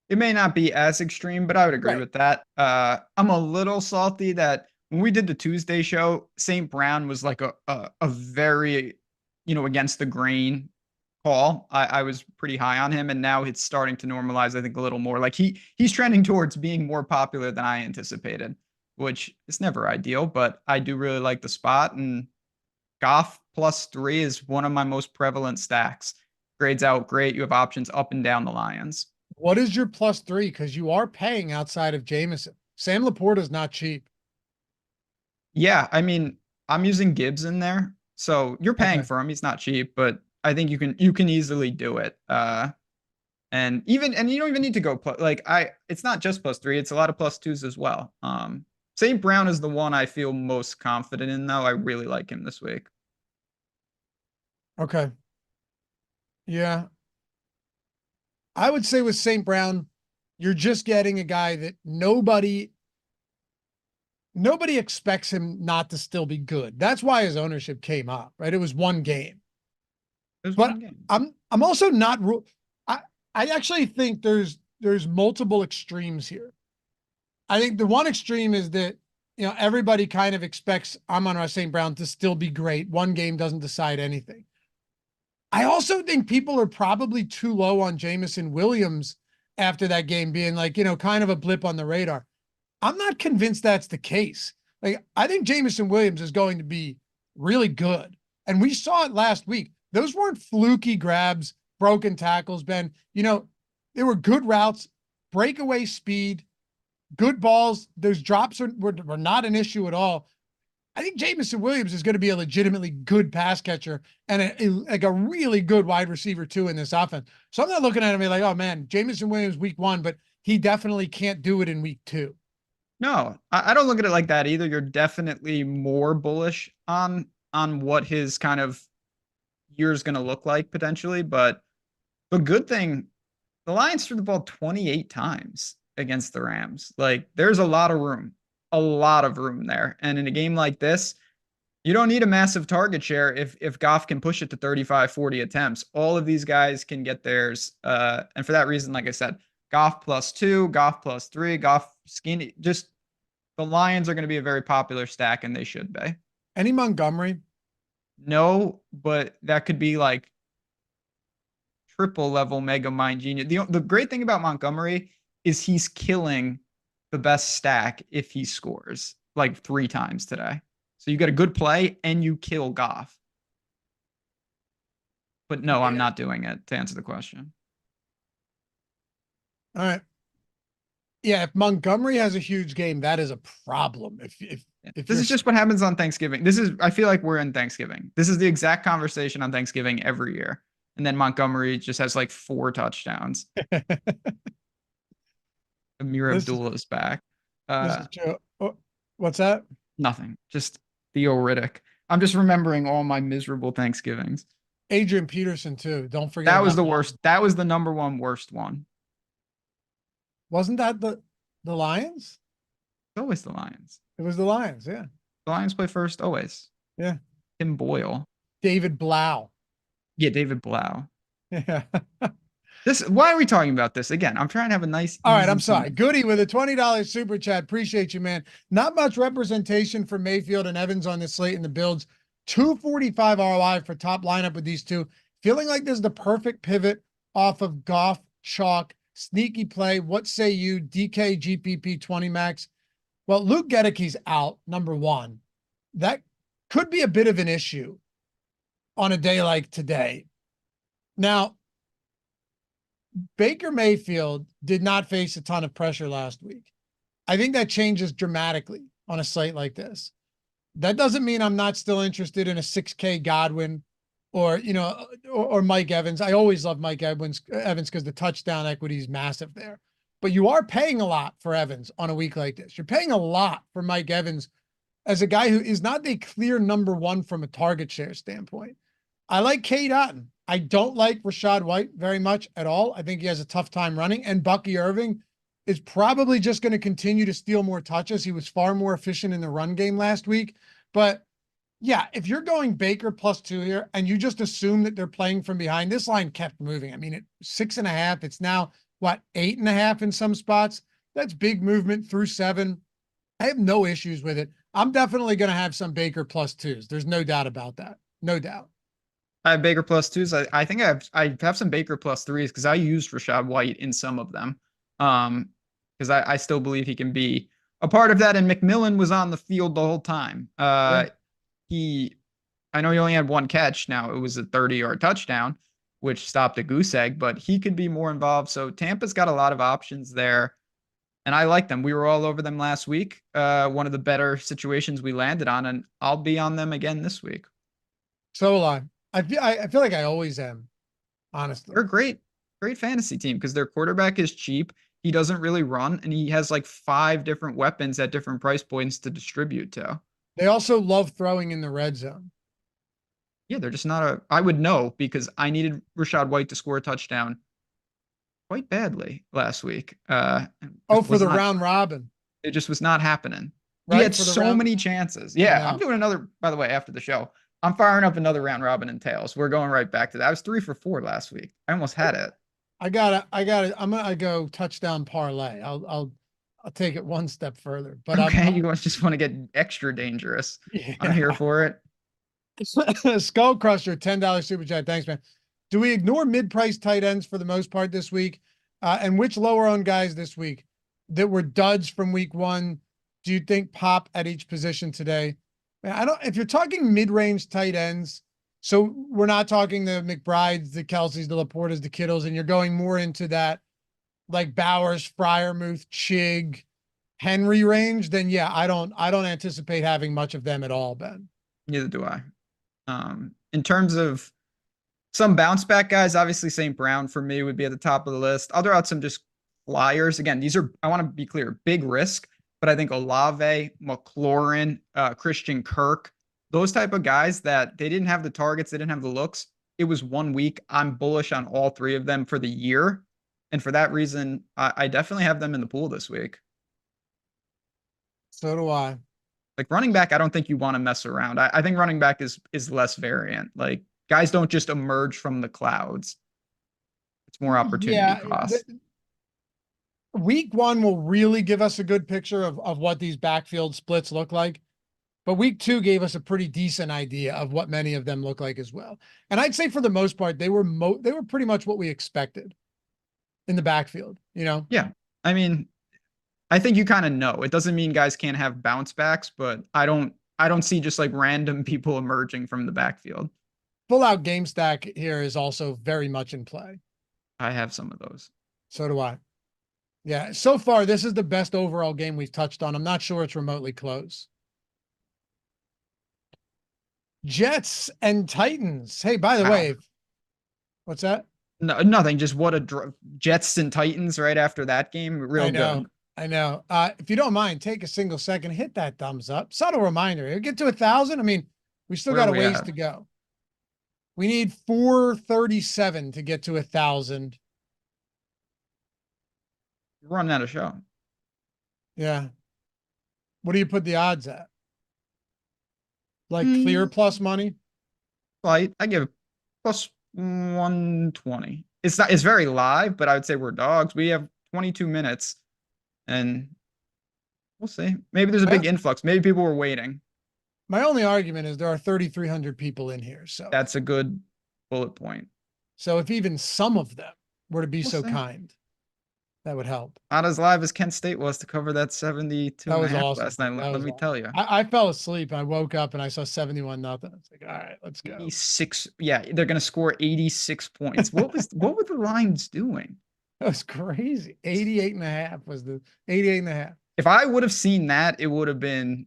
It may not be as extreme, but I would agree with that. I'm a little salty that when we did the Tuesday show, St. Brown was like a very, against the grain call. I was pretty high on him, and now it's starting to normalize, I think, a little more. Like he's trending towards being more popular than I anticipated, which is never ideal, but I do really like the spot. And Goff +3 is one of my most prevalent stacks. Grades out great. You have options up and down the Lions. What is your +3? Because you are paying outside of Jameson. Sam Laporta is not cheap. Yeah, I mean, I'm using Gibbs in there, so you're paying for him. He's not cheap, but I think you can easily do it. And you don't even need to go it's not just +3, it's a lot of +2s as well. St. Brown is the one I feel most confident in, though. I really like him this week. Okay. Yeah. I would say with St. Brown, you're just getting a guy that nobody expects him not to still be good. That's why his ownership came up, right? It was one game. I'm also not. I actually think there's multiple extremes here. I think the one extreme is that everybody kind of expects Amon-Ra St. Brown to still be great. One game doesn't decide anything. I also think people are probably too low on Jameson Williams after that game being like, kind of a blip on the radar. I'm not convinced that's the case. Like, I think Jameson Williams is going to be really good. And we saw it last week. Those weren't fluky grabs, broken tackles, Ben. They were good routes, breakaway speed, good balls. Those drops were not an issue at all. I think Jameson Williams is going to be a legitimately good pass catcher and a really good wide receiver too in this offense. So I'm not looking at him like, oh man, Jameson Williams week 1, but he definitely can't do it in week 2. No, I don't look at it like that either. You're definitely more bullish on what his kind of year is going to look like potentially. But the good thing, the Lions threw the ball 28 times against the Rams. Like, there's a lot of room there. And in a game like this, you don't need a massive target share if Goff can push it to 35, 40 attempts. All of these guys can get theirs. And for that reason, like I said, Goff +2, Goff +3, Goff skinny. Just the Lions are going to be a very popular stack, and they should be. Any Montgomery? No, but that could be like triple level mega mind genius. The great thing about Montgomery is he's killing the best stack if he scores like 3 times today. So you get a good play and you kill Goff. But no, I'm not doing it, to answer the question. All right. Yeah, if Montgomery has a huge game, that is a problem. If this is just what happens on Thanksgiving. I feel like we're in Thanksgiving. This is the exact conversation on Thanksgiving every year. And then Montgomery just has like 4 touchdowns. Amir Abdullah is back. This is true. Oh, what's that? Nothing. Just Theo Riddick. I'm just remembering all my miserable Thanksgivings. Adrian Peterson too. Don't forget. That was the worst. That was the number 1 worst one. Wasn't that the Lions? It's always the Lions. It was the Lions, yeah. The Lions play first always. Yeah. Tim Boyle. David Blau. Yeah, David Blau. Yeah. Why are we talking about this? Again, I'm trying to have a nice. All right, I'm sorry. Goody with a $20 super chat. Appreciate you, man. Not much representation for Mayfield and Evans on this slate in the builds. 245 ROI for top lineup with these two. Feeling like this is the perfect pivot off of Goff, chalk, sneaky play. What say you? DK, GPP 20 max. Well, Luke Gedicke's out, number 1. That could be a bit of an issue on a day like today. Now, Baker Mayfield did not face a ton of pressure last week. I think that changes dramatically on a slate like this. That doesn't mean I'm not still interested in a 6K Godwin or, or Mike Evans. I always love Mike Evans because the touchdown equity is massive there. But you are paying a lot for Evans on a week like this. You're paying a lot for Mike Evans as a guy who is not the clear number 1 from a target share standpoint. I like Cade Otton. I don't like Rachaad White very much at all. I think he has a tough time running. And Bucky Irving is probably just going to continue to steal more touches. He was far more efficient in the run game last week. But yeah, if you're going Baker +2 here and you just assume that they're playing from behind, this line kept moving. I mean, at 6.5, it's now what, 8.5 in some spots. That's big movement through 7. I have no issues with it. I'm definitely going to have some Baker +2s. There's no doubt about that. No doubt. I have Baker +2s. I think I have some Baker +3s because I used Rachaad White in some of them. Because I still believe he can be a part of that. And McMillan was on the field the whole time. I know he only had 1 catch. Now it was a 30-yard touchdown, which stopped a goose egg, but he could be more involved. So Tampa's got a lot of options there. And I like them. We were all over them last week. One of the better situations we landed on, and I'll be on them again this week. So will I. I feel like I always am, honestly. They're a great fantasy team because their quarterback is cheap. He doesn't really run, and he has like 5 different weapons at different price points to distribute to. They also love throwing in the red zone. Yeah, they're just not I would know because I needed Rachaad White to score a touchdown quite badly last week. For the round robin. It just was not happening. Right, he had so many chances. Yeah, I'm doing another, by the way, after the show. I'm firing up another round robin and tails. We're going right back to that. I was 3 for 4 last week. I almost had it. I got it. I'm gonna go touchdown parlay. I'll take it one step further. But okay, you just want to get extra dangerous. Yeah. I'm here for it. Skull Crusher, $10 super chat. Thanks, man. Do we ignore mid-price tight ends for the most part this week? And which lower-owned guys this week that were duds from week 1 do you think pop at each position today? If you're talking mid-range tight ends, so we're not talking the McBrides, the Kelseys, the Laportas, the Kittles, and you're going more into that like Bowers, Freiermuth, Chig, Henry range, then yeah, I don't anticipate having much of them at all, Ben. Neither do I. In terms of some bounce back guys, obviously St. Brown for me would be at the top of the list. I'll throw out some just flyers. Again, these are, I want to be clear, big risk, but I think Olave, McLaurin, Christian Kirk, those type of guys that they didn't have the targets, they didn't have the looks. It was 1 week. I'm bullish on all 3 of them for the year. And for that reason, I definitely have them in the pool this week. So do I. Like running back, I don't think you want to mess around. I think running back is less variant. Like guys don't just emerge from the clouds. It's more opportunity cost. Week 1 will really give us a good picture of what these backfield splits look like. But week 2 gave us a pretty decent idea of what many of them look like as well. And I'd say for the most part, they were pretty much what we expected in the backfield, you know? Yeah. I mean, I think you kind of know. It doesn't mean guys can't have bounce backs, but I don't see just like random people emerging from the backfield. Full out game stack here is also very much in play. I have some of those. So do I. Yeah. So far, this is the best overall game we've touched on. I'm not sure it's remotely close. Jets and Titans. Hey, by the way, what's that? No, nothing. Just what a Jets and Titans right after that game. Real good. I know. If you don't mind, take a single second, hit that thumbs up. Subtle reminder. Get to 1,000. I mean, we still got a ways to go. We need 437 to get to 1,000. We're running out of show. Yeah. What do you put the odds at? Like clear plus money? I give plus 120. It's very live, but I would say we're dogs. We have 22 minutes and we'll see. Maybe there's a big influx. Maybe people were waiting. My only argument is there are 3,300 people in here. So that's a good bullet point. So if even some of them were to be so kind, that would help. Not as live as Kent State was to cover that 72 that was awesome. last night. Let me tell you. I fell asleep. I woke up and I saw 71-0. I was like, all right, let's go. 86. Yeah, they're going to score 86 points. What were the lines doing? That was crazy. 88.5 was the 88.5. If I would have seen that, it would have been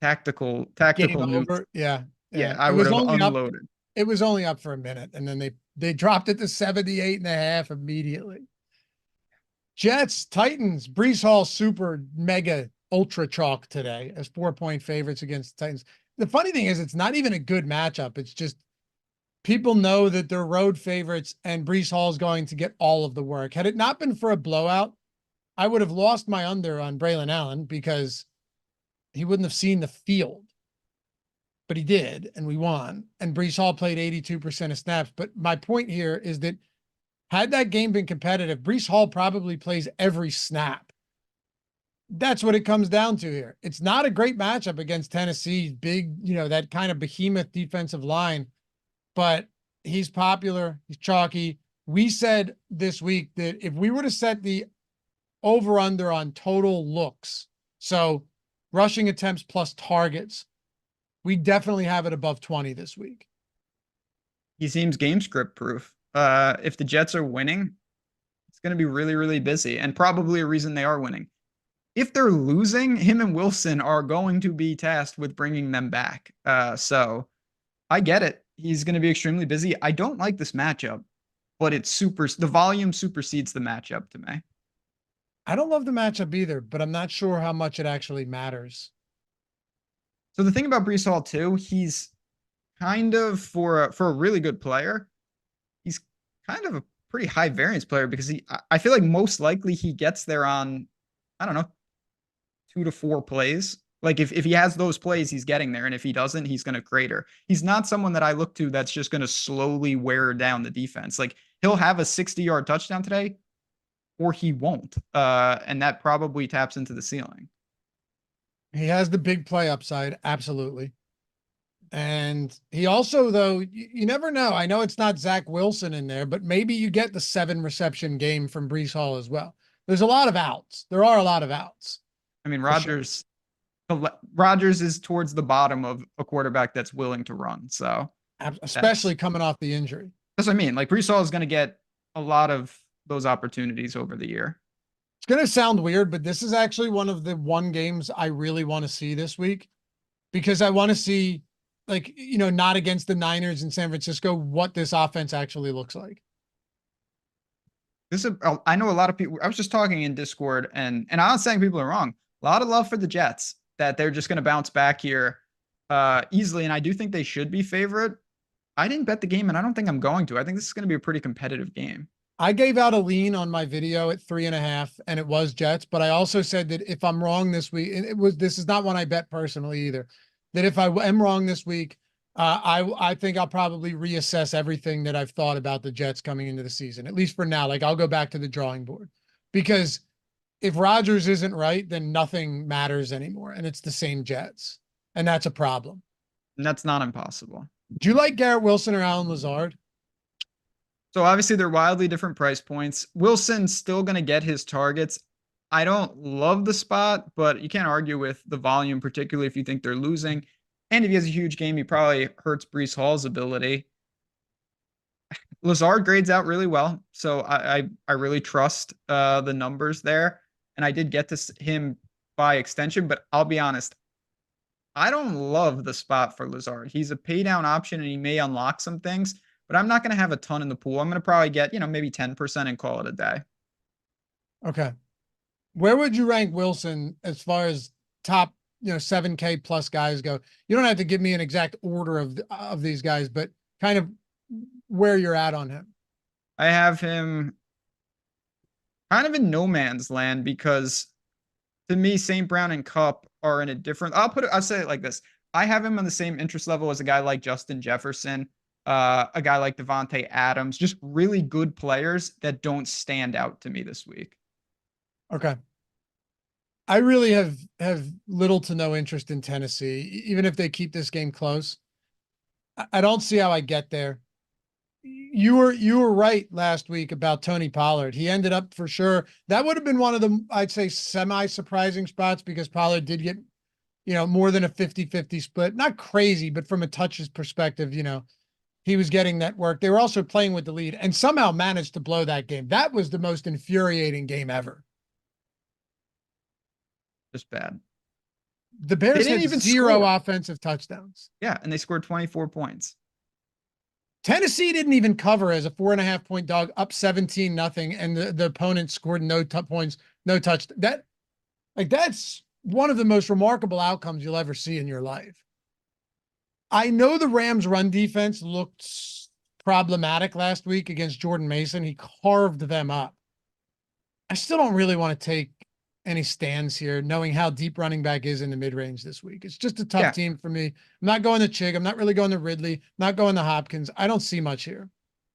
tactical over. Yeah. I would have unloaded. It was only up for a minute, and then they dropped it to 78.5 immediately. Jets, Titans, Breece Hall, super mega ultra chalk today as 4-point favorites against the Titans. The funny thing is, it's not even a good matchup. It's just people know that they're road favorites and Breece Hall is going to get all of the work. Had it not been for a blowout, I would have lost my under on Braylon Allen because he wouldn't have seen the field. But he did, and we won. And Breece Hall played 82% of snaps. But my point here is that had that game been competitive, Breece Hall probably plays every snap. That's what it comes down to here. It's not a great matchup against Tennessee's big, that kind of behemoth defensive line, but he's popular. He's chalky. We said this week that if we were to set the over-under on total looks, so rushing attempts plus targets, we definitely have it above 20 this week. He seems game script proof. If the Jets are winning, it's going to be really, really busy, and probably a reason they are winning. If they're losing, him and Wilson are going to be tasked with bringing them back. So I get it. He's going to be extremely busy. I don't like this matchup, but the volume supersedes the matchup to me. I don't love the matchup either, but I'm not sure how much it actually matters. So the thing about Breece Hall too, he's kind of for a really good player, he's kind of a pretty high variance player because I feel like most likely he gets there on, I don't know, 2 to 4 plays. Like if he has those plays, he's getting there. And if he doesn't, he's going to crater. He's not someone that I look to that's just going to slowly wear down the defense. Like he'll have a 60-yard touchdown today or he won't. And that probably taps into the ceiling. He has the big play upside. Absolutely. And he also, though, you never know. I know it's not Zach Wilson in there, but maybe you get the 7 reception game from Breece Hall as well. There's a lot of outs. There are a lot of outs. I mean, Rodgers is towards the bottom of a quarterback that's willing to run. So especially coming off the injury. That's what I mean. Like Breece Hall is going to get a lot of those opportunities over the year. It's going to sound weird, but this is actually one of the games I really want to see this week because I want to see, not against the Niners in San Francisco, what this offense actually looks like. I know a lot of people. I was just talking in Discord, and I'm not saying people are wrong. A lot of love for the Jets that they're just going to bounce back here easily, and I do think they should be favorite. I didn't bet the game, and I don't think I'm going to. I think this is going to be a pretty competitive game. I gave out a lean on my video at 3.5, and it was Jets. But I also said that if I'm wrong this week, and this is not one I bet personally either, that if I am wrong this week, I think I'll probably reassess everything that I've thought about the Jets coming into the season, at least for now. Like I'll go back to the drawing board. because if Rodgers isn't right, then nothing matters anymore. And it's the same Jets. And that's a problem. And that's not impossible. Do you like Garrett Wilson or Alan Lazard? So obviously they're wildly different price points. Wilson's still going to get his targets. I don't love the spot, but you can't argue with the volume, particularly if you think they're losing. And if he has a huge game, he probably hurts Breece Hall's ability. Lazard grades out really well, so I really trust the numbers there. And I did get to him by extension, but I'll be honest, I don't love the spot for Lazard. He's a pay down option and he may unlock some things, but I'm not going to have a ton in the pool. I'm going to probably get, maybe 10% and call it a day. Okay. Where would you rank Wilson as far as top, 7K plus guys go? You don't have to give me an exact order of these guys, but kind of where you're at on him. I have him kind of in no man's land because to me, St. Brown and Cup are in a different, I'll say it like this. I have him on the same interest level as a guy like Justin Jefferson, a guy like Devontae Adams, just really good players that don't stand out to me this week. Okay. I really have little to no interest in Tennessee, even if they keep this game close. I don't see how I get there. You were right last week about Tony Pollard. He ended up for sure. That would have been one of the, I'd say, semi-surprising spots because Pollard did get, more than a 50-50 split. Not crazy, but from a touches perspective, he was getting that work. They were also playing with the lead and somehow managed to blow that game. That was the most infuriating game ever. Just bad. The Bears had zero offensive touchdowns. Yeah, and they scored 24 points. Tennessee didn't even cover as a 4.5-point dog, up 17-0, and the opponent scored no points, no touch. That's one of the most remarkable outcomes you'll ever see in your life. I know the Rams' run defense looked problematic last week against Jordan Mason. He carved them up. I still don't really want to take any stands here, knowing how deep running back is in the mid-range this week. It's just a tough team for me. I'm not going to Chig. I'm not really going to Ridley. Not going to Hopkins. I don't see much here.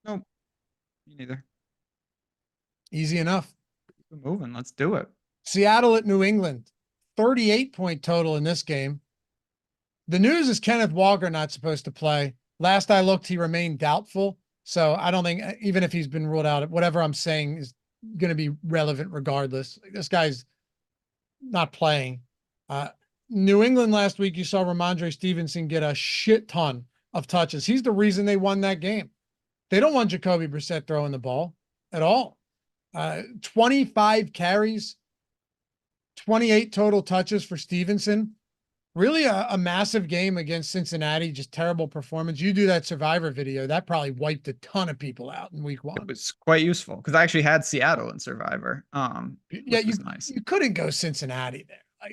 Nope. Me neither. Easy enough. Keep moving. Let's do it. Seattle at New England. 38-point total in this game. The news is Kenneth Walker not supposed to play. Last I looked, he remained doubtful. So I don't think, even if he's been ruled out, whatever I'm saying is going to be relevant regardless. This guy's not playing. New England last week, you saw Ramondre Stevenson get a shit ton of touches. He's the reason they won that game. They don't want Jacoby Brissett throwing the ball at all. 25 carries, 28 total touches for Stevenson. Really a massive game against Cincinnati. Just terrible performance. You do that Survivor video, that probably wiped a ton of people out in week 1. It was quite useful because I actually had Seattle in Survivor. Yeah, nice. You couldn't go Cincinnati there.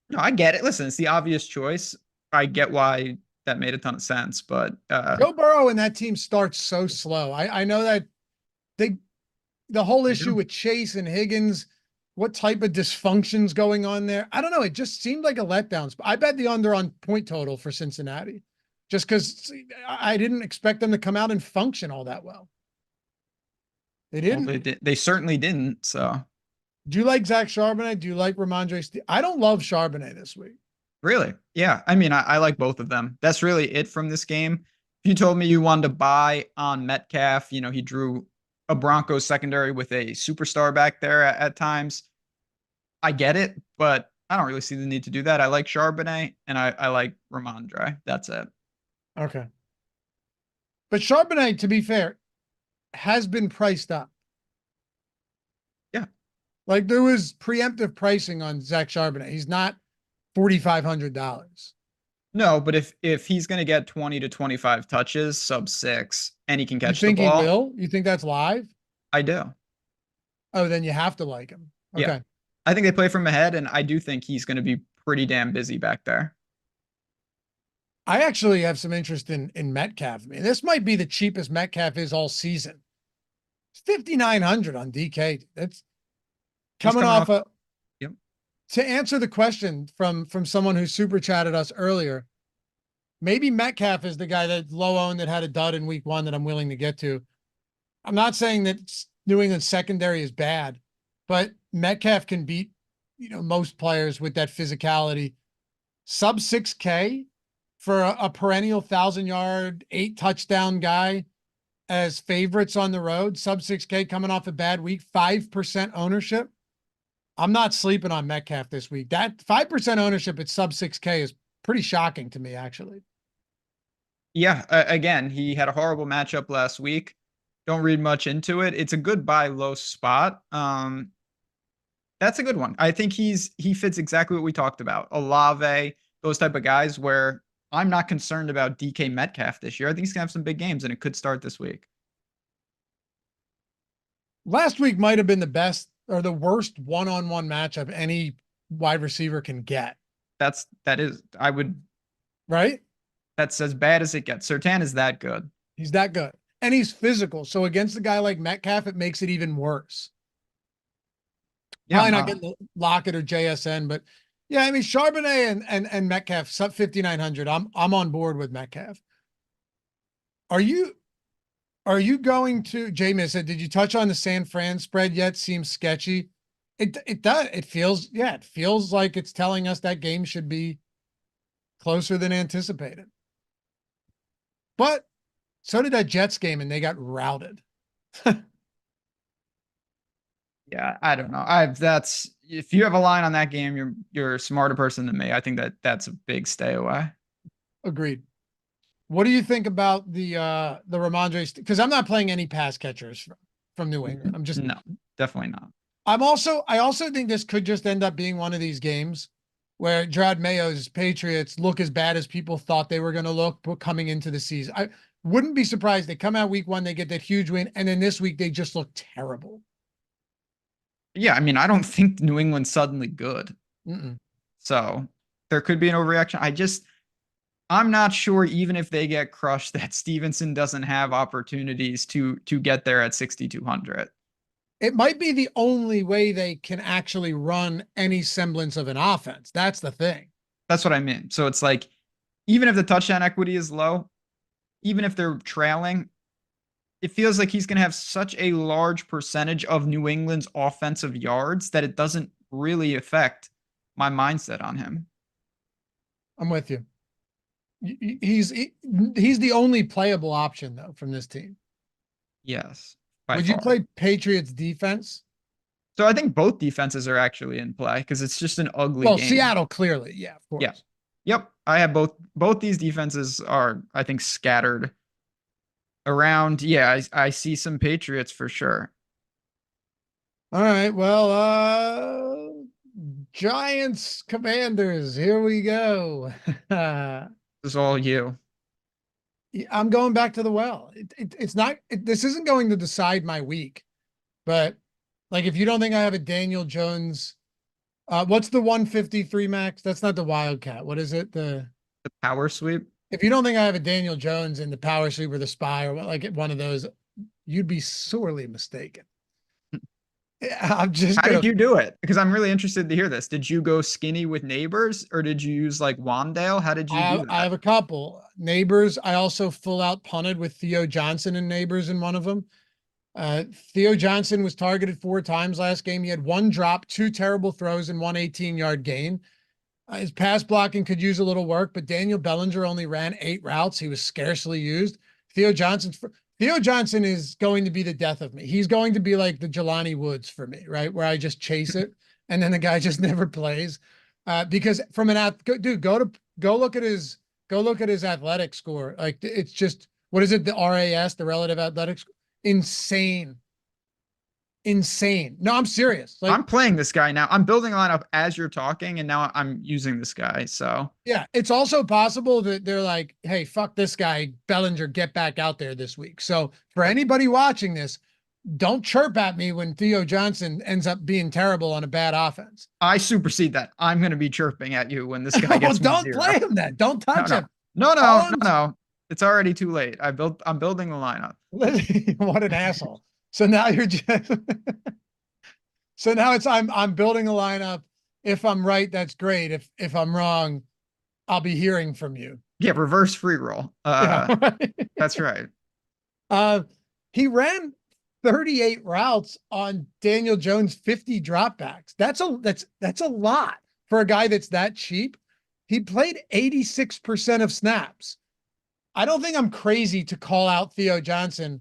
No, I get it. Listen, it's the obvious choice. I get why that made a ton of sense, but Joe Burrow and that team starts so slow. I know that the whole issue with Chase and Higgins, what type of dysfunction's going on there? I don't know. It just seemed like a letdown. I bet the under on point total for Cincinnati, just because I didn't expect them to come out and function all that well. They didn't. Well, they certainly didn't. So, do you like Zach Charbonnet? Do you like Ramondre? I don't love Charbonnet this week. Really? Yeah. I mean, I like both of them. That's really it from this game. If you told me you wanted to buy on Metcalf, he drew a Broncos secondary with a superstar back there at times. I get it, but I don't really see the need to do that. I like Charbonnet and I like Ramondre. That's it. Okay. But Charbonnet, to be fair, has been priced up. Yeah. Like there was preemptive pricing on Zach Charbonnet. He's not $4,500. No, but if he's going to get 20 to 25 touches, sub 6, and he can catch the ball. You think he will? You think that's live? I do. Oh, then you have to like him. Okay. Yeah. I think they play from ahead, and I do think he's going to be pretty damn busy back there. I actually have some interest in Metcalf. I mean, this might be the cheapest Metcalf is all season. It's 5,900 on DK. That's coming off a. Yep. To answer the question from someone who super chatted us earlier, maybe Metcalf is the guy that low owned that had a dud in week 1 that I'm willing to get to. I'm not saying that New England secondary is bad, but Metcalf can beat, most players with that physicality. Sub 6K for a perennial 1,000-yard, 8-touchdown guy as favorites on the road. Sub 6K coming off a bad week, 5% ownership. I'm not sleeping on Metcalf this week. That 5% ownership at sub 6K is pretty shocking to me, actually. Yeah, again, he had a horrible matchup last week. Don't read much into it. It's a good buy low spot. That's a good one. I think he fits exactly what we talked about. Olave, those type of guys where I'm not concerned about DK Metcalf this year. I think he's gonna have some big games and it could start this week. Last week might have been the best or the worst one-on-one matchup any wide receiver can get. I would, right? That's as bad as it gets. Surtain is that good. He's that good. And he's physical. So against a guy like Metcalf, it makes it even worse. Yeah, probably not getting Lockett or JSN, but yeah, I mean Charbonnet and Metcalf sub 5,900. I'm on board with Metcalf. Are you going to, Jamie said, did you touch on the San Fran spread yet? Seems sketchy. It does. It feels like it's telling us that game should be closer than anticipated. But so did that Jets game and they got routed. Yeah, I don't know. If you have a line on that game, you're a smarter person than me. I think that's a big stay away. Agreed. What do you think about the Ramondre? Because I'm not playing any pass catchers from New England. I'm just no, definitely not. I also think this could just end up being one of these games where Gerard Mayo's Patriots look as bad as people thought they were going to look coming into the season. I wouldn't be surprised they come out week 1, they get that huge win, and then this week they just look terrible. Yeah, I mean, I don't think New England's suddenly good. Mm-mm. So there could be an overreaction. I'm not sure, even if they get crushed, that Stevenson doesn't have opportunities to get there at 6,200. It might be the only way they can actually run any semblance of an offense. That's the thing. That's what I mean. So it's like, even if the touchdown equity is low, even if they're trailing, it feels like he's going to have such a large percentage of New England's offensive yards that it doesn't really affect my mindset on him. I'm with you. He's the only playable option though from this team. Yes. Would you play Patriots defense? So I think both defenses are actually in play because it's just an ugly game. Seattle clearly, yeah, of course. Yeah. Yep. I have both these defenses are, I think, scattered around. Yeah, I see some Patriots for sure. All right. Well, Giants Commanders. Here we go. This is all you. I'm going back to the well. It's not. This isn't going to decide my week, but like if you don't think I have a Daniel Jones, what's the 153 max? That's not the Wildcat. What is it? The power sweep. If you don't think I have a Daniel Jones in the power sweep or the spy or like one of those, you'd be sorely mistaken. I'm just. How did you do it? Because I'm really interested to hear this. Did you go skinny with Neighbors or did you use like Wandale? How did you do that? I have a couple Neighbors. I also full out punted with Theo Johnson and Neighbors in one of them. Theo Johnson was targeted 4 times last game. He had 1 drop, 2 terrible throws, and 1 18-yard gain. His pass blocking could use a little work, but Daniel Bellinger only ran 8 routes. He was scarcely used. Theo Johnson is going to be the death of me. He's going to be like the Jelani Woods for me, right? Where I just chase it and then the guy just never plays. Because from go look at his athletic score. Like it's just, what is it? The RAS, the relative athletics. Insane. No, I'm serious. Like, I'm playing this guy now. I'm building a lineup as you're talking, and now I'm using this guy. So yeah, it's also possible that they're like, "Hey, fuck this guy, Bellinger, get back out there this week." So for anybody watching this, don't chirp at me when Theo Johnson ends up being terrible on a bad offense. I supersede that. I'm going to be chirping at you when this guy gets. Well, don't play him then. Don't touch him. No. It's already too late. I'm building the lineup. What an asshole. So now you're just so now it's I'm building a lineup. If I'm right, that's great. If I'm wrong, I'll be hearing from you. Yeah, reverse free roll. Yeah, right. That's right. He ran 38 routes on Daniel Jones, 50 dropbacks. That's a lot for a guy that's that cheap. He played 86% of snaps. I don't think I'm crazy to call out Theo Johnson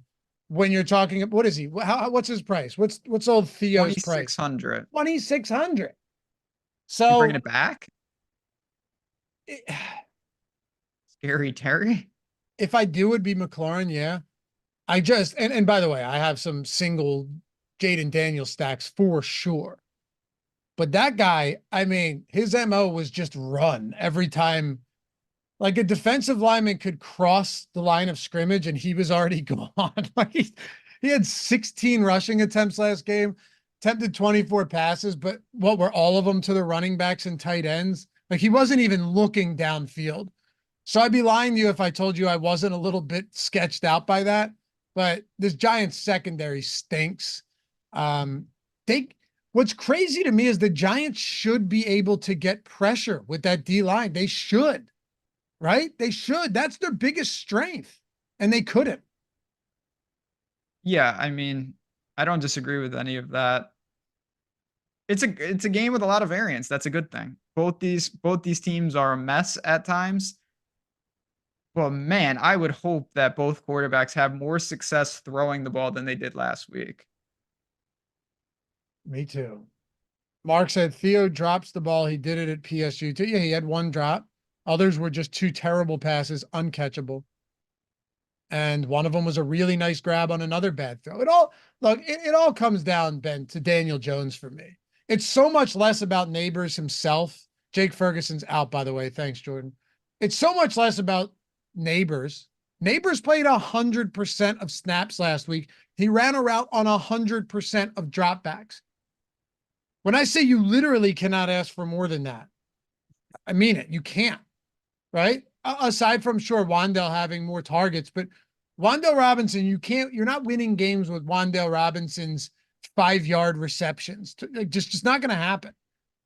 when you're talking. What is he? What's his price? What's old Theo's price? 2,600. 2,600. You So bringing it back? Scary Terry? if I do, it'd be McLaurin. Yeah. I just, and by the way, I have some single Jaden Daniels stacks for sure. But that guy, I mean, his MO was just run every time. Like a defensive lineman could cross the line of scrimmage and he was already gone. Like he had 16 rushing attempts last game, attempted 24 passes, but what were all of them to the running backs and tight ends? Like he wasn't even looking downfield. So I'd be lying to you if I told you I wasn't a little bit sketched out by that. But this Giants secondary stinks. What's crazy to me is the Giants should be able to get pressure with that D line. They should, right? They should. That's their biggest strength, and they couldn't. Yeah, I mean, I don't disagree with any of that. It's a game with a lot of variance. That's a good thing. Both these teams are a mess at times. Well, man, I would hope that both quarterbacks have more success throwing the ball than they did last week. Me too. Mark said Theo drops the ball. He did it at PSU too. Yeah, he had one drop. Others were just two terrible passes, uncatchable. And one of them was a really nice grab on another bad throw. It all comes down, Ben, to Daniel Jones for me. It's so much less about Neighbors himself. Jake Ferguson's out, by the way. Thanks, Jordan. It's so much less about Neighbors. Neighbors played 100% of snaps last week. He ran a route on 100% of dropbacks. When I say you literally cannot ask for more than that, I mean it. You can't, right? Aside from sure Wan'Dale having more targets, but Wan'Dale Robinson, you're not winning games with Wan'Dale Robinson's 5-yard receptions. Just not going to happen.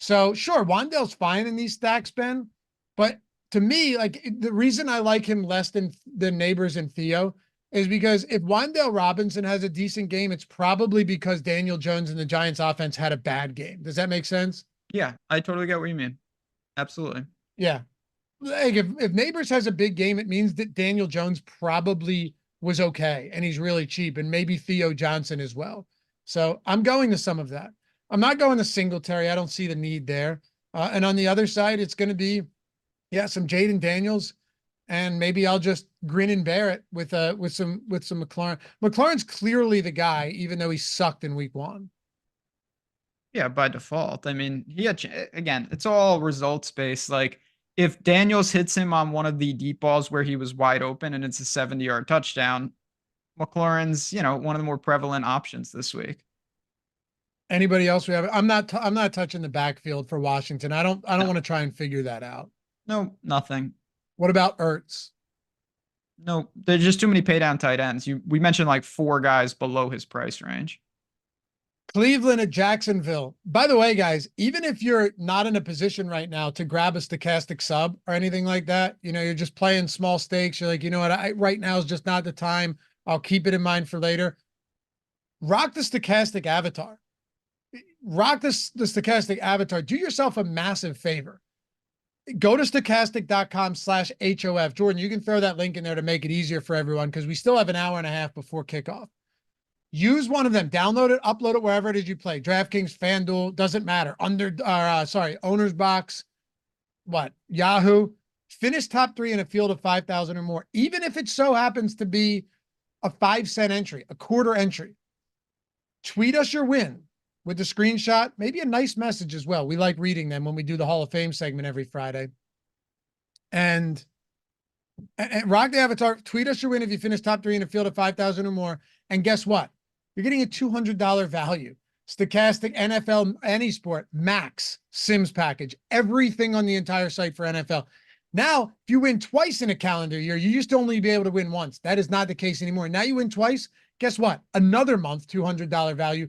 So sure, Wan'Dale's fine in these stacks, Ben, but to me, like the reason I like him less than Neighbors and Theo is because if Wan'Dale Robinson has a decent game, it's probably because Daniel Jones and the Giants offense had a bad game. Does that make sense? Yeah, I totally get what you mean. Absolutely. Yeah. Like if Neighbors has a big game, it means that Daniel Jones probably was okay and he's really cheap, and maybe Theo Johnson as well. So I'm going to some of that. I'm not going to Singletary. I don't see the need there. And on the other side, it's going to be, some Jaden Daniels, and maybe I'll just grin and bear it with some McLaurin. McLaurin's clearly the guy, even though he sucked in week 1. Yeah, by default. I mean, again, it's all results based. Like if Daniels hits him on one of the deep balls where he was wide open and it's a 70-yard touchdown, McLaurin's, one of the more prevalent options this week. Anybody else we have? I'm not touching the backfield for Washington. I don't want to try and figure that out. No, nothing. What about Ertz? No, there's just too many pay down tight ends. We mentioned like 4 guys below his price range. Cleveland at Jacksonville. By the way, guys, even if you're not in a position right now to grab a stochastic sub or anything like that, you're just playing small stakes. You're like, you know what? Right now is just not the time. I'll keep it in mind for later. Rock the stochastic avatar. Rock the stochastic avatar. Do yourself a massive favor. Go to stochastic.com/HOF. Jordan, you can throw that link in there to make it easier for everyone because we still have an hour and a half before kickoff. Use one of them. Download it, upload it wherever it is you play. DraftKings, FanDuel, doesn't matter. Owner's Box, Yahoo. Finish top 3 in a field of 5,000 or more. Even if it so happens to be a 5-cent entry, a quarter entry. Tweet us your win with the screenshot, maybe a nice message as well. We like reading them when we do the Hall of Fame segment every Friday. And rock the avatar, tweet us your win if you finish top 3 in a field of 5,000 or more. And guess what? You're getting a $200 value. Stochastic, NFL, any sport, max Sims package, everything on the entire site for NFL. Now, if you win twice in a calendar year, you used to only be able to win once. That is not the case anymore. Now you win twice. Guess what? Another month, $200 value.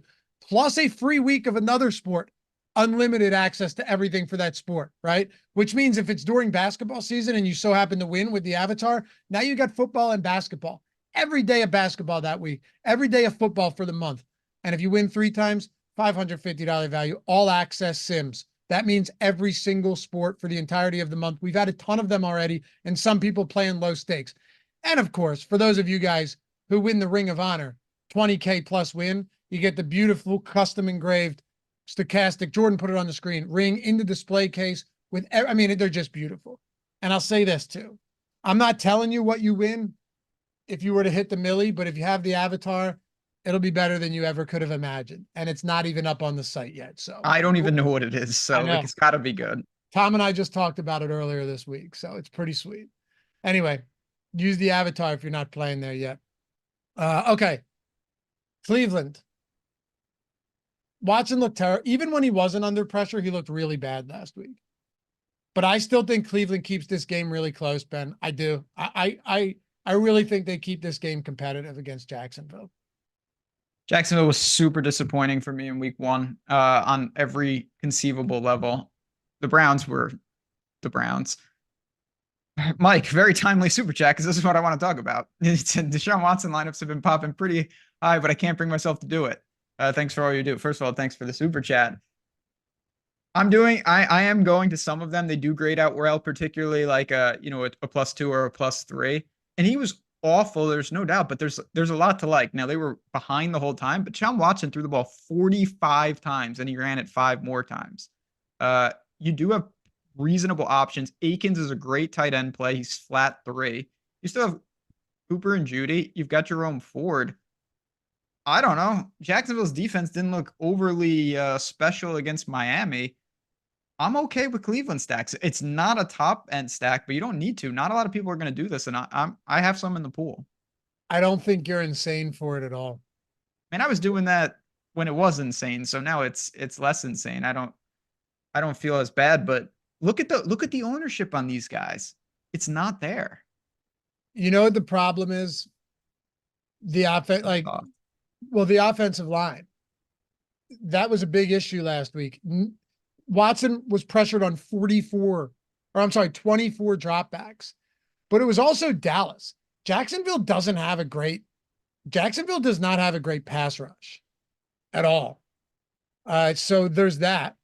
Plus a free week of another sport, unlimited access to everything for that sport, right? Which means if it's during basketball season and you so happen to win with the avatar, now you got football and basketball. every day of basketball that week, every day of football for the month. And if you win 3 times, $550 value, all access sims. That means every single sport for the entirety of the month. We've had a ton of them already, and some people playing low stakes. And of course, for those of you guys who win the Ring of Honor, 20K plus win, you get the beautiful custom engraved stochastic, Jordan put it on the screen, ring in the display case with, I mean, they're just beautiful. And I'll say this too. I'm not telling you what you win if you were to hit the millie, but if you have the avatar, it'll be better than you ever could have imagined. And it's not even up on the site yet. So I don't even know what it is. So like, it's got to be good. Tom and I just talked about it earlier this week. So it's pretty sweet. Anyway, use the avatar if you're not playing there yet. Okay. Cleveland. Watson looked terrible. Even when he wasn't under pressure, he looked really bad last week. But I still think Cleveland keeps this game really close, Ben. I do. I really think they keep this game competitive against Jacksonville. Jacksonville was super disappointing for me in week 1 on every conceivable level. The Browns were the Browns. Mike, very timely super chat because this is what I want to talk about. Deshaun Watson lineups have been popping pretty high, but I can't bring myself to do it. Thanks for all you do. First of all, thanks for the super chat. I am going to some of them. They do grade out well, particularly like a +2 or a +3. And he was awful, there's no doubt, but there's a lot to like. Now they were behind the whole time, but Deshaun Watson threw the ball 45 times and he ran it 5 more times. You do have reasonable options. Akins is a great tight end play. He's flat 3. You still have Cooper and Judy. You've got Jerome Ford. I don't know. Jacksonville's defense didn't look overly special against Miami. I'm okay with Cleveland stacks. It's not a top end stack, but you don't need to. Not a lot of people are going to do this, and I have some in the pool. I don't think you're insane for it at all. And I was doing that when it was insane, so now it's less insane. I don't feel as bad, but look at the ownership on these guys. It's not there. You know what the problem is? The offense, the offensive line. That was a big issue last week. Watson was pressured on 24 dropbacks, but it was also Dallas. Jacksonville does not have a great pass rush at all. So there's that.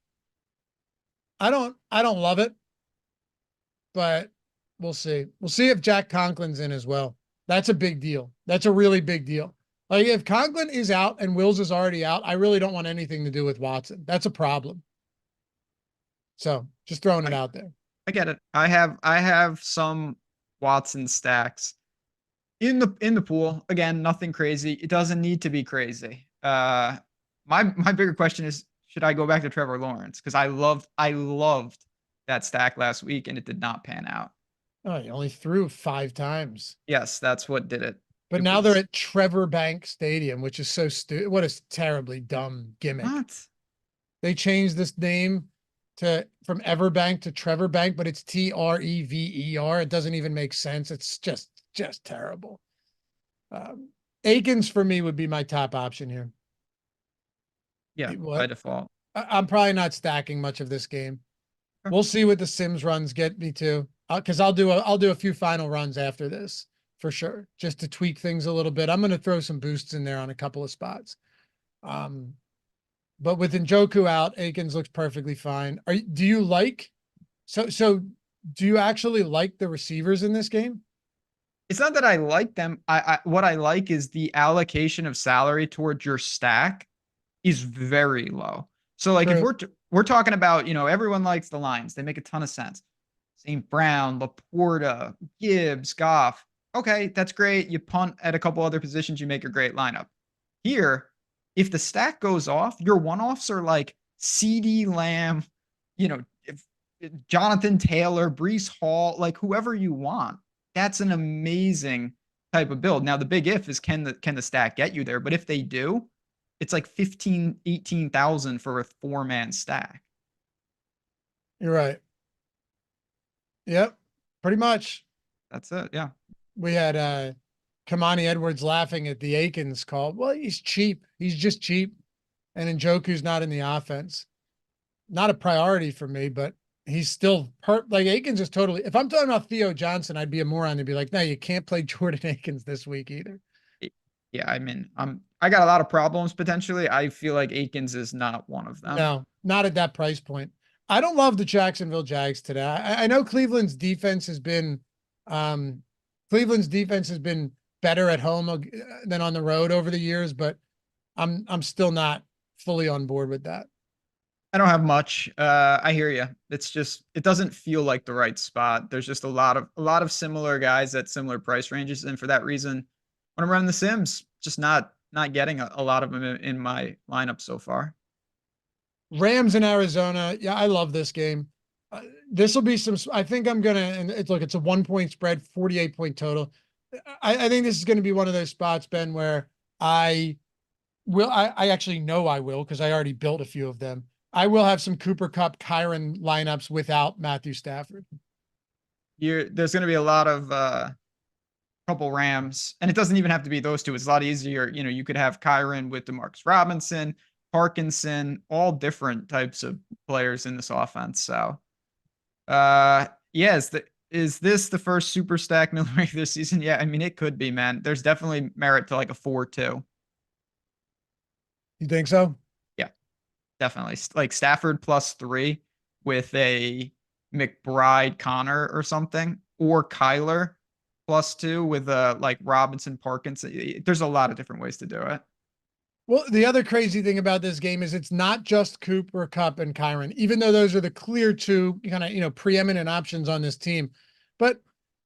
I don't love it, but we'll see. We'll see if Jack Conklin's in as well. That's a big deal. That's a really big deal. Like if Conklin is out and Wills is already out, I really don't want anything to do with Watson. That's a problem. So just throwing it out there. I get it. I have some Watson stacks in the pool. Again, nothing crazy. It doesn't need to be crazy. My bigger question is, should I go back to Trevor Lawrence? Because I loved that stack last week and it did not pan out. Oh, he only threw 5 times. Yes, that's what did it. But now they're at Trevor Bank Stadium, which is so stupid. What a terribly dumb gimmick. What? They changed this name from Everbank to Trevor Bank, but it's Trever. It doesn't even make sense. It's just terrible. Akins for me would be my top option here. Yeah, by default. I'm probably not stacking much of this game. We'll see what the Sims runs get me to, because I'll do a few final runs after this for sure, just to tweak things a little bit. I'm going to throw some boosts in there on a couple of spots. But with Njoku out, Akins looks perfectly fine. Do you actually like the receivers in this game? It's not that I like them. What I like is the allocation of salary towards your stack is very low. So like if we're talking about, everyone likes the Lions, they make a ton of sense. St. Brown, Laporta, Gibbs, Goff. Okay, that's great. You punt at a couple other positions, you make a great lineup. Here, if the stack goes off, your one-offs are like CeeDee Lamb, Jonathan Taylor, Breece Hall, like whoever you want. That's an amazing type of build. Now, the big if is can the stack get you there? But if they do, it's like 15, 18,000 for a 4-man stack. You're right. Yep, pretty much. That's it. Yeah. We had Kamani Edwards laughing at the Akins call. Well, he's cheap. He's just cheap. And Njoku's not in the offense. Not a priority for me, but he's still like Akins is totally. If I'm talking about Theo Johnson, I'd be a moron to be like, no, you can't play Jordan Akins this week either. Yeah, I mean, I got a lot of problems potentially. I feel like Akins is not one of them. No, not at that price point. I don't love the Jacksonville Jags today. I know Cleveland's defense has been better at home than on the road over the years, but I'm still not fully on board with that. I don't have much. I hear you. It's just it doesn't feel like the right spot. There's just a lot of similar guys at similar price ranges, and for that reason, when I'm running the Sims, just not getting a lot of them in my lineup so far. Rams in Arizona. Yeah, I love this game. This will be some. I think I'm gonna. And it's a 1-point spread, 48-point total. I think this is going to be one of those spots, Ben, where I actually know I will because I already built a few of them. I will have some Cooper Kupp, Kyron lineups without Matthew Stafford. There's going to be a lot of couple Rams, and it doesn't even have to be those two. It's a lot easier. You could have Kyron with Demarcus Robinson, Parkinson, all different types of players in this offense. So, is this the first super stack million this season? Yeah, I mean, it could be, man. There's definitely merit to like a 4-2. You think so? Yeah, definitely. Like Stafford +3 with a McBride Connor or something, or Kyler +2 with like Robinson Parkinson. There's a lot of different ways to do it. Well, the other crazy thing about this game is it's not just Cooper Kupp and Kyron, even though those are the clear two kind of, preeminent options on this team. But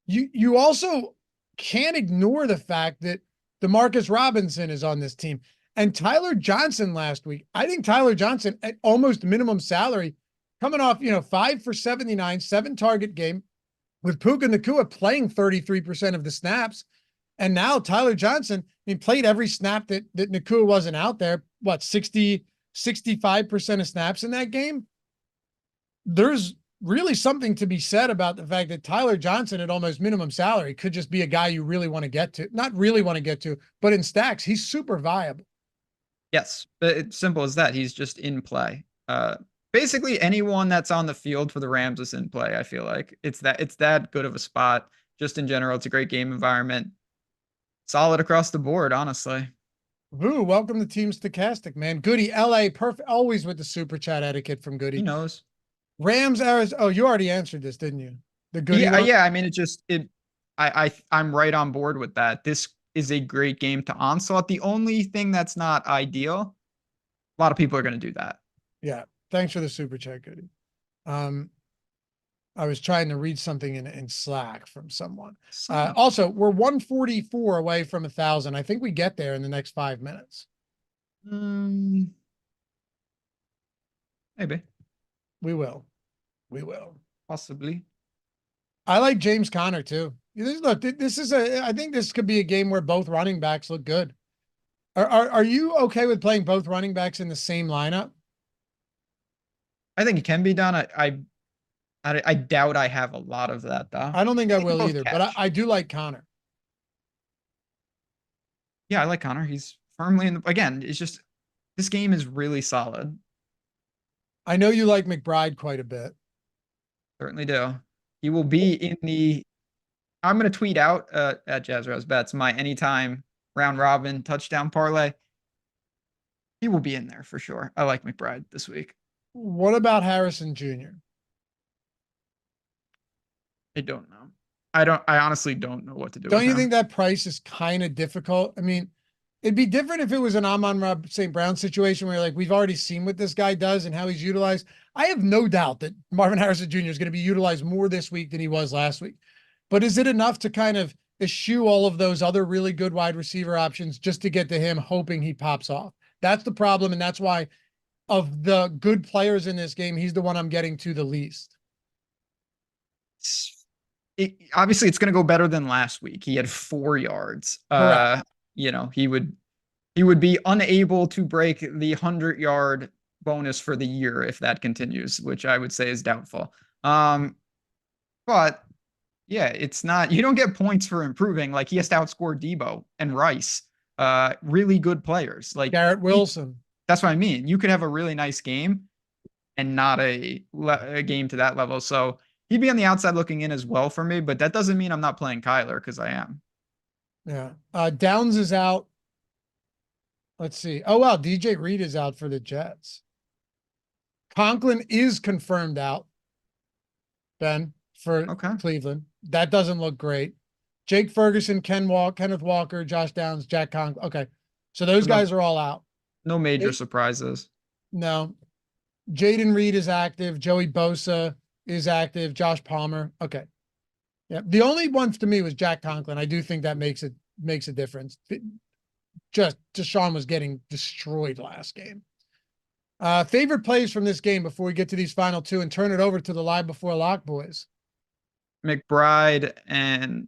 you also can't ignore the fact that DeMarcus Robinson is on this team. And Tyler Johnson last week, I think Tyler Johnson at almost minimum salary, coming off, 5 for 79, 7-target game with Puka Nacua playing 33% of the snaps. And now Tyler Johnson, played every snap that Nacua wasn't out there. 65% of snaps in that game? There's really something to be said about the fact that Tyler Johnson at almost minimum salary could just be a guy you really want to get to. Not really want to get to, but in stacks, he's super viable. Yes, but it's simple as that. He's just in play. Basically, anyone that's on the field for the Rams is in play. I feel like it's that good of a spot. Just in general, it's a great game environment. Solid across the board, honestly. Ooh, welcome to Team Stochastic, man. Goody, LA, perfect. Always with the super chat etiquette from Goody. He knows. Rams, Arizona. Oh, you already answered this, didn't you? The Goody. Yeah. I mean, I'm right on board with that. This is a great game to onslaught. The only thing that's not ideal, a lot of people are going to do that. Yeah. Thanks for the super chat, Goody. I was trying to read something in Slack from someone. Also, we're 144 away from 1,000. I think we get there in the next 5 minutes. Maybe. We will. Possibly. I like James Conner too. Look, I think this could be a game where both running backs look good. Are you okay with playing both running backs in the same lineup? I think it can be done. I doubt I have a lot of that though. I don't think I will either, but I do like Conner. Yeah, I like Conner. He's firmly in the, again, it's just, this game is really solid. I know you like McBride quite a bit. Certainly do. He will be in the, I'm going to tweet out at Jazzrouse Bets my anytime round robin touchdown parlay. He will be in there for sure. I like McBride this week. What about Harrison Jr.? I don't know. I honestly don't know what to do. Don't you think that price is kind of difficult? I mean, it'd be different if it was an Amon-Ra St. Brown situation where we've already seen what this guy does and how he's utilized. I have no doubt that Marvin Harrison Jr. is going to be utilized more this week than he was last week. But is it enough to kind of eschew all of those other really good wide receiver options just to get to him, hoping he pops off? That's the problem. And that's why of the good players in this game, he's the one I'm getting to the least. Obviously it's going to go better than last week. He had 4 yards. He would be unable to break the 100-yard bonus for the year if that continues, which I would say is doubtful. But yeah, it's not, you don't get points for improving. Like, he has to outscore Debo and Rice, really good players like Garrett Wilson. That's what I mean. You could have a really nice game and not a game to that level. So he'd be on the outside looking in as well for me, but that doesn't mean I'm not playing Kyler because I am. Yeah. Downs is out. Let's see. Oh, wow. DJ Reed is out for the Jets. Conklin is confirmed out, Ben, for Okay. Cleveland. That doesn't look great. Jake Ferguson, Kenneth Walker, Josh Downs, Jack Conklin. Okay. So those guys are all out. No major surprises. No. Jaden Reed is active. Joey Bosa is active. Josh Palmer. Okay. Yeah. The only one to me was Jack Conklin. I do think that makes a difference. Just Deshaun was getting destroyed last game. Favorite plays from this game before we get to these final two and turn it over to the live before lock boys. McBride and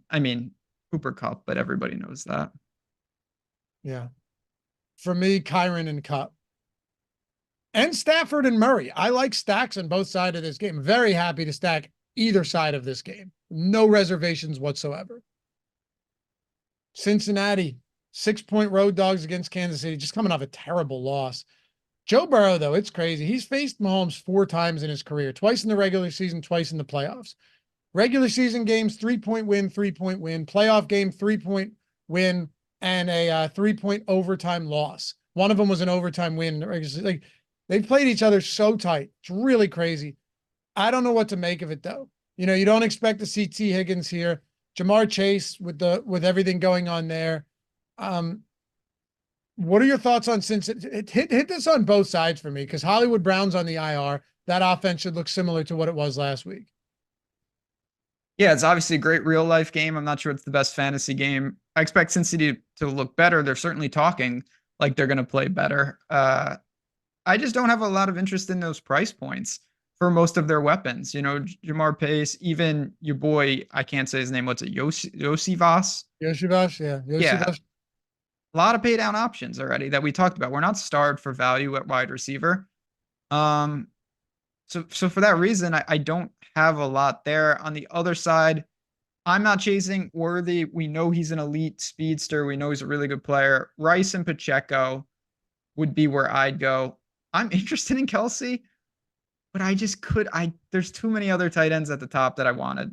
Cooper Kupp, but everybody knows that. Yeah. For me, Kyron and Kupp. And Stafford and Murray. I like stacks on both sides of this game. Very happy to stack either side of this game. No reservations whatsoever. Cincinnati, 6-point road dogs against Kansas City, just coming off a terrible loss. Joe Burrow, though, it's crazy. He's faced Mahomes 4 times in his career, twice in the regular season, twice in the playoffs. Regular season games, 3-point win, 3-point win. Playoff game, 3-point win, and a 3-point overtime loss. One of them was an overtime win. Like, they've played each other so tight. It's really crazy. I don't know what to make of it, though. You know, you don't expect to see T. Higgins here. Jamar Chase with everything going on there. What are your thoughts on Cincinnati? Hit this on both sides for me, because Hollywood Brown's on the IR. That offense should look similar to what it was last week. Yeah, it's obviously a great real life game. I'm not sure it's the best fantasy game. I expect Cincinnati to look better. They're certainly talking like they're going to play better. I just don't have a lot of interest in those price points for most of their weapons. You know, Jamar Pace, even your boy, I can't say his name. What's it? Yosivas? Yosivas, yeah. Yeah. A lot of pay down options already that we talked about. We're not starved for value at wide receiver. So for that reason, I don't have a lot there. On the other side, I'm not chasing Worthy. We know he's an elite speedster. We know he's a really good player. Rice and Pacheco would be where I'd go. I'm interested in Kelsey, but there's too many other tight ends at the top that I wanted.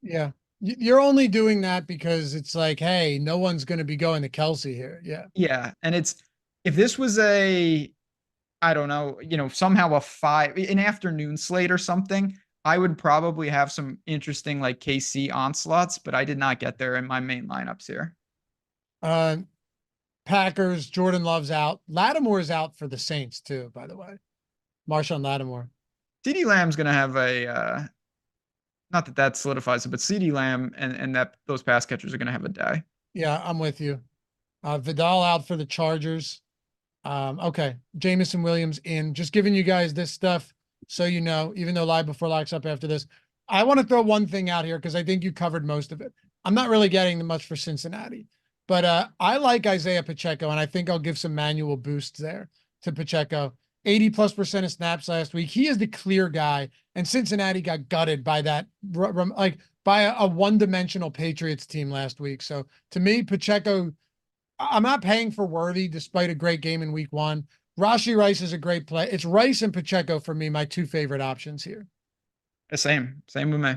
Yeah. You're only doing that because it's like, hey, no one's going to be going to Kelsey here. Yeah. Yeah. And if this was I don't know, somehow an afternoon slate or something, I would probably have some interesting like KC onslaughts, but I did not get there in my main lineups here. Packers, Jordan Love's out. Lattimore's out for the Saints too, by the way. Marshawn Lattimore. CeeDee Lamb's going to have not that solidifies it, but CeeDee Lamb and those pass catchers are going to have a day. Yeah, I'm with you. Vidal out for the Chargers. Okay. Jamison Williams in. Just giving you guys this stuff so you know, even though live before locks up after this. I want to throw one thing out here because I think you covered most of it. I'm not really getting much for Cincinnati, but I like Isaiah Pacheco, and I think I'll give some manual boosts there to Pacheco. 80+% of snaps last week. He is the clear guy, and Cincinnati got gutted by that, by a one-dimensional Patriots team last week. So to me, Pacheco, I'm not paying for Worthy despite a great game in week 1. Rashee Rice is a great play. It's Rice and Pacheco for me, my 2 favorite options here. Same with me.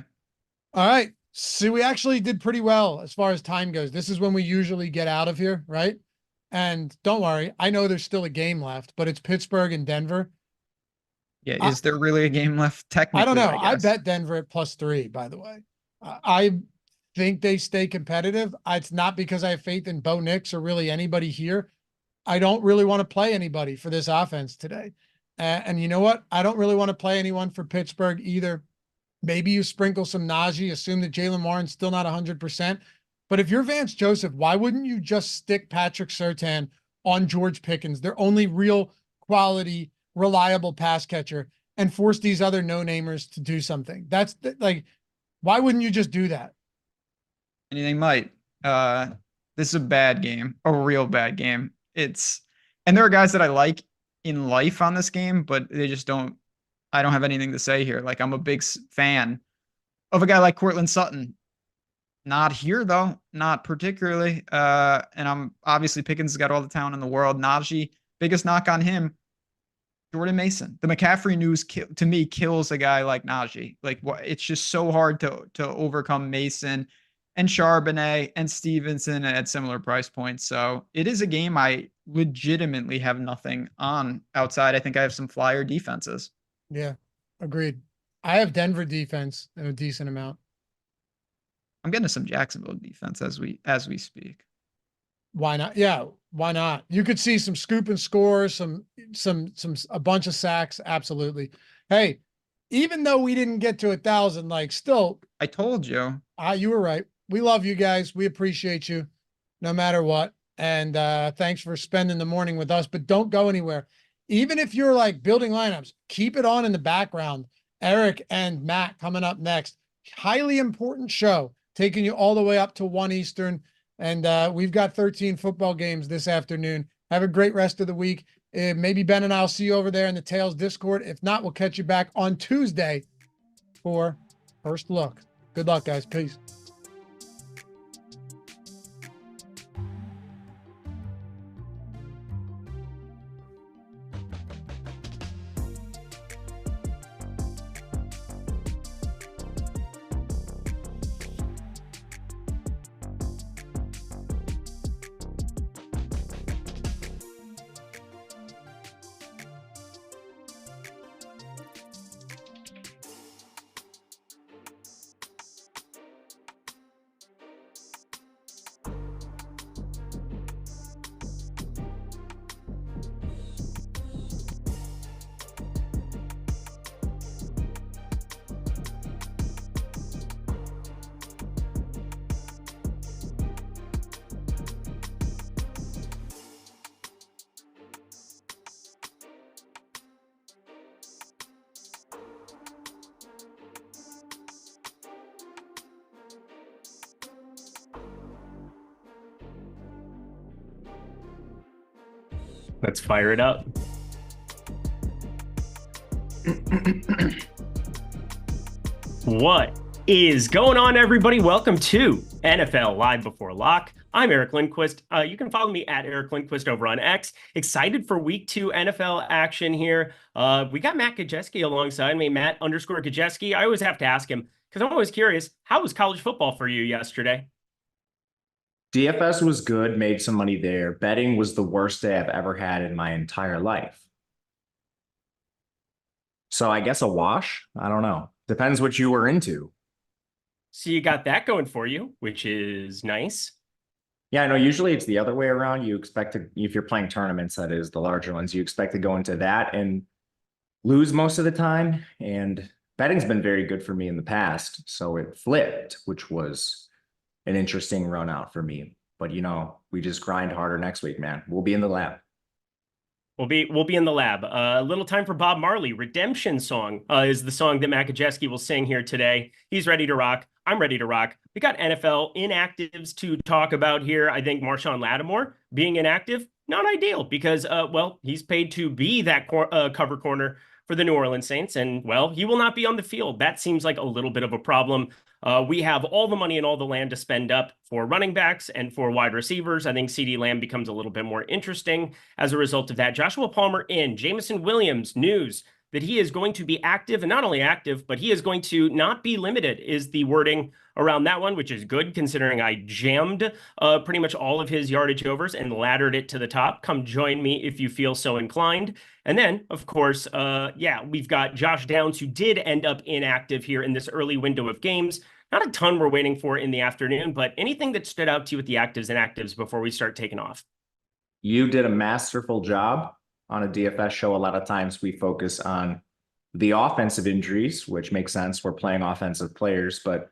All right. So we actually did pretty well as far as time goes. This is when we usually get out of here, right? And don't worry, I know there's still a game left, but it's Pittsburgh and Denver. Yeah, is there really a game left? Technically, I don't know. I bet Denver at +3, by the way. I think they stay competitive. It's not because I have faith in Bo Nix or really anybody here. I don't really want to play anybody for this offense today. And you know what? I don't really want to play anyone for Pittsburgh either. Maybe you sprinkle some Najee, assume that Jaylen Warren's still not 100%. But if you're Vance Joseph, why wouldn't you just stick Patrick Surtain on George Pickens, their only real quality, reliable pass catcher, and force these other no-namers to do something? That's like, why wouldn't you just do that? Anything might. This is a bad game, a real bad game. And there are guys that I like in life on this game, but I don't have anything to say here. Like, I'm a big fan of a guy like Courtland Sutton. Not here, though. Not particularly. And I'm obviously Pickens has got all the talent in the world. Najee, biggest knock on him. Jordan Mason. The McCaffrey news to me kills a guy like Najee. Like, it's just so hard to overcome Mason and Charbonnet and Stevenson at similar price points. So it is a game I legitimately have nothing on outside. I think I have some flyer defenses. Yeah, agreed. I have Denver defense in a decent amount. I'm getting to some Jacksonville defense as we speak. Why not? Yeah, why not? You could see some scoop and score, a bunch of sacks. Absolutely. Hey, even though we didn't get to 1,000, like, still, I told you. you were right. We love you guys. We appreciate you no matter what. And thanks for spending the morning with us, but don't go anywhere. Even if you're like building lineups, keep it on in the background. Eric and Matt coming up next. Highly important show, taking you all the way up to 1 Eastern. And we've got 13 football games this afternoon. Have a great rest of the week. Maybe Ben and I'll see you over there in the Tails Discord. If not, we'll catch you back on Tuesday for First Look. Good luck, guys. Peace. Let's fire it up. What is going on, everybody? Welcome to NFL Live Before Lock. I'm Eric Lindquist. You can follow me at Eric Lindquist over on X. Excited for week 2 NFL action here. We got Matt Gajeski alongside me, Matt_Gajeski. I always have to ask him because I'm always curious, how was college football for you yesterday? DFS was good, made some money there. Betting was the worst day I've ever had in my entire life. So I guess a wash? I don't know. Depends what you were into. So you got that going for you, which is nice. Yeah, I know usually it's the other way around. You expect to, if you're playing tournaments, that is the larger ones, you expect to go into that and lose most of the time. And betting's been very good for me in the past. So it flipped, which was an interesting run out for me. But, we just grind harder next week, man. We'll be in the lab. We'll be in the lab. A little time for Bob Marley. Redemption Song is the song that Matt Gajeski will sing here today. He's ready to rock. I'm ready to rock. We got NFL inactives to talk about here. I think Marshawn Lattimore being inactive, not ideal because, he's paid to be that cover corner for the New Orleans Saints. And, he will not be on the field. That seems like a little bit of a problem. We have all the money in all the land to spend up for running backs and for wide receivers. I think CeeDee Lamb becomes a little bit more interesting as a result of that. Joshua Palmer in. Jameson Williams, news that he is going to be active, and not only active, but he is going to not be limited is the wording around that one, which is good considering I jammed pretty much all of his yardage overs and laddered it to the top. Come join me if you feel so inclined. And then, of course, we've got Josh Downs, who did end up inactive here in this early window of games. Not a ton we're waiting for in the afternoon, but anything that stood out to you with the actives and actives before we start taking off? You did a masterful job on a DFS show. A lot of times we focus on the offensive injuries, which makes sense. We're playing offensive players, but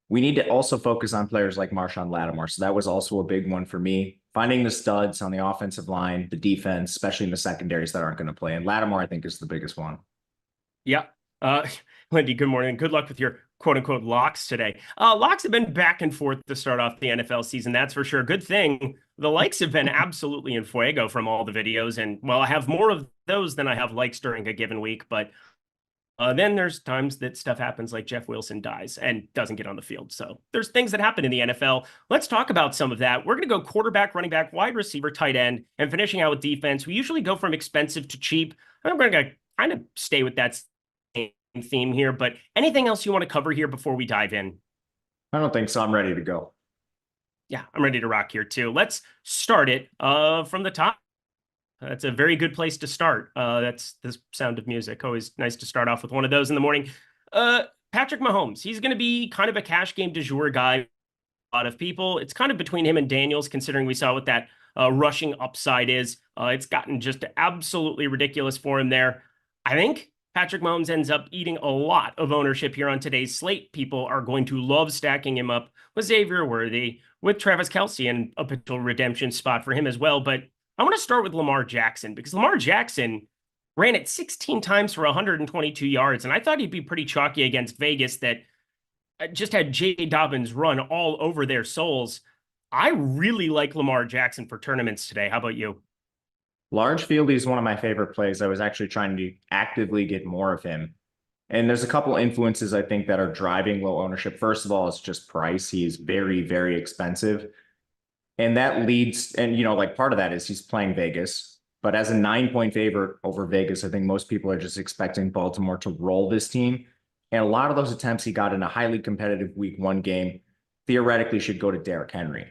we need to also focus on players like Marshawn Lattimore. So that was also a big one for me. Finding the studs on the offensive line, the defense, especially in the secondaries that aren't going to play. And Lattimore, I think, is the biggest one. Yeah. Lindy, good morning. Good luck with your quote-unquote locks today. Locks have been back and forth to start off the NFL season, that's for sure. Good thing the likes have been absolutely in fuego from all the videos. And, I have more of those than I have likes during a given week. But Then there's times that stuff happens like Jeff Wilson dies and doesn't get on the field. So there's things that happen in the NFL. Let's talk about some of that. We're going to go quarterback, running back, wide receiver, tight end, and finishing out with defense. We usually go from expensive to cheap. I'm going to kind of stay with that same theme here, but anything else you want to cover here before we dive in? I don't think so. I'm ready to go. Yeah, I'm ready to rock here too. Let's start it from the top. That's a very good place to start. That's the Sound of Music. Always nice to start off with one of those in the morning. Patrick Mahomes, he's going to be kind of a cash game du jour guy. A lot of people. It's kind of between him and Daniels, considering we saw what that rushing upside is. It's gotten just absolutely ridiculous for him there. I think Patrick Mahomes ends up eating a lot of ownership here on today's slate. People are going to love stacking him up with Xavier Worthy, with Travis Kelce, and a potential redemption spot for him as well. But I want to start with Lamar Jackson, because Lamar Jackson ran it 16 times for 122 yards, and I thought he'd be pretty chalky against Vegas that just had J.K. Dobbins run all over their souls. I really like Lamar Jackson for tournaments today. How about you? Large field is one of my favorite plays. I was actually trying to actively get more of him. And there's a couple influences I think that are driving low ownership. First of all, it's just price. He is very, very expensive. And that leads, and like part of that is he's playing Vegas, but as a 9-point favorite over Vegas, I think most people are just expecting Baltimore to roll this team. And a lot of those attempts he got in a highly competitive week 1 game theoretically should go to Derrick Henry.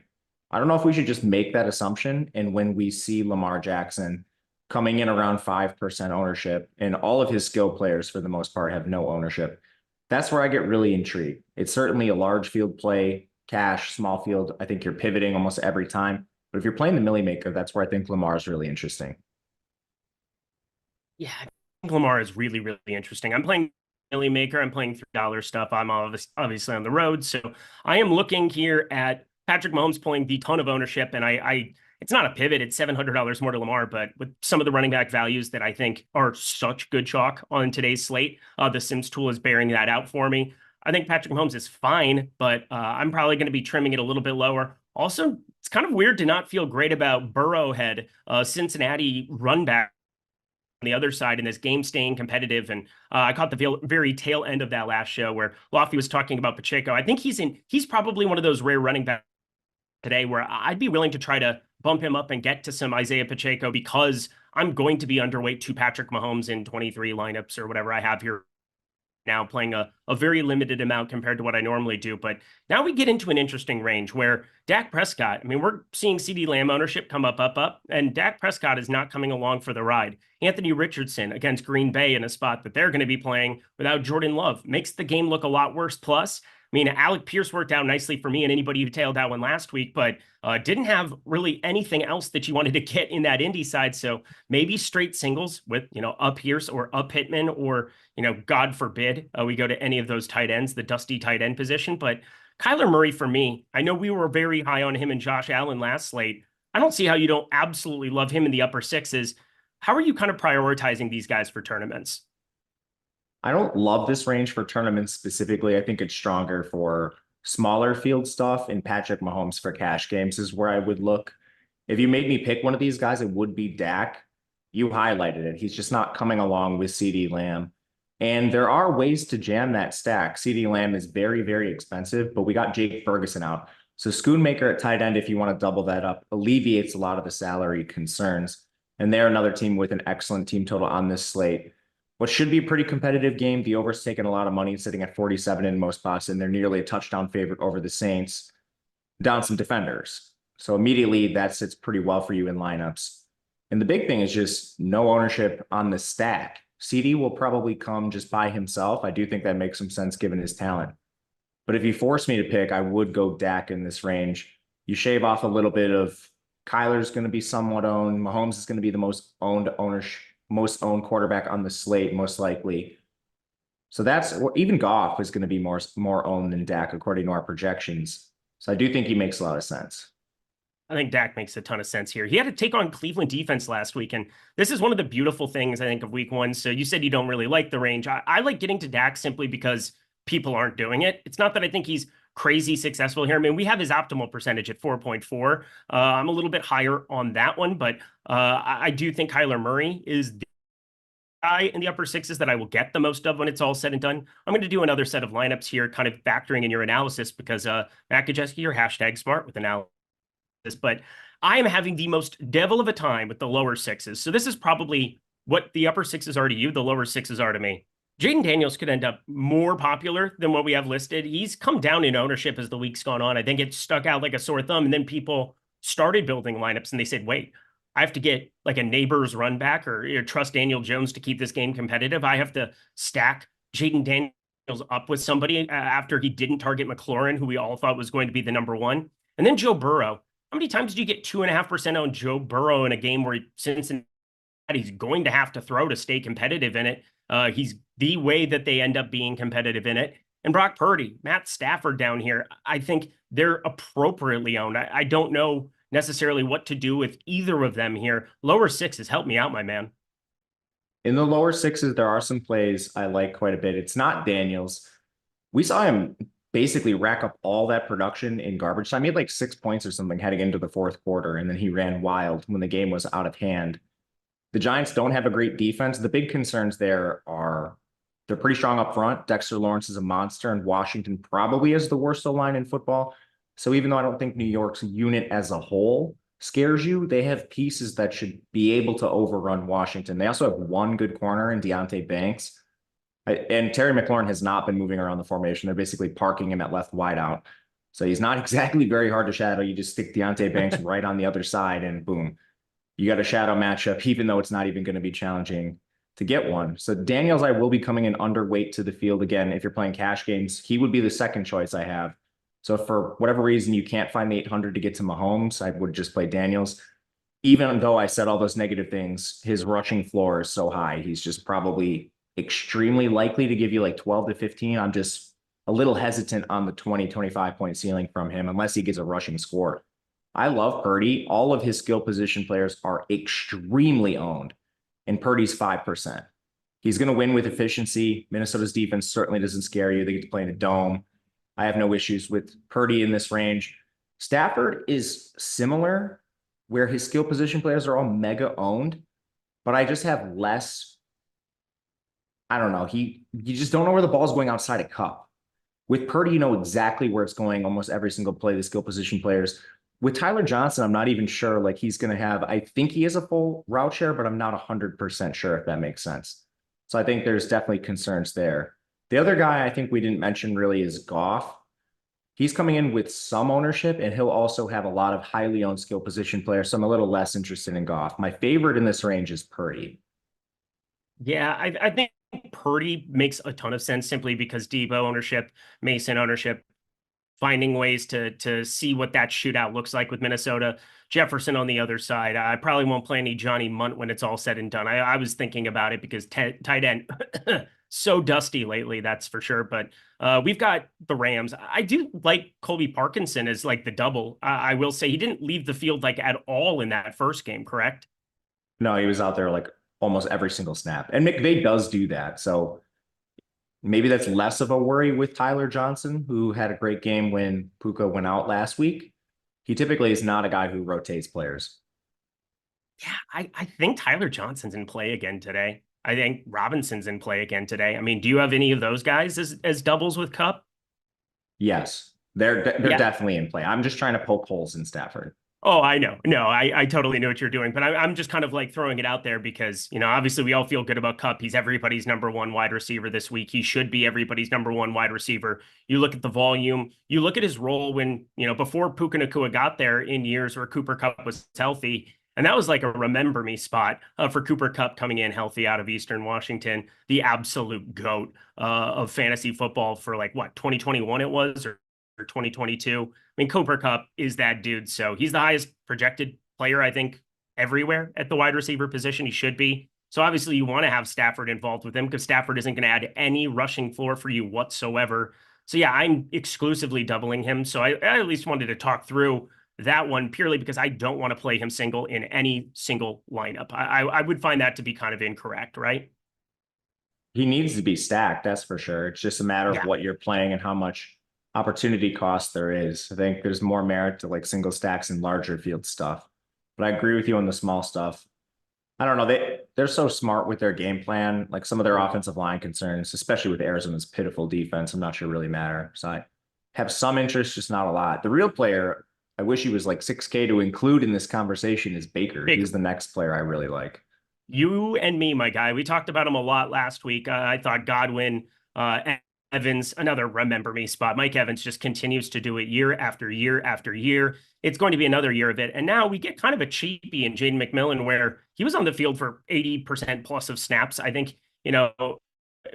I don't know if we should just make that assumption. And when we see Lamar Jackson coming in around 5% ownership and all of his skill players for the most part have no ownership, that's where I get really intrigued. It's certainly a large field play. Cash, small field, I think you're pivoting almost every time. But if you're playing the Millie Maker, that's where I think Lamar is really interesting. Yeah, I think Lamar is really, really interesting. I'm playing Millie Maker. I'm playing $3 stuff. I'm obviously on the road. So I am looking here at Patrick Mahomes pulling the ton of ownership. And it's not a pivot. It's $700 more to Lamar, but with some of the running back values that I think are such good chalk on today's slate, the Sims tool is bearing that out for me. I think Patrick Mahomes is fine, but I'm probably going to be trimming it a little bit lower. Also, it's kind of weird to not feel great about Burrowhead, Cincinnati run back on the other side in this game staying competitive. And I caught the very tail end of that last show where Lofty was talking about Pacheco. I think he's probably one of those rare running backs today where I'd be willing to try to bump him up and get to some Isaiah Pacheco, because I'm going to be underweight to Patrick Mahomes in 23 lineups or whatever I have here now, playing a very limited amount compared to what I normally do. But now we get into an interesting range where Dak Prescott, I mean, we're seeing CeeDee Lamb ownership come up, and Dak Prescott is not coming along for the ride. Anthony Richardson against Green Bay in a spot that they're going to be playing without Jordan Love makes the game look a lot worse. Plus, I mean, Alec Pierce worked out nicely for me and anybody who tailed that one last week, but didn't have really anything else that you wanted to get in that Indy side. So maybe straight singles with, a Pierce or a Pittman, or, God forbid, we go to any of those tight ends, the dusty tight end position. But Kyler Murray, for me, I know we were very high on him and Josh Allen last slate. I don't see how you don't absolutely love him in the upper sixes. How are you kind of prioritizing these guys for tournaments? I don't love this range for tournaments specifically. I think it's stronger for smaller field stuff, and Patrick Mahomes for cash games is where I would look. If you made me pick one of these guys, it would be Dak. You highlighted it. He's just not coming along with CeeDee Lamb. And there are ways to jam that stack. CeeDee Lamb is very, very expensive, but we got Jake Ferguson out. So Schoonmaker at tight end, if you want to double that up, alleviates a lot of the salary concerns. And they're another team with an excellent team total on this slate. What should be a pretty competitive game. The over's taken a lot of money, sitting at 47 in most spots, and they're nearly a touchdown favorite over the Saints, down some defenders. So immediately that sits pretty well for you in lineups. And the big thing is just no ownership on the stack. CD will probably come just by himself. I do think that makes some sense given his talent. But if you force me to pick, I would go Dak in this range. You shave off a little bit of Kyler's going to be somewhat owned. Mahomes is going to be the most owned quarterback on the slate, most likely. So that's even Goff is going to be more owned than Dak according to our projections. So I do think he makes a lot of sense. I think Dak makes a ton of sense here. He had to take on Cleveland defense last week, and this is one of the beautiful things, I think, of week one. So you said you don't really like the range. I like getting to Dak simply because people aren't doing it. It's not that I think he's crazy successful here. I mean, we have his optimal percentage at 4.4. I'm a little bit higher on that one, but I do think Kyler Murray is guy in the upper sixes that I will get the most of when it's all said and done. I'm going to do another set of lineups here, kind of factoring in your analysis, because Matt Kajeski, you're hashtag smart with analysis, but I am having the most devil of a time with the lower sixes. So this is probably what the upper sixes are to you, the lower sixes are to me. Jaden Daniels could end up more popular than what we have listed. He's come down in ownership as the week's gone on. I think it stuck out like a sore thumb, and then people started building lineups and they said, wait, I have to get like a neighbor's run back or trust Daniel Jones to keep this game competitive. I have to stack Jaden Daniels up with somebody after he didn't target McLaurin, who we all thought was going to be the number one. And then Joe Burrow. How many times did you get 2.5% on Joe Burrow in a game where Cincinnati's going to have to throw to stay competitive in it? He's the way that they end up being competitive in it. And Brock Purdy, Matt Stafford down here, I think they're appropriately owned. I don't know necessarily what to do with either of them here. Lower sixes, help me out, my man. In the lower sixes, there are some plays I like quite a bit. It's not Daniels. We saw him basically rack up all that production in garbage time. He had like 6 points or something heading into the fourth quarter, and then he ran wild when the game was out of hand. The Giants don't have a great defense. The big concerns there are they're pretty strong up front. Dexter Lawrence is a monster, and Washington probably is the worst O-line in football. So even though I don't think New York's unit as a whole scares you, they have pieces that should be able to overrun Washington. They also have one good corner in Deonte Banks. And Terry McLaurin has not been moving around the formation. They're basically parking him at left wideout. So he's not exactly very hard to shadow. You just stick Deonte Banks right on the other side and boom, you got a shadow matchup, even though it's not even going to be challenging to get one. So Daniels, I will be coming in underweight to the field again. If you're playing cash games, he would be the second choice I have. So if for whatever reason you can't find the 800 to get to Mahomes, I would just play Daniels. Even though I said all those negative things, his rushing floor is so high. He's just probably extremely likely to give you like 12 to 15. I'm just a little hesitant on the 20, 25 point ceiling from him, unless he gets a rushing score. I love Purdy. All of his skill position players are extremely owned, and Purdy's 5%. He's going to win with efficiency. Minnesota's defense certainly doesn't scare you. They get to play in a dome. I have no issues with Purdy in this range. Stafford is similar, where his skill position players are all mega owned, but I just have less. I don't know. You just don't know where the ball's going outside a cup. With Purdy, you know exactly where it's going almost every single play, the skill position players. With Tyler Johnson, I'm not even sure. Like he's going to have, I think he has a full route share, but I'm not 100% sure if that makes sense. So I think there's definitely concerns there. The other guy I think we didn't mention really is Goff. He's coming in with some ownership, and he'll also have a lot of highly owned skill position players. So I'm a little less interested in Goff. My favorite in this range is Purdy. Yeah, I think Purdy makes a ton of sense simply because Debo ownership, Mason ownership, finding ways to see what that shootout looks like with Minnesota. Jefferson on the other side. I probably won't play any Johnny Munt when it's all said and done. I was thinking about it because tight end so dusty lately, that's for sure. But we've got the Rams. I do like Colby Parkinson as like the double. I will say he didn't leave the field like at all in that first game, correct? No, he was out there like almost every single snap. And McVay does do that. So maybe that's less of a worry with Tyler Johnson, who had a great game when Puka went out last week. He typically is not a guy who rotates players. Yeah, I think Tyler Johnson's in play again today. I think Robinson's in play again today. I mean, do you have any of those guys as doubles with Kupp? Yes, they're definitely in play. I'm just trying to poke holes in Stafford. Oh, I know. No, I totally know what you're doing, but I'm just kind of like throwing it out there because, you know, obviously we all feel good about Kupp. He's everybody's number one wide receiver this week. He should be everybody's number one wide receiver. You look at the volume, you look at his role when, you know, before Puka Nacua got there in years where Cooper Kupp was healthy. And that was like a remember me spot for Cooper Kupp coming in healthy out of Eastern Washington, the absolute GOAT of fantasy football for like what, 2021 it was, or 2022. I mean, Cooper Kupp is that dude. So he's the highest projected player, I think, everywhere at the wide receiver position. He should be. So obviously you want to have Stafford involved with him because Stafford isn't going to add any rushing floor for you whatsoever. So yeah, I'm exclusively doubling him. So I at least wanted to talk through that one purely because I don't want to play him single in any single lineup. I would find that to be kind of incorrect, right? He needs to be stacked, that's for sure. It's just a matter of what you're playing and how much opportunity cost there is. I think there's more merit to like single stacks and larger field stuff. But I agree with you on the small stuff. I don't know. they're so smart with their game plan. Like some of their offensive line concerns, especially with Arizona's pitiful defense, I'm not sure really matter. So I have some interest, just not a lot. The real player, I wish he was like 6K to include in this conversation, is Baker. He's the next player I really like. You and me, my guy. We talked about him a lot last week. I thought Godwin, Evans, another remember me spot. Mike Evans just continues to do it year after year after year. It's going to be another year of it. And now we get kind of a cheapie in Jaden McMillan, where he was on the field for 80% plus of snaps. I think,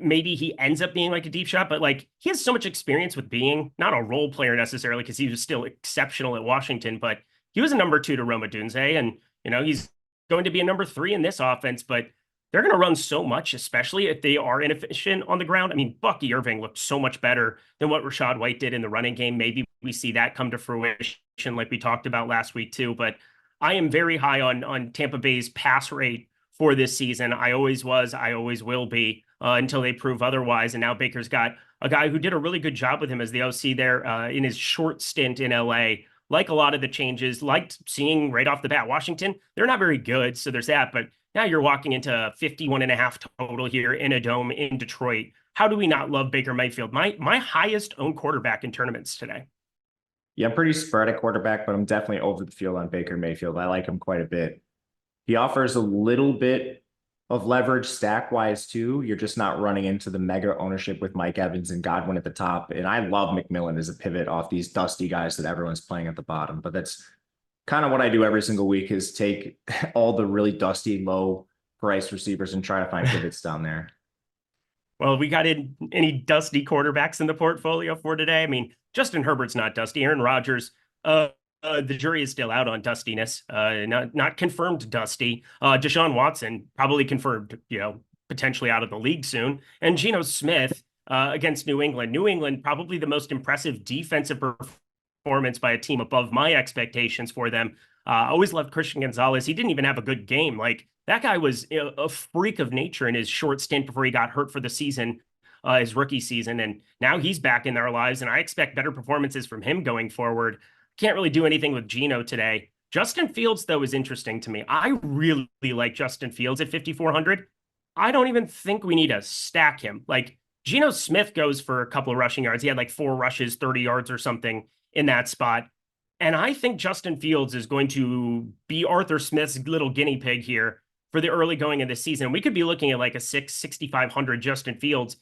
maybe he ends up being like a deep shot, but like he has so much experience with being not a role player necessarily, because he was still exceptional at Washington, but he was a number 2 to Roma Dunze. And, he's going to be a number 3 in this offense, but they're going to run so much, especially if they are inefficient on the ground. I mean, Bucky Irving looked so much better than what Rachaad White did in the running game. Maybe we see that come to fruition like we talked about last week too. But I am very high on Tampa Bay's pass rate for this season. I always was, I always will be, until they prove otherwise. And now Baker's got a guy who did a really good job with him as the OC there in his short stint in LA. Like a lot of the changes, liked seeing right off the bat, Washington, they're not very good. So there's that, but now you're walking into 51.5 total here in a dome in Detroit. How do we not love Baker Mayfield? My highest owned quarterback in tournaments today. Yeah, I'm pretty spread at quarterback, but I'm definitely over the field on Baker Mayfield. I like him quite a bit. He offers a little bit of leverage stack-wise too. You're just not running into the mega ownership with Mike Evans and Godwin at the top. And I love McMillan as a pivot off these dusty guys that everyone's playing at the bottom. But that's kind of what I do every single week, is take all the really dusty, low price receivers and try to find pivots down there. Well, we got any dusty quarterbacks in the portfolio for today? I mean, Justin Herbert's not dusty. Aaron Rodgers, the jury is still out on dustiness. Not confirmed dusty. Deshaun Watson probably confirmed, potentially out of the league soon. And Geno Smith against New England. New England, probably the most impressive defensive performance by a team above my expectations for them. Always loved Christian Gonzalez. He didn't even have a good game. Like, that guy was a freak of nature in his short stint before he got hurt for the season, his rookie season. And now he's back in their lives, and I expect better performances from him going forward. Can't really do anything with Geno today. Justin Fields, though, is interesting to me. I really like Justin Fields at 5,400. I don't even think we need to stack him. Like, Geno Smith goes for a couple of rushing yards. He had like 4 rushes, 30 yards or something in that spot. And I think Justin Fields is going to be Arthur Smith's little guinea pig here for the early going of the season. We could be looking at like a 6,500 Justin Fields.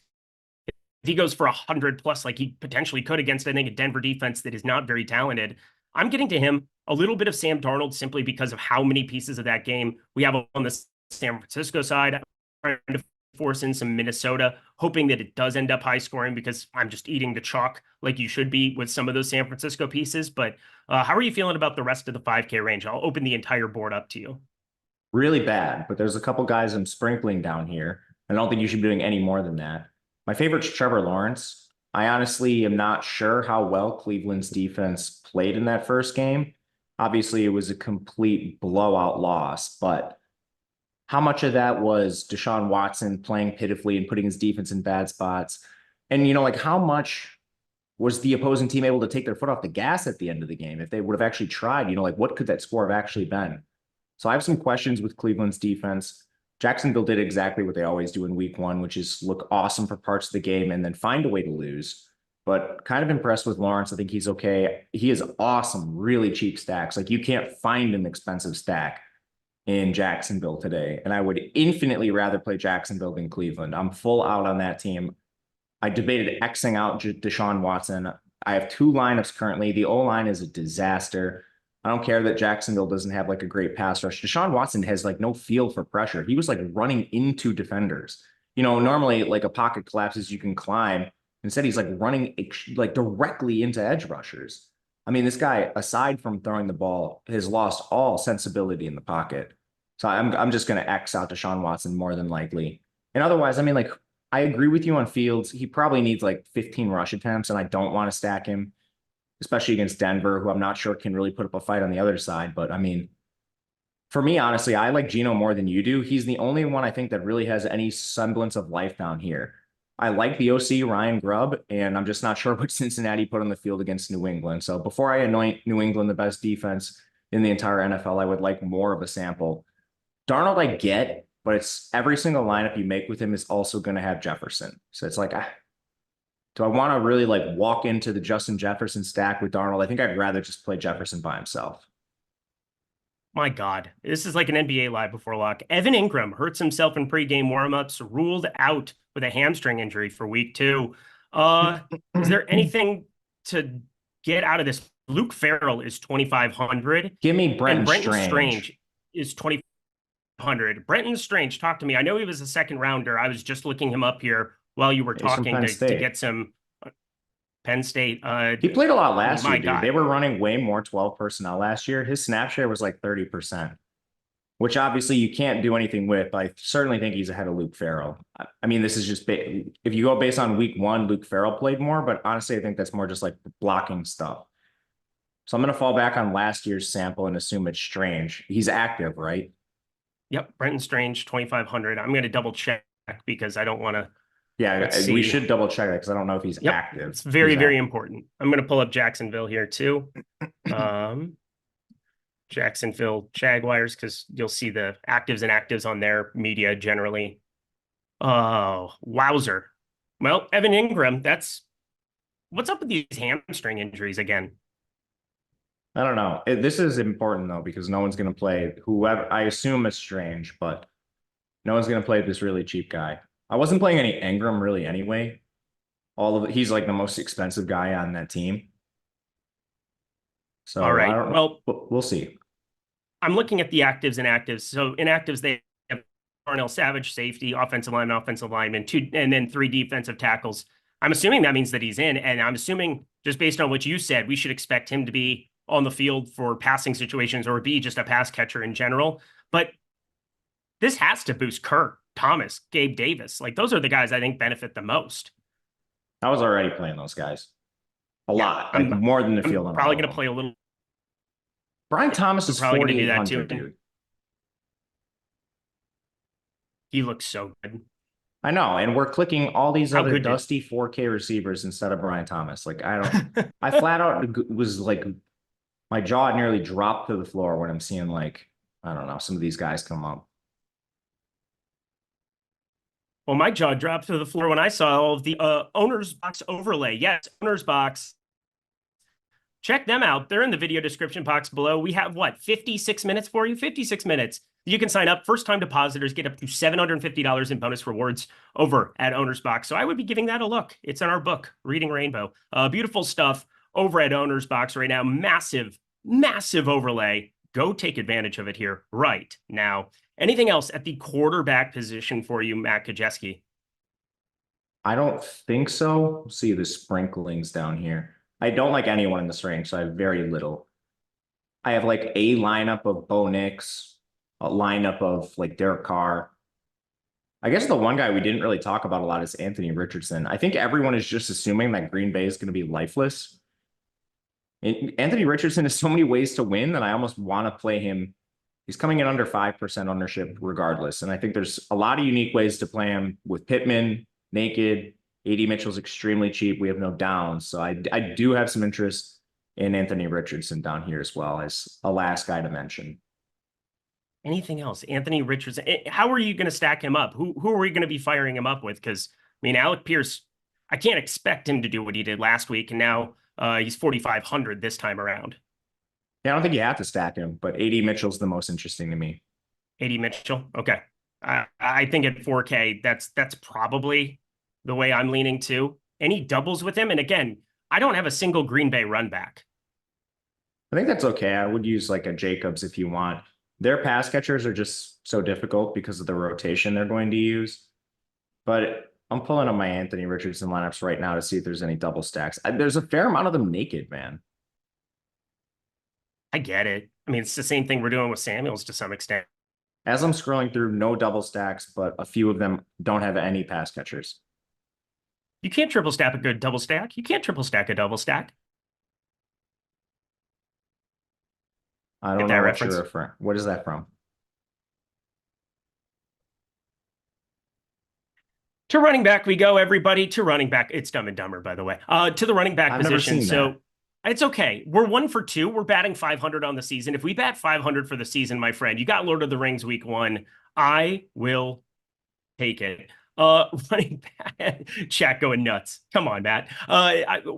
If he goes for 100 plus, like he potentially could against, I think, a Denver defense that is not very talented. I'm getting to him a little bit of Sam Darnold simply because of how many pieces of that game we have on the San Francisco side. I'm trying to force in some Minnesota, hoping that it does end up high scoring, because I'm just eating the chalk like you should be with some of those San Francisco pieces. But how are you feeling about the rest of the 5K range? I'll open the entire board up to you. Really bad, but there's a couple guys I'm sprinkling down here. I don't think you should be doing any more than that. My favorite's Trevor Lawrence. I honestly am not sure how well Cleveland's defense played in that first game. Obviously, it was a complete blowout loss, but how much of that was Deshaun Watson playing pitifully and putting his defense in bad spots? And, how much was the opposing team able to take their foot off the gas at the end of the game? If they would have actually tried, what could that score have actually been? So I have some questions with Cleveland's defense. Jacksonville did exactly what they always do in week 1, which is look awesome for parts of the game and then find a way to lose. But kind of impressed with Lawrence. I think he's okay. He is awesome, really cheap stacks. Like, you can't find an expensive stack in Jacksonville today. And I would infinitely rather play Jacksonville than Cleveland. I'm full out on that team. I debated Xing out Deshaun Watson. I have 2 lineups currently. The O-line is a disaster. I don't care that Jacksonville doesn't have like a great pass rush. Deshaun Watson has like no feel for pressure. He was like running into defenders. Normally like a pocket collapses, you can climb. Instead, he's like running like directly into edge rushers. I mean, this guy, aside from throwing the ball, has lost all sensibility in the pocket. So I'm just going to X out Deshaun Watson more than likely. And otherwise, I mean, like, I agree with you on Fields. He probably needs like 15 rush attempts, and I don't want to stack him, especially against Denver, who I'm not sure can really put up a fight on the other side. But I mean, for me, honestly, I like Geno more than you do. He's the only one I think that really has any semblance of life down here. I like the OC, Ryan Grubb, and I'm just not sure what Cincinnati put on the field against New England. So before I anoint New England the best defense in the entire NFL, I would like more of a sample. Darnold, I get, but it's every single lineup you make with him is also going to have Jefferson. So it's like, do I want to really like walk into the Justin Jefferson stack with Darnold? I think I'd rather just play Jefferson by himself. My God, this is like an NBA live before lock. Evan Ingram hurts himself in pregame warmups, ruled out with a hamstring injury for week 2. Is there anything to get out of this? Luke Farrell is 2,500. Give me Brenton Strange is 2,500. Brenton Strange, talk to me. I know he was a second rounder. I was just looking him up here while you were talking to get some Penn State. He played a lot last year, dude. They were running way more 12 personnel last year. His snap share was like 30%, which obviously you can't do anything with. But I certainly think he's ahead of Luke Farrell. I mean, this is just if you go based on week 1, Luke Farrell played more, but honestly, I think that's more just like blocking stuff. So I'm going to fall back on last year's sample and assume it's Strange. He's active, right? Yep. Brenton Strange, 2,500. I'm going to double check because I don't want to. Yeah, we should double check that because I don't know if he's active. It's very important. I'm going to pull up Jacksonville here too. Jacksonville Jaguars, because you'll see the actives and actives on their media generally. Oh, wowzer. Well, Evan Ingram, what's up with these hamstring injuries again? I don't know. This is important though, because no one's going to play whoever. I assume it's Strange, but no one's going to play this really cheap guy. I wasn't playing any Ingram really anyway. He's like the most expensive guy on that team. So all right. Well, we'll see. I'm looking at the actives and actives. So in actives, they have Darnell Savage, safety, offensive lineman, 2, and then 3 defensive tackles. I'm assuming that means that he's in, and I'm assuming just based on what you said, we should expect him to be on the field for passing situations or be just a pass catcher in general. But this has to boost Kirk, Thomas, Gabe Davis. Like, those are the guys I think benefit the most. I was already playing those guys a lot, like more than the field. I'm probably going to play a little. Brian Thomas is probably going to do that too, dude. He looks so good. I know, and we're clicking all these other dusty 4K receivers instead of Brian Thomas. Like, I flat out was like, my jaw nearly dropped to the floor when I'm seeing, like, I don't know, some of these guys come up. Well, my jaw dropped to the floor when I saw all of the Owner's Box overlay. Yes, Owner's Box. Check them out. They're in the video description box below. We have, 56 minutes for you? 56 minutes. You can sign up. First-time depositors get up to $750 in bonus rewards over at Owner's Box. So I would be giving that a look. It's in our book, Reading Rainbow. Beautiful stuff over at Owner's Box right now. Massive overlay. Go take advantage of it here right now. Anything else at the quarterback position for you, Matt Kajeski? I don't think so. See the sprinklings down here. I don't like anyone in this range, so I have very little. I have like a lineup of Bo Nix, a lineup of like Derek Carr. I guess the one guy we didn't really talk about a lot is Anthony Richardson. I think everyone is just assuming that Green Bay is going to be lifeless. Anthony Richardson has so many ways to win that I almost want to play him. He's coming in under 5% ownership regardless. And I think there's a lot of unique ways to play him with Pittman, naked. AD Mitchell's extremely cheap. We have no downs. So I do have some interest in Anthony Richardson down here as well as a last guy to mention. Anything else? Anthony Richardson. How are you going to stack him up? Who are we going to be firing him up with? Because, I mean, Alec Pierce, I can't expect him to do what he did last week. And now he's 4,500 this time around. Yeah, I don't think you have to stack him, but AD Mitchell's the most interesting to me. AD Mitchell? Okay. I think at 4K, that's probably the way I'm leaning to. Any doubles with him? And again, I don't have a single Green Bay run back. I think that's okay. I would use like a Jacobs if you want. Their pass catchers are just so difficult because of the rotation they're going to use. But I'm pulling up my Anthony Richardson lineups right now to see if there's any double stacks. There's a fair amount of them naked, man. I get it. I mean, it's the same thing we're doing with Samuels to some extent. As I'm scrolling through, no double stacks, but a few of them don't have any pass catchers. You can't triple stack a good double stack. You can't triple stack a double stack. I don't know what you're referring. What is that from? To running back we go, everybody. To running back. It's Dumb and Dumber, by the way. To the running back position. So it's okay. We're 1 for 2. We're batting 500 on the season. If we bat 500 for the season, my friend, you got Lord of the Rings week 1. I will take it. Running back, chat going nuts. Come on, Matt.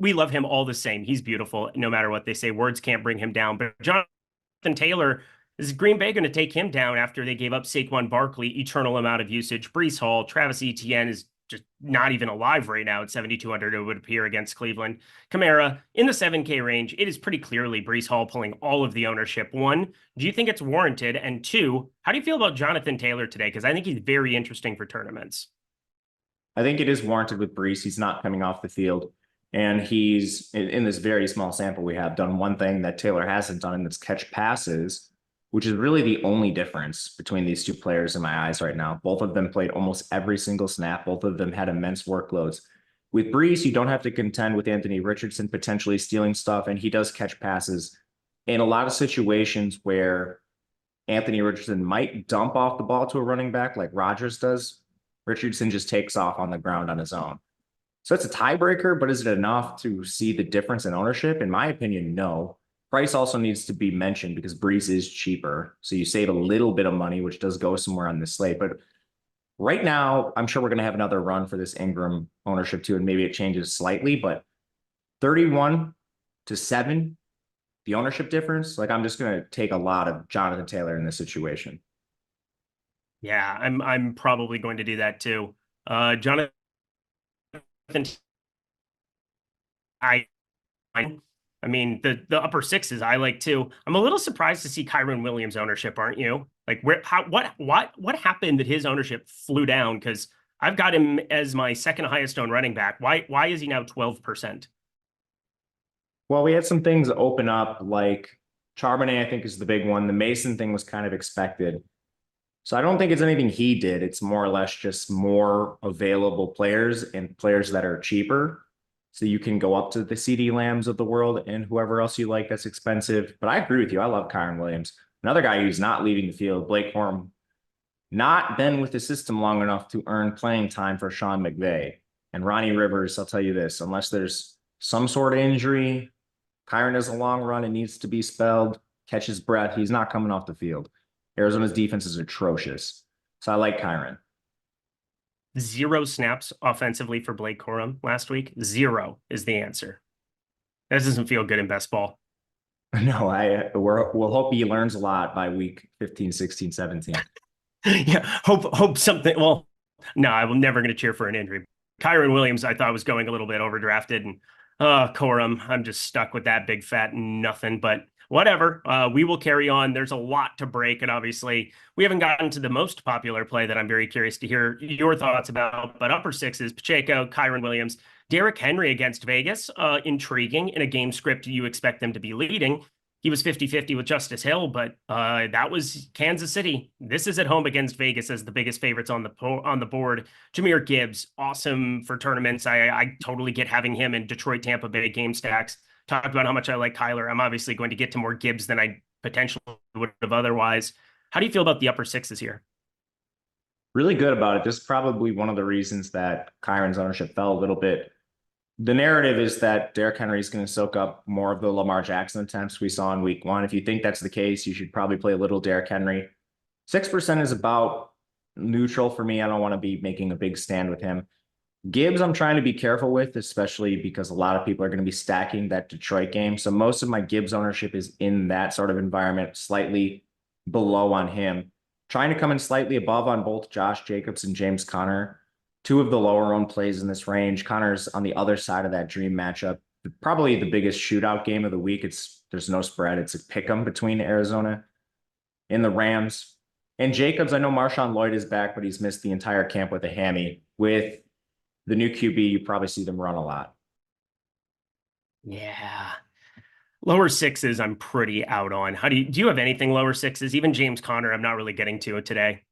We love him all the same. He's beautiful, no matter what they say. Words can't bring him down. But Jonathan Taylor, is Green Bay going to take him down after they gave up Saquon Barkley, eternal amount of usage? Breece Hall, Travis Etienne is just not even alive right now at 7,200. It would appear against Cleveland. Kamara in the 7K range. It is pretty clearly Breece Hall pulling all of the ownership. One, do you think it's warranted? And two, how do you feel about Jonathan Taylor today? Because I think he's very interesting for tournaments. I think it is warranted with Breece. He's not coming off the field. And he's, in this very small sample we have, done one thing that Taylor hasn't done, and that's catch passes, which is really the only difference between these two players in my eyes right now. Both of them played almost every single snap. Both of them had immense workloads. With Breece, you don't have to contend with Anthony Richardson potentially stealing stuff, and he does catch passes in a lot of situations where Anthony Richardson might dump off the ball to a running back like Rodgers does. Richardson just takes off on the ground on his own. So it's a tiebreaker, but is it enough to see the difference in ownership? In my opinion, no. Price also needs to be mentioned because Breece is cheaper. So you save a little bit of money, which does go somewhere on this slate. But right now, I'm sure we're going to have another run for this Ingram ownership too, and maybe it changes slightly, but 31 to 7, the ownership difference, like I'm just going to take a lot of Jonathan Taylor in this situation. Yeah, I'm probably going to do that too. Jonathan, I mean the upper sixes I like too. I'm a little surprised to see Kyren Williams ownership, aren't you? Like what happened that his ownership flew down? Because I've got him as my second highest owned running back. Why is he now 12%? Well, we had some things open up, like Charbonnet, I think, is the big one. The Mason thing was kind of expected. So I don't think it's anything he did. It's more or less just more available players and players that are cheaper. So you can go up to the CD Lambs of the world and whoever else you like that's expensive. But I agree with you. I love Kyren Williams. Another guy who's not leaving the field, Blake Corum, not been with the system long enough to earn playing time for Sean McVay. And Ronnie Rivers, I'll tell you this, unless there's some sort of injury, Kyren has a long run and needs to be spelled, catch his breath. He's not coming off the field. Arizona's defense is atrocious. So I like Kyren. 0 snaps offensively for Blake Corum last week. 0 is the answer. That doesn't feel good in best ball. No, we'll hope he learns a lot by week 15, 16, 17. Yeah, hope something. Well, no, I'm never going to cheer for an injury. Kyren Williams, I thought was going a little bit overdrafted, and Corum, I'm just stuck with that big fat nothing. But whatever, we will carry on. There's a lot to break, and obviously we haven't gotten to the most popular play that I'm very curious to hear your thoughts about. But upper sixes, Pacheco, Kyren Williams, Derrick Henry against Vegas, intriguing in a game script you expect them to be leading. He was 50-50 with Justice Hill, but that was Kansas City. This is at home against Vegas as the biggest favorites on the board. Jahmyr Gibbs, awesome for tournaments. I totally get having him in Detroit, Tampa Bay game stacks. Talked about how much I like Kyler. I'm obviously going to get to more Gibbs than I potentially would have otherwise. How do you feel about the upper sixes here? Really good about it. This is probably one of the reasons that Kyren's ownership fell a little bit. The narrative is that Derrick Henry is going to soak up more of the Lamar Jackson attempts we saw in week 1. If you think that's the case, you should probably play a little Derrick Henry. 6% is about neutral for me. I don't want to be making a big stand with him. Gibbs, I'm trying to be careful with, especially because a lot of people are going to be stacking that Detroit game. So most of my Gibbs ownership is in that sort of environment, slightly below on him. Trying to come in slightly above on both Josh Jacobs and James Conner. 2 of the lower owned plays in this range. Conner's on the other side of that dream matchup. Probably the biggest shootout game of the week. There's no spread. It's a pick 'em between Arizona and the Rams. And Jacobs, I know Marshawn Lloyd is back, but he's missed the entire camp with a hammy. With the new QB, you probably see them run a lot. Yeah. Lower sixes, I'm pretty out on. Do you have anything lower sixes? Even James Conner, I'm not really getting to it today.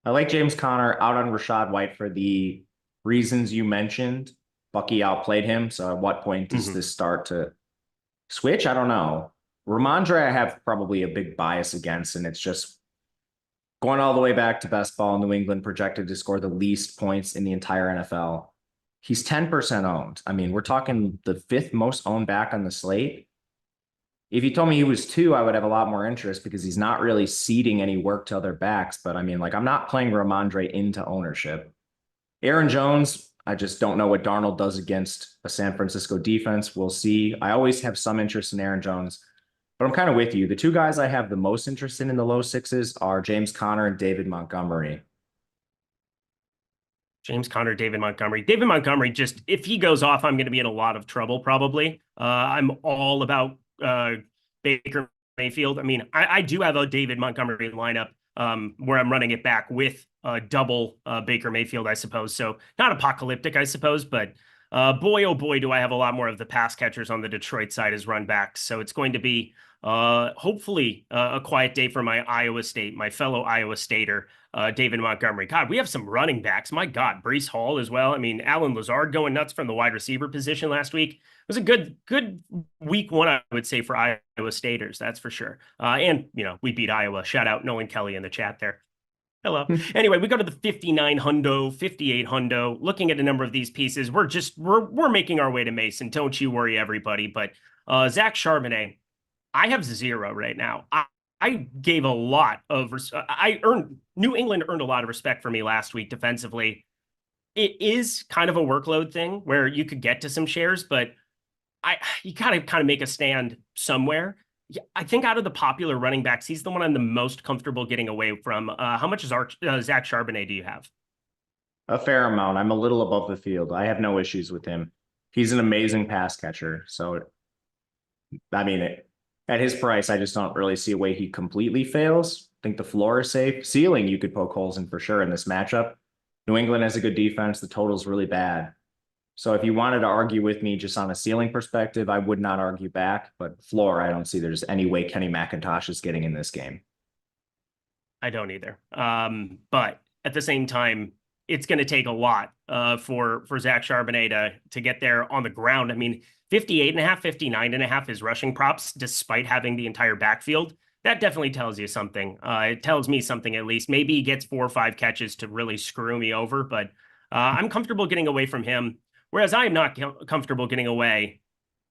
I like James Conner, out on Rachaad White for the reasons you mentioned. Bucky outplayed him. So at what point does this start to switch? I don't know. Ramondre, I have probably a big bias against, and it's just going all the way back to best ball. New England projected to score the least points in the entire NFL. He's 10% owned. I mean, we're talking the 5th most owned back on the slate. If you told me he was 2, I would have a lot more interest because he's not really ceding any work to other backs. But I mean, like, I'm not playing Ramondre into ownership. Aaron Jones, I just don't know what Darnold does against a San Francisco defense. We'll see. I always have some interest in Aaron Jones, but I'm kind of with you. The 2 guys I have the most interest in the low 6s are James Conner and David Montgomery. James Conner, David Montgomery. David Montgomery, just if he goes off, I'm going to be in a lot of trouble probably. I'm all about Baker Mayfield. I mean, I do have a David Montgomery lineup where I'm running it back with double Baker Mayfield, I suppose. So not apocalyptic, I suppose, but boy, oh boy, do I have a lot more of the pass catchers on the Detroit side as run backs. So it's going to be hopefully a quiet day for my fellow Iowa Stater, David Montgomery. God, we have some running backs. My God, Breece Hall as well. I mean, Alan Lazard going nuts from the wide receiver position last week. It was a good week 1, I would say, for Iowa Staters. That's for sure. And, we beat Iowa. Shout out Nolan Kelly in the chat there. Hello. Anyway, we go to the 59 hundo, 58 hundo. Looking at a number of these pieces, we're making our way to Mason. Don't you worry, everybody. But Zach Charbonnet, I have 0 right now. I gave a lot of New England earned a lot of respect for me last week defensively. It is kind of a workload thing where you could get to some shares, but you gotta kind of make a stand somewhere. I think out of the popular running backs, he's the one I'm the most comfortable getting away from. How much is Zach Charbonnet do you have? A fair amount. I'm a little above the field. I have no issues with him. He's an amazing pass catcher. So, I mean, at his price, I just don't really see a way he completely fails. I think the floor is safe. Ceiling, you could poke holes in for sure in this matchup. New England has a good defense. The total's really bad. So if you wanted to argue with me just on a ceiling perspective, I would not argue back. But floor, I don't see there's any way Kenny McIntosh is getting in this game. I don't either. But at the same time, it's going to take a lot for Zach Charbonnet to get there on the ground. I mean, 58.5, 59.5 is rushing props, despite having the entire backfield. That definitely tells you something. It tells me something, at least. Maybe he gets 4 or 5 catches to really screw me over, but I'm comfortable getting away from him. Whereas I am not comfortable getting away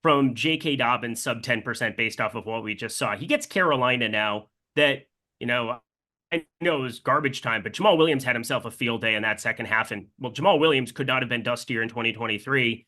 from J.K. Dobbins sub 10% based off of what we just saw. He gets Carolina now that, I know it was garbage time, but Jamal Williams had himself a field day in that second half. And, well, Jamal Williams could not have been dustier in 2023.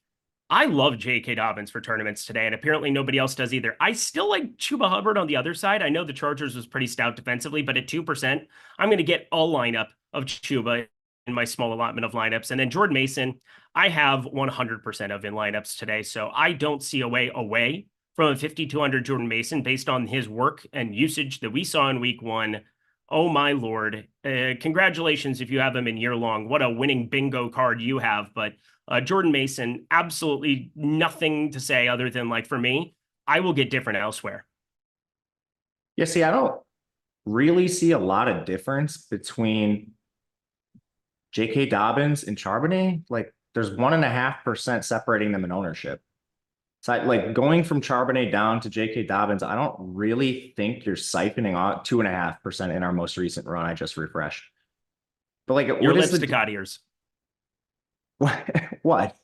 I love J.K. Dobbins for tournaments today, and apparently nobody else does either. I still like Chuba Hubbard on the other side. I know the Chargers was pretty stout defensively, but at 2%, I'm going to get a lineup of Chuba in my small allotment of lineups. And then Jordan Mason, I have 100% of in lineups today. So I don't see a way away from a 5,200 Jordan Mason based on his work and usage that we saw in week 1. Oh my Lord. Congratulations if you have him in year long. What a winning bingo card you have. But Jordan Mason, absolutely nothing to say other than, like, for me, I will get different elsewhere. Yeah, see, I don't really see a lot of difference between J.K. Dobbins and Charbonnet. Like, there's 1.5% separating them in ownership. So, like, going from Charbonnet down to J.K. Dobbins, I don't really think you're siphoning off 2.5% in our most recent run. I just refreshed. But, like, Your lips to God ears. What?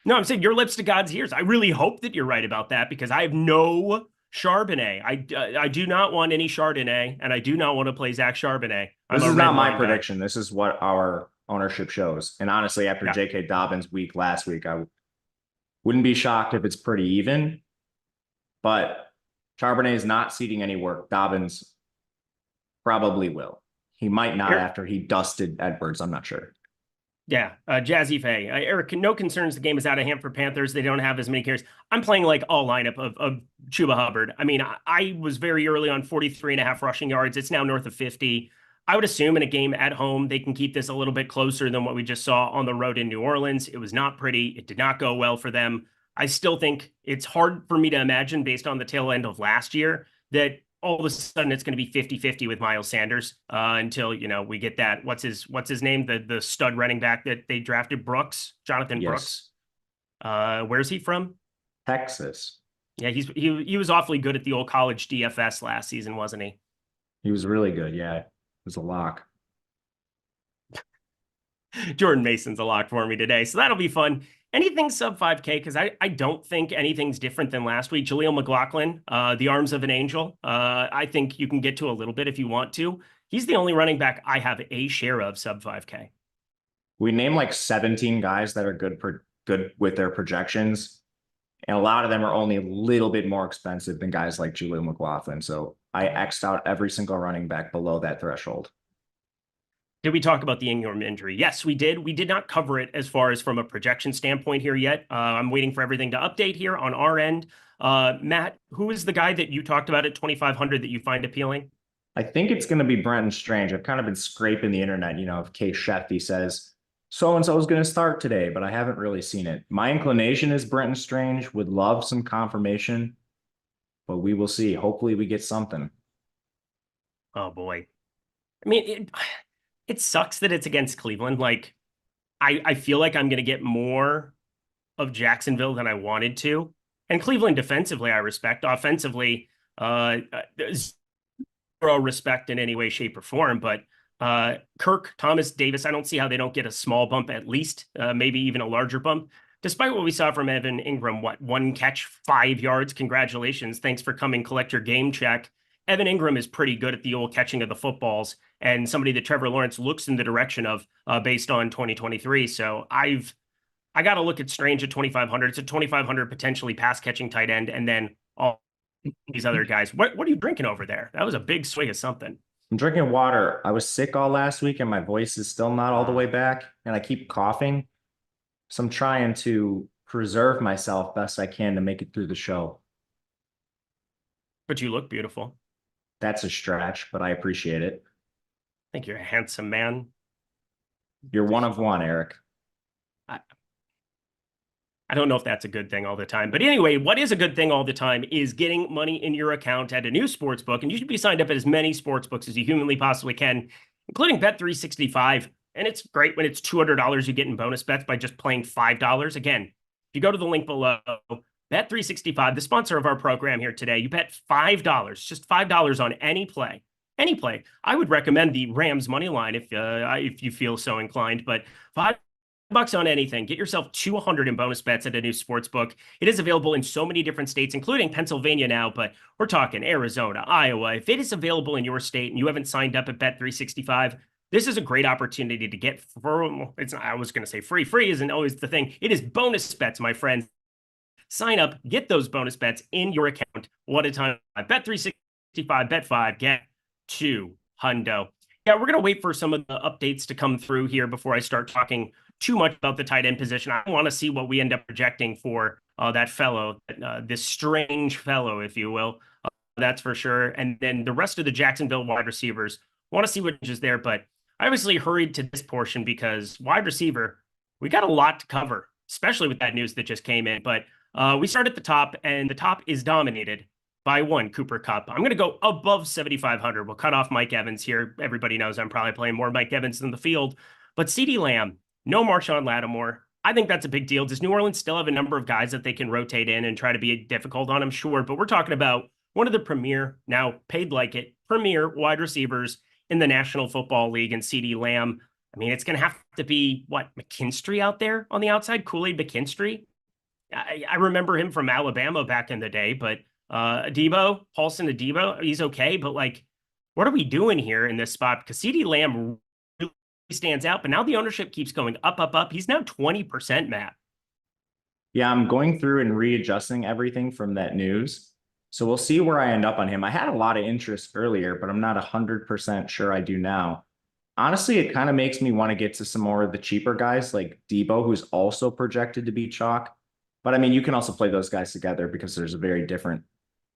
No, I'm saying your lips to God's ears. I really hope that you're right about that, because I have no Charbonnet. I do not want any Chardonnay, and I do not want to play Zach Charbonnet. This is not my prediction. This is what our ownership shows. And honestly, after J.K. Dobbins week last week, I wouldn't be shocked if it's pretty even. But Charbonnet is not ceding any work. Dobbins probably will. He might not after he dusted Edwards. I'm not sure. Yeah, Jazzy Faye. Eric, no concerns the game is out of hand for Panthers. They don't have as many carries. I'm playing like all lineup of Chuba Hubbard. I mean, I was very early on 43.5 rushing yards. It's now north of 50. I would assume in a game at home, they can keep this a little bit closer than what we just saw on the road in New Orleans. It was not pretty. It did not go well for them. I still think it's hard for me to imagine, based on the tail end of last year, that all of a sudden it's going to be 50-50 with Miles Sanders until, we get that. What's his name? The stud running back that they drafted, Jonathan Brooks. Where's he from? Texas. Yeah, he was awfully good at the old college DFS last season, wasn't he? He was really good. Yeah, it was a lock. Jordan Mason's a lock for me today, so that'll be fun. Anything sub 5K, because I don't think anything's different than last week. Jaleel McLaughlin, the arms of an angel. I think you can get to a little bit if you want to. He's the only running back I have a share of sub 5K. We named like 17 guys that are good with their projections. And a lot of them are only a little bit more expensive than guys like Jaleel McLaughlin. So I X'd out every single running back below that threshold. Did we talk about the Ingram injury? Yes, we did. We did not cover it as far as from a projection standpoint here yet. I'm waiting for everything to update here on our end. Matt, who is the guy that you talked about at 2,500 that you find appealing? I think it's going to be Brenton Strange. I've kind of been scraping the internet, if Case Sheffy says so-and-so is going to start today, but I haven't really seen it. My inclination is Brenton Strange. Would love some confirmation, but we will see. Hopefully we get something. Oh, boy. I mean, it sucks that it's against Cleveland. Like, I feel like I'm going to get more of Jacksonville than I wanted to. And Cleveland defensively, I respect. Offensively, zero respect in any way, shape, or form. But Kirk, Thomas, Davis, I don't see how they don't get a small bump at least, maybe even a larger bump. Despite what we saw from Evan Ingram, one catch, 5 yards. Congratulations. Thanks for coming, collect your game check. Evan Ingram is pretty good at the old catching of the footballs and somebody that Trevor Lawrence looks in the direction of based on 2023. So I got to look at Strange at 2,500. It's a 2,500 potentially pass catching tight end. And then all these other guys. What are you drinking over there? That was a big swig of something. I'm drinking water. I was sick all last week and my voice is still not all the way back and I keep coughing. So I'm trying to preserve myself best I can to make it through the show. But you look beautiful. That's a stretch, but I appreciate it. I think you're a handsome man. You're one of one, Eric. I don't know if that's a good thing all the time. But anyway, what is a good thing all the time is getting money in your account at a new sports book. And you should be signed up at as many sports books as you humanly possibly can, including Bet365. And it's great when it's $200 you get in bonus bets by just playing $5. Again, if you go to the link below, Bet365, the sponsor of our program here today, you bet $5, just $5 on any play. Any play. I would recommend the Rams money line if you feel so inclined, but $5 on anything. Get yourself 200 in bonus bets at a new sports book. It is available in so many different states, including Pennsylvania now, but we're talking Arizona, Iowa. If it is available in your state and you haven't signed up at Bet365, this is a great opportunity to get I was going to say free isn't always the thing. It is bonus bets, my friends. Sign up, get those bonus bets in your account. What a time. Bet365, bet 5, get 2 hundo. Yeah, we're going to wait for some of the updates to come through here before I start talking too much about the tight end position. I want to see what we end up projecting for that fellow, this strange fellow, if you will. That's for sure. And then the rest of the Jacksonville wide receivers, want to see what is there. But I obviously hurried to this portion because wide receiver, we got a lot to cover, especially with that news that just came in. But we start at the top, and the top is dominated by one Cooper Kupp. I'm going to go above 7,500. We'll cut off Mike Evans here. Everybody knows I'm probably playing more Mike Evans than the field. But CeeDee Lamb, no Marshawn Lattimore. I think that's a big deal. Does New Orleans still have a number of guys that they can rotate in and try to be difficult on? I'm sure. But we're talking about one of the premier, now paid like it, premier wide receivers in the National Football League, and CeeDee Lamb. I mean, it's going to have to be, McKinstry out there on the outside? Kool-Aid McKinstry? I remember him from Alabama back in the day, but Paulson Adebo, he's okay. But what are we doing here in this spot? Because CeeDee Lamb really stands out, but now the ownership keeps going up. He's now 20%, Matt. Yeah, I'm going through and readjusting everything from that news. So we'll see where I end up on him. I had a lot of interest earlier, but I'm not 100% sure I do now. Honestly, it kind of makes me want to get to some more of the cheaper guys like Debo, who's also projected to be chalk. But I mean, you can also play those guys together because there's a very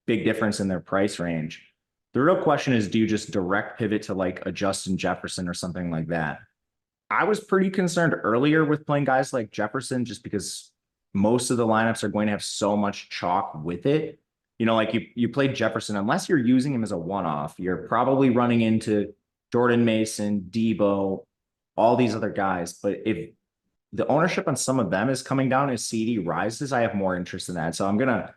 big difference in their price range. The real question is, do you just direct pivot to like a Justin Jefferson or something like that? I was pretty concerned earlier with playing guys like Jefferson just because most of the lineups are going to have so much chalk with it. You played Jefferson, unless you're using him as a one-off, you're probably running into Jordan Mason, Debo, all these other guys. But if the ownership on some of them is coming down as CD rises, I have more interest in that. So I'm gonna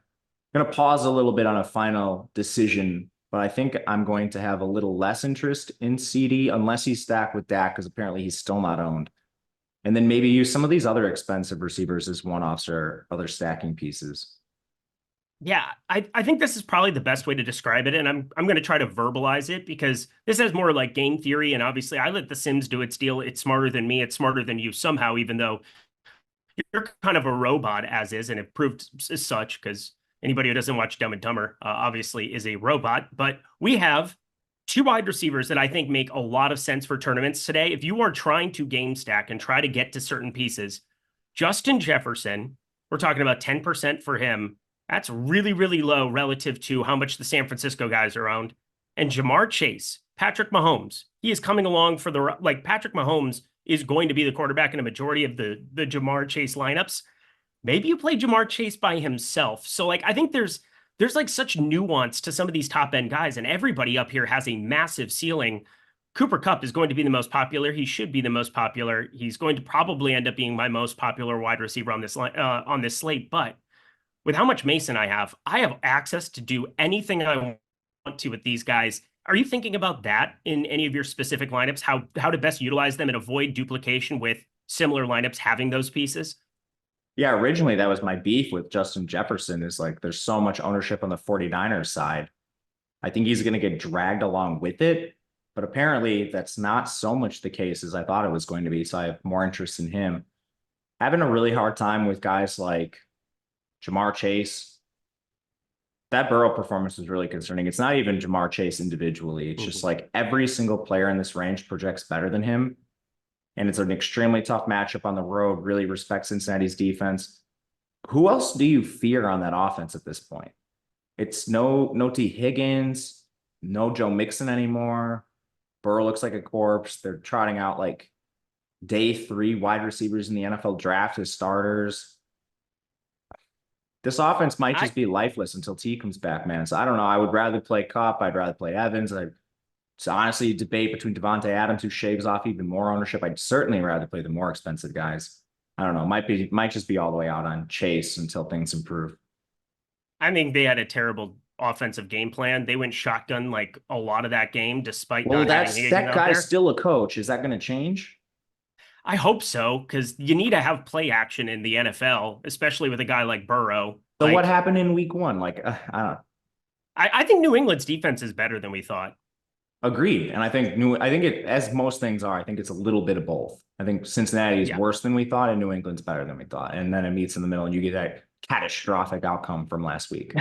pause a little bit on a final decision, but I think I'm going to have a little less interest in CD unless he's stacked with Dak, because apparently he's still not owned. And then maybe use some of these other expensive receivers as one-offs or other stacking pieces. Yeah, I think this is probably the best way to describe it, and I'm going to try to verbalize it because this has more like game theory, and obviously I let The Sims do its deal. It's smarter than me. It's smarter than you somehow, even though you're kind of a robot as is, and it proved as such because anybody who doesn't watch Dumb and Dumber obviously is a robot. But we have two wide receivers that I think make a lot of sense for tournaments today. If you are trying to game stack and try to get to certain pieces, Justin Jefferson, we're talking about 10% for him. That's really, really low relative to how much the San Francisco guys are owned. And Jamar Chase, Patrick Mahomes, he is coming along for the, like Patrick Mahomes is going to be the quarterback in a majority of the Jamar Chase lineups. Maybe you play Jamar Chase by himself. So like, I think there's like such nuance to some of these top end guys, and everybody up here has a massive ceiling. Cooper Kupp is going to be the most popular. He should be the most popular. He's going to probably end up being my most popular wide receiver on this slate. But with how much Mason I have access to do anything I want to with these guys. Are you thinking about that in any of your specific lineups? How to best utilize them and avoid duplication with similar lineups having those pieces? Yeah, originally that was my beef with Justin Jefferson, is like there's so much ownership on the 49ers side. I think he's going to get dragged along with it, but apparently that's not so much the case as I thought it was going to be. So I have more interest in him. Having a really hard time with guys like Jamar Chase. That Burrow performance was really concerning. It's not even Jamar Chase individually. It's just like every single player in this range projects better than him. And it's an extremely tough matchup on the road, really respects Cincinnati's defense. Who else do you fear on that offense at this point? It's no T. Higgins, no Joe Mixon anymore. Burrow looks like a corpse. They're trotting out like day 3 wide receivers in the NFL draft as starters. This offense might just be lifeless until T comes back, man. So I don't know. I would rather play Kupp. I'd rather play Evans. It's honestly a debate between Devontae Adams, who shaves off even more ownership. I'd certainly rather play the more expensive guys. I don't know. Might just be all the way out on Chase until things improve. I think they had a terrible offensive game plan. They went shotgun like a lot of that game, despite Well, not having that guy's still a coach. Is that going to change? I hope so, because you need to have play action in the NFL, especially with a guy like Burrow. So like, what happened in week 1? Like, I don't know. I think New England's defense is better than we thought. Agreed. And I think it, as most things are, I think it's a little bit of both. I think Cincinnati is worse than we thought, and New England's better than we thought. And then it meets in the middle, and you get that catastrophic outcome from last week.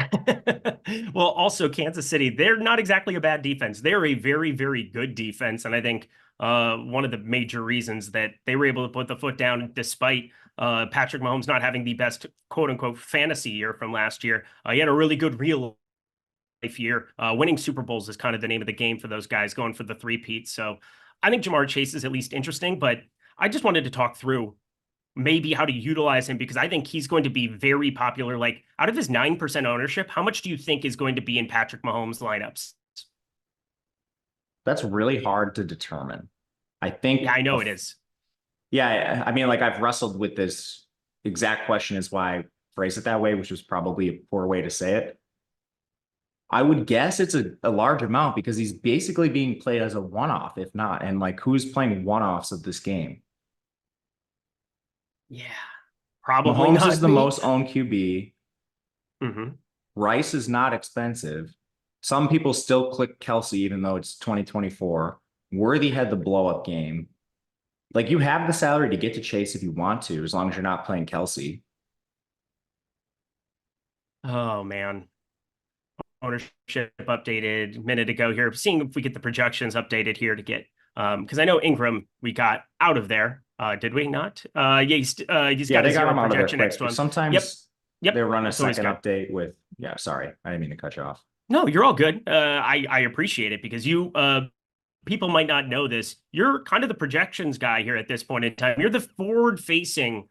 Well, also Kansas City, they're not exactly a bad defense. They're a very, very good defense. And I think one of the major reasons that they were able to put the foot down despite Patrick Mahomes not having the best quote unquote fantasy year from last year. He had a really good real life year. Winning Super Bowls is kind of the name of the game for those guys, going for the three-peat. So I think Jamar Chase is at least interesting, but I just wanted to talk through maybe how to utilize him, because I think he's going to be very popular. Like, out of his 9% ownership, how much do you think is going to be in Patrick Mahomes lineups? That's really hard to determine. I think. Yeah, I know it is. Yeah, I mean, like, I've wrestled with this exact question, is why I phrase it that way, which was probably a poor way to say it. I would guess it's a large amount, because he's basically being played as a one-off, if not. And like, who's playing one-offs of this game? Yeah, probably Mahomes not. is the most owned QB. Mm-hmm. Rice is not expensive. Some people still click Kelsey, even though it's 2024. Worthy had the blow-up game. Like, you have the salary to get to Chase if you want to, as long as you're not playing Kelsey. Oh, man. Ownership updated a minute ago here. Seeing if we get the projections updated here to get, because I know Ingram we got out of there. Did we not? Yeah, he's got a zero projection next one. Sometimes yep. they run a second update with, sorry. I didn't mean to cut you off. No, you're all good. I appreciate it, because you, people might not know this. You're kind of the projections guy here at this point in time. You're the forward-facing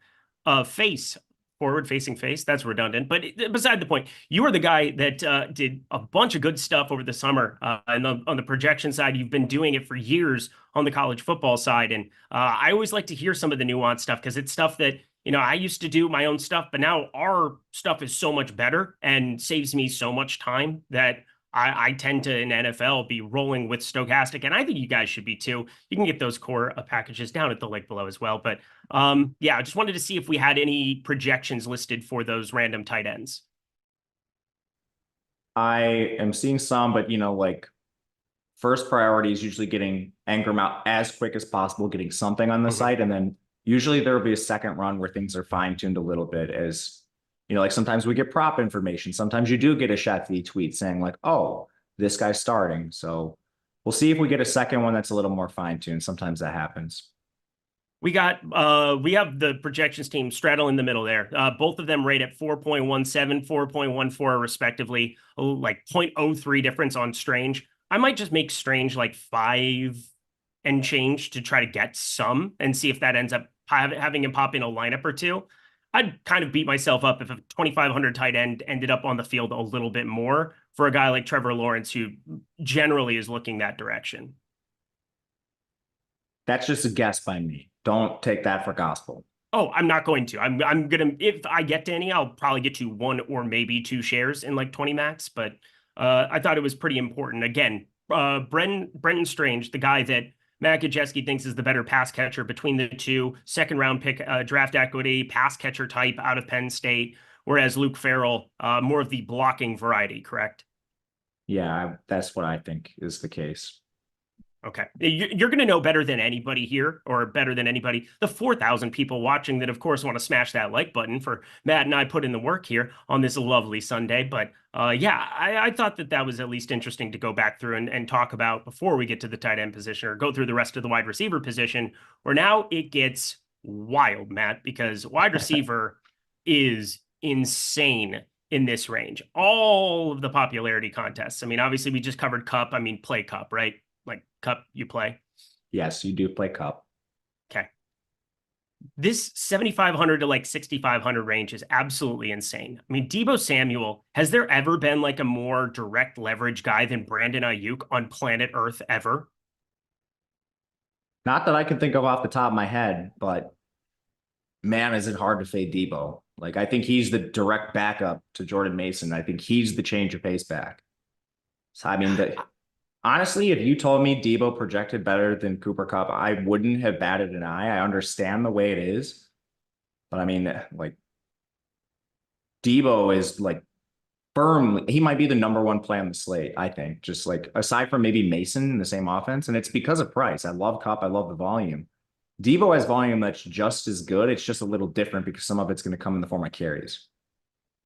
face. Forward-facing face. That's redundant, but beside the point, you are the guy that did a bunch of good stuff over the summer. And on the projection side, you've been doing it for years on the college football side. And I always like to hear some of the nuanced stuff, because it's stuff that, I used to do my own stuff, but now our stuff is so much better and saves me so much time that I tend to in NFL be rolling with stochastic, and I think you guys should be too. You can get those core packages down at the link below as well. But yeah, I just wanted to see if we had any projections listed for those random tight ends. I am seeing some, but like first priority is usually getting Engram out as quick as possible, getting something on the site, and then usually there will be a second run where things are fine-tuned a little bit. As like sometimes we get prop information, sometimes you do get a Shefty tweet saying like, oh, this guy's starting. So we'll see if we get a second one that's a little more fine-tuned. Sometimes that happens. We have the projections team straddle in the middle there. Both of them rate at 4.17, 4.14 respectively, like 0.03 difference on Strange. I might just make Strange like 5 and change to try to get some and see if that ends up having him pop in a lineup or two. I'd kind of beat myself up if a 2,500 tight end ended up on the field a little bit more for a guy like Trevor Lawrence, who generally is looking that direction. That's just a guess by me. Don't take that for gospel. Oh, I'm not going to. I'm gonna, if I get to any, I'll probably get to 1 or maybe 2 shares in like 20 max. But I thought it was pretty important. Again, Brenton Strange, the guy that Matt Gajewski thinks is the better pass catcher between the two, second round pick, draft equity, pass catcher type out of Penn State, whereas Luke Farrell, more of the blocking variety, correct? Yeah, that's what I think is the case. Okay. You're going to know better than anybody here, or better than anybody, the 4,000 people watching that, of course, want to smash that like button for Matt and I put in the work here on this lovely Sunday. But yeah, I thought that was at least interesting to go back through and talk about before we get to the tight end position, or go through the rest of the wide receiver position, where now it gets wild, Matt, because wide receiver is insane in this range. All of the popularity contests. I mean, obviously, we just covered Cup. I mean, play Cup, right? Like Cup, you play? Yes, you do play Cup. Okay. This 7,500 to like 6,500 range is absolutely insane. I mean, Deebo Samuel, has there ever been like a more direct leverage guy than Brandon Ayuk on planet Earth ever? Not that I can think of off the top of my head, but man, is it hard to fade Deebo. Like, I think he's the direct backup to Jordan Mason. I think he's the change of pace back. So, I mean, honestly, if you told me Deebo projected better than Cooper Kupp, I wouldn't have batted an eye. I understand the way it is. But I mean, like, Deebo is like firmly, he might be the #1 play on the slate, I think. Just like, aside from maybe Mason in the same offense. And it's because of price. I love Kupp. I love the volume. Deebo has volume that's just as good. It's just a little different because some of it's going to come in the form of carries.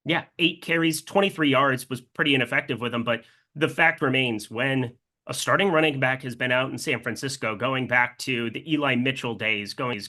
Yeah, 8 carries, 23 yards was pretty ineffective with him. But the fact remains, when a starting running back has been out in San Francisco, going back to the Eli Mitchell days, going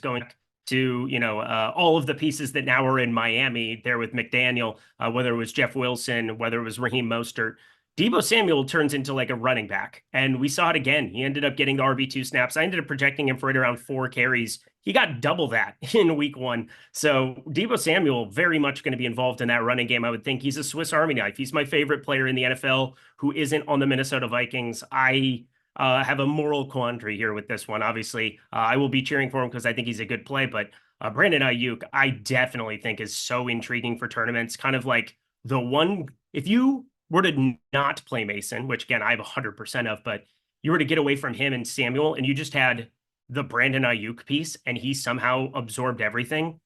to, all of the pieces that now are in Miami there with McDaniel, whether it was Jeff Wilson, whether it was Raheem Mostert, Deebo Samuel turns into like a running back. And we saw it again. He ended up getting the RB2 snaps. I ended up projecting him for right around 4 carries. He got double that in week 1. So Deebo Samuel very much going to be involved in that running game. I would think he's a Swiss Army knife. He's my favorite player in the NFL who isn't on the Minnesota Vikings. I have a moral quandary here with this one. Obviously, I will be cheering for him because I think he's a good play. But Brandon Ayuk, I definitely think is so intriguing for tournaments. Kind of like the one, if you were to not play Mason, which again, I have 100% of, but you were to get away from him and Samuel, and you just had the Brandon Ayuk piece, and he somehow absorbed everything,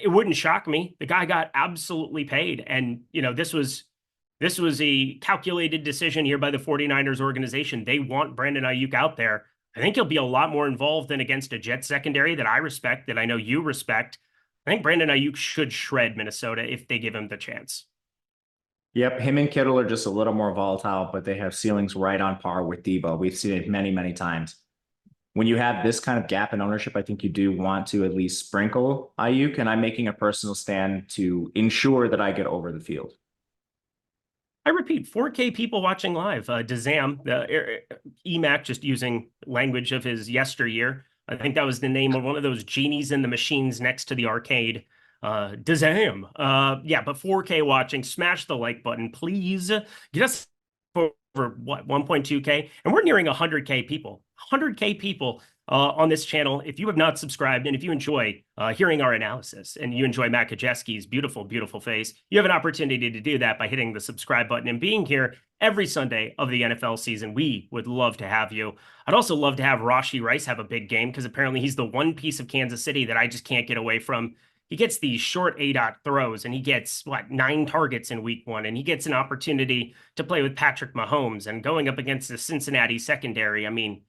it wouldn't shock me. The guy got absolutely paid. And, this was a calculated decision here by the 49ers organization. They want Brandon Ayuk out there. I think he'll be a lot more involved than against a Jets secondary that I respect, that I know you respect. I think Brandon Ayuk should shred Minnesota if they give him the chance. Yep, him and Kittle are just a little more volatile, but they have ceilings right on par with Deebo. We've seen it many, many times. When you have this kind of gap in ownership, I think you do want to at least sprinkle Ayuk, and I'm making a personal stand to ensure that I get over the field. I repeat, 4K people watching live. Dazam, EMAC, just using language of his yesteryear. I think that was the name of one of those genies in the machines next to the arcade. Dazam. Yeah, but 4K watching, smash the like button, please. Get us what, 1.2K, and we're nearing 100K people. 100K people on this channel. If you have not subscribed, and if you enjoy hearing our analysis, and you enjoy Matt Kajeski's beautiful, beautiful face, you have an opportunity to do that by hitting the subscribe button and being here every Sunday of the NFL season. We would love to have you. I'd also love to have Rashee Rice have a big game, because apparently he's the one piece of Kansas City that I just can't get away from. He gets these short ADOT throws, and he gets, 9 targets in week 1, and he gets an opportunity to play with Patrick Mahomes and going up against the Cincinnati secondary. I mean,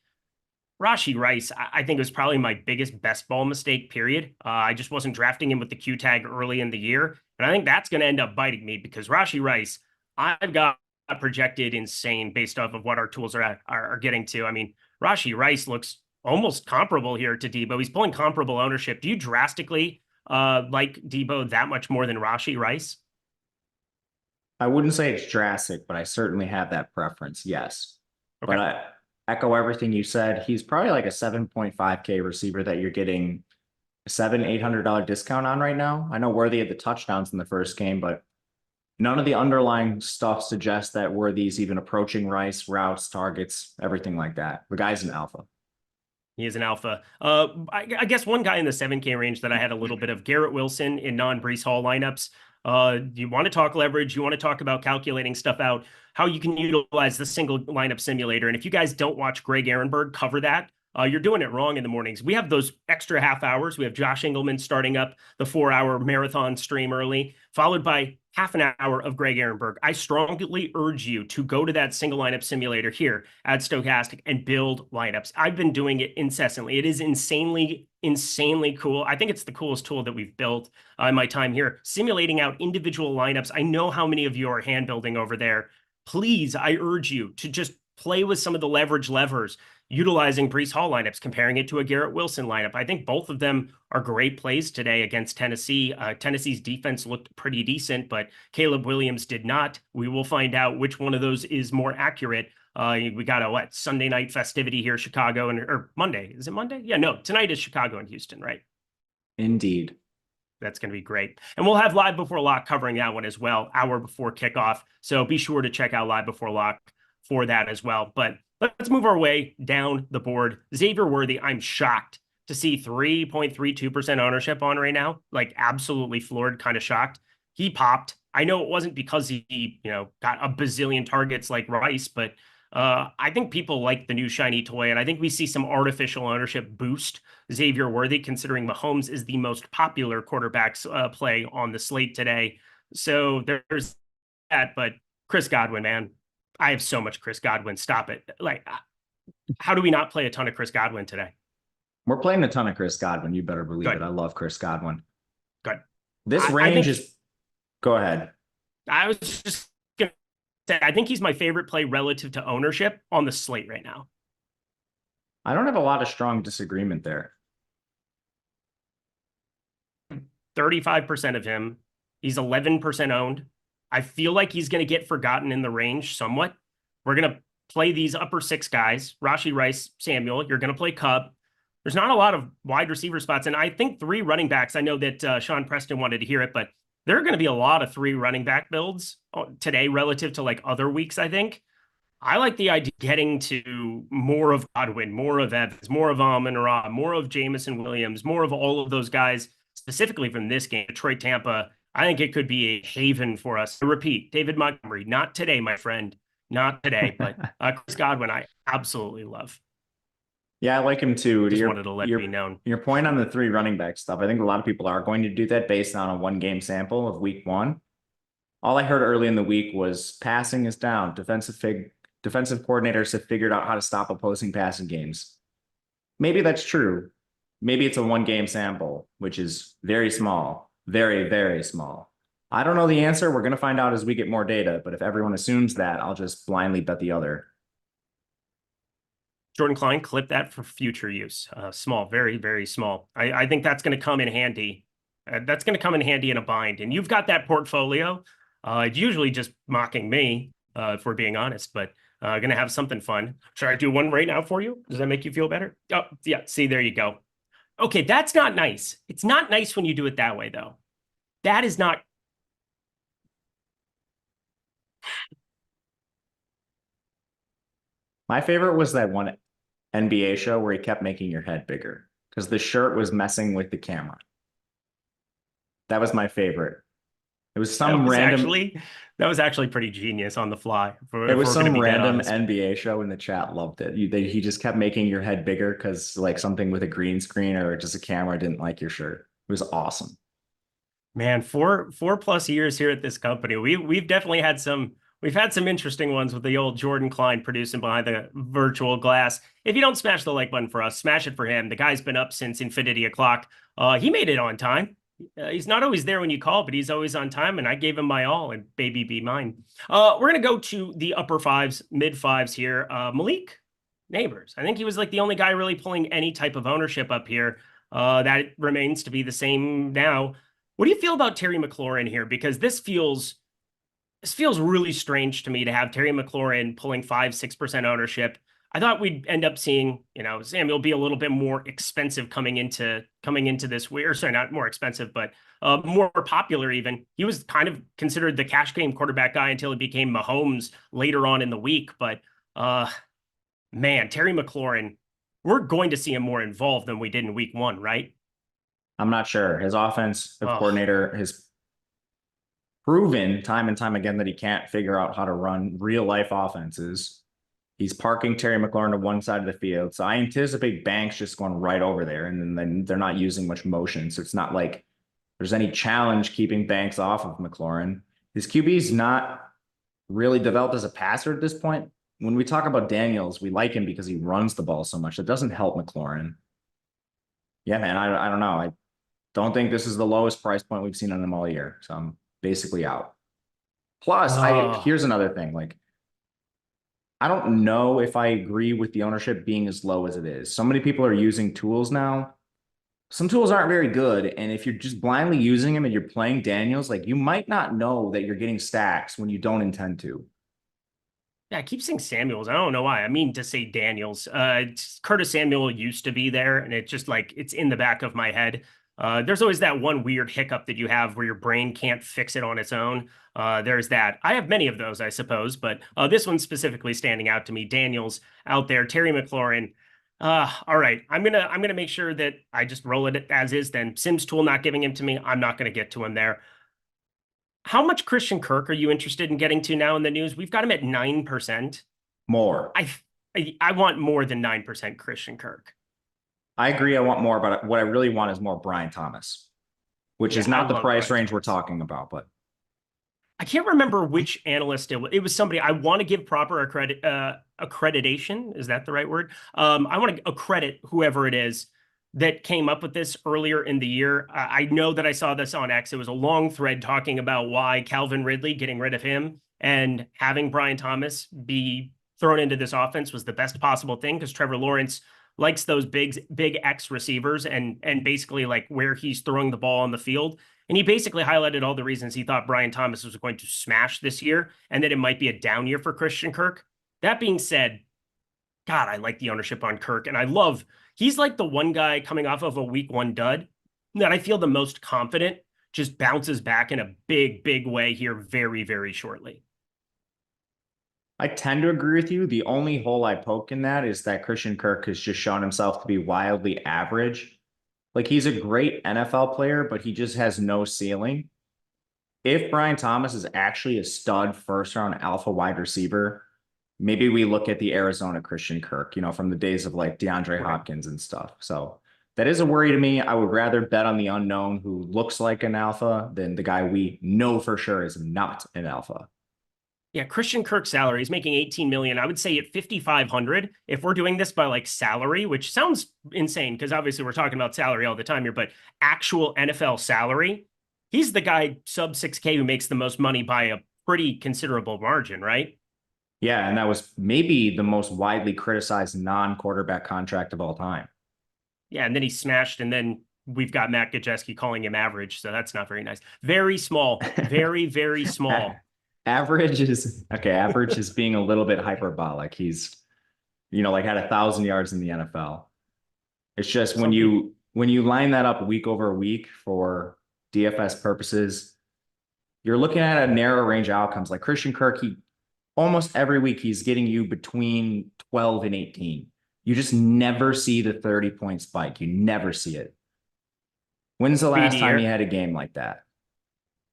Rashee Rice, I think, was probably my biggest best ball mistake, period. I just wasn't drafting him with the Q tag early in the year, and I think that's going to end up biting me, because Rashee Rice, I've got projected insane based off of what our tools are getting to. I mean, Rashee Rice looks almost comparable here to Debo. He's pulling comparable ownership. Do you drastically like Debo that much more than Rashee Rice? I wouldn't say it's drastic, but I certainly have that preference. Yes. Okay. But I echo everything you said. He's probably like a 7.5K receiver that you're getting a $800 discount on right now. I know Worthy had the touchdowns in the first game, but none of the underlying stuff suggests that Worthy's even approaching Rice, routes, targets, everything like that. The guy's an alpha. He is an alpha. I guess one guy in the 7K range that I had a little bit of, Garrett Wilson in non-Breece Hall lineups. You want to talk leverage, you want to talk about calculating stuff out, how you can utilize the single lineup simulator. And if you guys don't watch Greg Ehrenberg cover that, you're doing it wrong in the mornings. We have those extra half hours. We have Josh Engelman starting up the 4-hour marathon stream early, followed by half an hour of Greg Ehrenberg. I strongly urge you to go to that single lineup simulator here at Stochastic and build lineups. I've been doing it incessantly. It is insanely cool. I think it's the coolest tool that we've built in my time here, simulating out individual lineups. I know how many of you are hand building over there. Please, I urge you to just play with some of the leverage levers, utilizing Breece Hall lineups, comparing it to a Garrett Wilson lineup. I think both of them are great plays today against Tennessee. Tennessee's defense looked pretty decent, but Caleb Williams did not. We will find out which one of those is more accurate. We got a Sunday night festivity here, Chicago, or Monday. Is it Monday? Yeah, no, tonight is Chicago and Houston, right? Indeed. That's going to be great. And we'll have Live Before Lock covering that one as well, hour before kickoff. So be sure to check out Live Before Lock for that as well. But let's move our way down the board. Xavier Worthy, I'm shocked to see 3.32% ownership on right now. Like, absolutely floored, kind of shocked. He popped. I know it wasn't because he, got a bazillion targets like Rice, but I think people like the new shiny toy, and I think we see some artificial ownership boost Xavier Worthy, considering Mahomes is the most popular quarterback's play on the slate today. So there's that, but Chris Godwin, man. I have so much Chris Godwin. Stop it. Like, how do we not play a ton of Chris Godwin today? We're playing a ton of Chris Godwin. You better believe Good. it. I love Chris Godwin. Good. This range is... Go ahead. I was just going to say, I think he's my favorite play relative to ownership on the slate right now. I don't have a lot of strong disagreement there. 35% of him. He's 11% owned. I feel like he's going to get forgotten in the range somewhat. We're going to play these upper 6 guys, Rashee Rice, Samuel. You're going to play Cup. There's not a lot of wide receiver spots. And I think 3 running backs. I know that Sean Preston wanted to hear it, but there are going to be a lot of 3 running back builds today relative to like other weeks, I think. I like the idea of getting to more of Godwin, more of Evans, more of Amon-Ra, more of Jameson Williams, more of all of those guys, specifically from this game, Detroit, Tampa. I think it could be a haven for us. I repeat, David Montgomery, not today, my friend. Not today, but Chris Godwin, I absolutely love. Yeah, I like him too. Just wanted to let me know. Your point on the 3 running back stuff, I think a lot of people are going to do that based on a 1-game sample of week 1. All I heard early in the week was passing is down. Defensive coordinators have figured out how to stop opposing passing games. Maybe that's true. Maybe it's a 1-game sample, which is very small. Very, very small. I don't know the answer. We're going to find out as we get more data, but if everyone assumes that, I'll just blindly bet the other. Jordan Klein, clip that for future use. Small, very, very small. I think that's going to come in handy. That's going to come in handy in a bind. And you've got that portfolio. It's usually just mocking me, if we're being honest, but going to have something fun. Should I do one right now for you? Does that make you feel better? Oh, yeah. See, there you go. Okay, that's not nice. It's not nice when you do it that way, though. That is not. My favorite was that one NBA show where he kept making your head bigger because the shirt was messing with the camera. That was my favorite. It was some random. That was actually pretty genius on the fly. It If was we're going to some be dead random honest. NBA show in the chat loved it. He just kept making your head bigger because like something with a green screen or just a camera didn't like your shirt. It was awesome. Man, 4+ years here at this company. We've definitely had we've had some interesting ones with the old Jordan Klein producing behind the virtual glass. If you don't smash the like button for us, smash it for him. The guy's been up since infinity o'clock. He made it on time. He's not always there when you call, but he's always on time, and I gave him my all, and baby be mine. We're gonna go to the upper fives, mid fives here. Malik Neighbors. I think he was like the only guy really pulling any type of ownership up here. That remains to be the same now. What do you feel about Terry McLaurin here? Because this feels really strange to me to have Terry McLaurin pulling 5-6% ownership. I thought we'd end up seeing, Samuel be a little bit more expensive coming into this week, or sorry, not more expensive, but more popular even. He was kind of considered the cash game quarterback guy until he became Mahomes later on in the week. But man, Terry McLaurin, we're going to see him more involved than we did in week 1, right? I'm not sure. His offensive coordinator has proven time and time again that he can't figure out how to run real life offenses. He's parking Terry McLaurin to one side of the field. So I anticipate Banks just going right over there, and then they're not using much motion. So it's not like there's any challenge keeping Banks off of McLaurin. His QB's not really developed as a passer at this point. When we talk about Daniels, we like him because he runs the ball so much. It doesn't help McLaurin. Yeah, man, I don't know. I don't think this is the lowest price point we've seen on him all year. So I'm basically out. Plus, here's another thing. Like, I don't know if I agree with the ownership being as low as it is. So many people are using tools now. Some tools aren't very good. And if you're just blindly using them and you're playing Daniels, like you might not know that you're getting stacks when you don't intend to. Yeah, I keep saying Samuels. I don't know why. I mean to say Daniels. Curtis Samuel used to be there, and it's just like it's in the back of my head. There's always that one weird hiccup that you have where your brain can't fix it on its own. There's that. I have many of those, I suppose, but this one's specifically standing out to me. Daniels out there, Terry McLaurin. All right, I'm gonna make sure that I just roll it as is. Then Sims Tool not giving him to me. I'm not gonna get to him there. How much Christian Kirk are you interested in getting to now in the news? We've got him at 9%. More. I want more than 9% Christian Kirk. I agree. I want more, but what I really want is more Brian Thomas, which is not the price range we're talking about. But I can't remember which analyst it was. It was somebody. I want to give proper accreditation. Is that the right word? I want to accredit whoever it is that came up with this earlier in the year. I know that I saw this on X. It was a long thread talking about why Calvin Ridley, getting rid of him and having Brian Thomas be thrown into this offense was the best possible thing, because Trevor Lawrence likes those big X receivers and basically like where he's throwing the ball on the field. And he basically highlighted all the reasons he thought Brian Thomas was going to smash this year and that it might be a down year for Christian Kirk. That being said, God, I like the ownership on Kirk, and he's like the one guy coming off of a week 1 dud that I feel the most confident just bounces back in a big way here very, very shortly. I tend to agree with you. The only hole I poke in that is that Christian Kirk has just shown himself to be wildly average. Like, he's a great NFL player, but he just has no ceiling. If Brian Thomas is actually a stud first-round alpha wide receiver, maybe we look at the Arizona Christian Kirk, from the days of like DeAndre Hopkins and stuff. So that is a worry to me. I would rather bet on the unknown who looks like an alpha than the guy we know for sure is not an alpha. Yeah, Christian Kirk's salary is making $18 million. I would say at $5,500, if we're doing this by like salary, which sounds insane because obviously we're talking about salary all the time here, but actual NFL salary, he's the guy sub 6K who makes the most money by a pretty considerable margin, right? Yeah, and that was maybe the most widely criticized non-quarterback contract of all time. Yeah, and then he smashed, and then we've got Matt Gajewski calling him average, so that's not very nice. Very small, very, very small. Average is being a little bit hyperbolic. He's, like had 1,000 yards in the NFL. It's just when you line that up week over week for DFS purposes, you're looking at a narrow range of outcomes. Like Christian Kirk, almost every week he's getting you between 12 and 18. You just never see the 30-point spike. You never see it. When's the last time you had a game like that?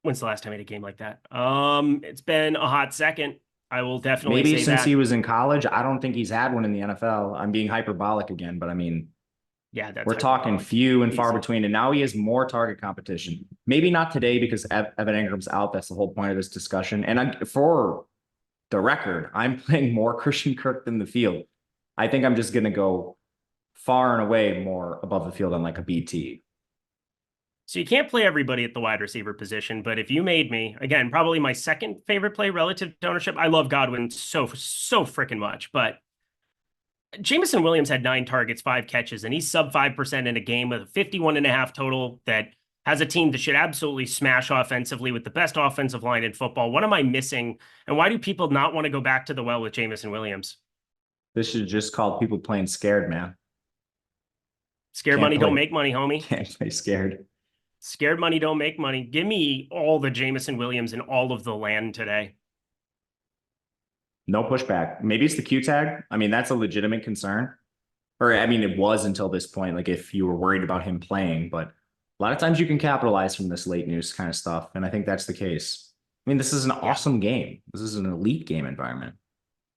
When's the last time he had a game like that? It's been a hot second. I will definitely maybe say since that. he was in college. I don't think he's had one in the NFL. I'm being hyperbolic again, but I mean, yeah, we're talking few and far between, and now he has more target competition. Maybe not today because Evan Ingram's out. That's the whole point of this discussion. And for the record, I'm playing more Christian Kirk than the field. I think I'm just going to go far and away more above the field on like a BT. So you can't play everybody at the wide receiver position, but if you made me, again, probably my second favorite play relative to ownership. I love Godwin so freaking much, but Jameson Williams had 9 targets, 5 catches, and he's sub 5% in a game with a 51.5 total that has a team that should absolutely smash offensively with the best offensive line in football. What am I missing? And why do people not want to go back to the well with Jameson Williams? This should just call people playing scared, man. Scared money don't make money, homie. Can't play scared. Scared money don't make money. Give me all the Jameson Williams and all of the land today. No pushback. Maybe it's the Q tag. I mean, that's a legitimate concern. Or, I mean, it was until this point, like if you were worried about him playing, but a lot of times you can capitalize from this late news kind of stuff. And I think that's the case. I mean, this is an awesome game. This is an elite game environment.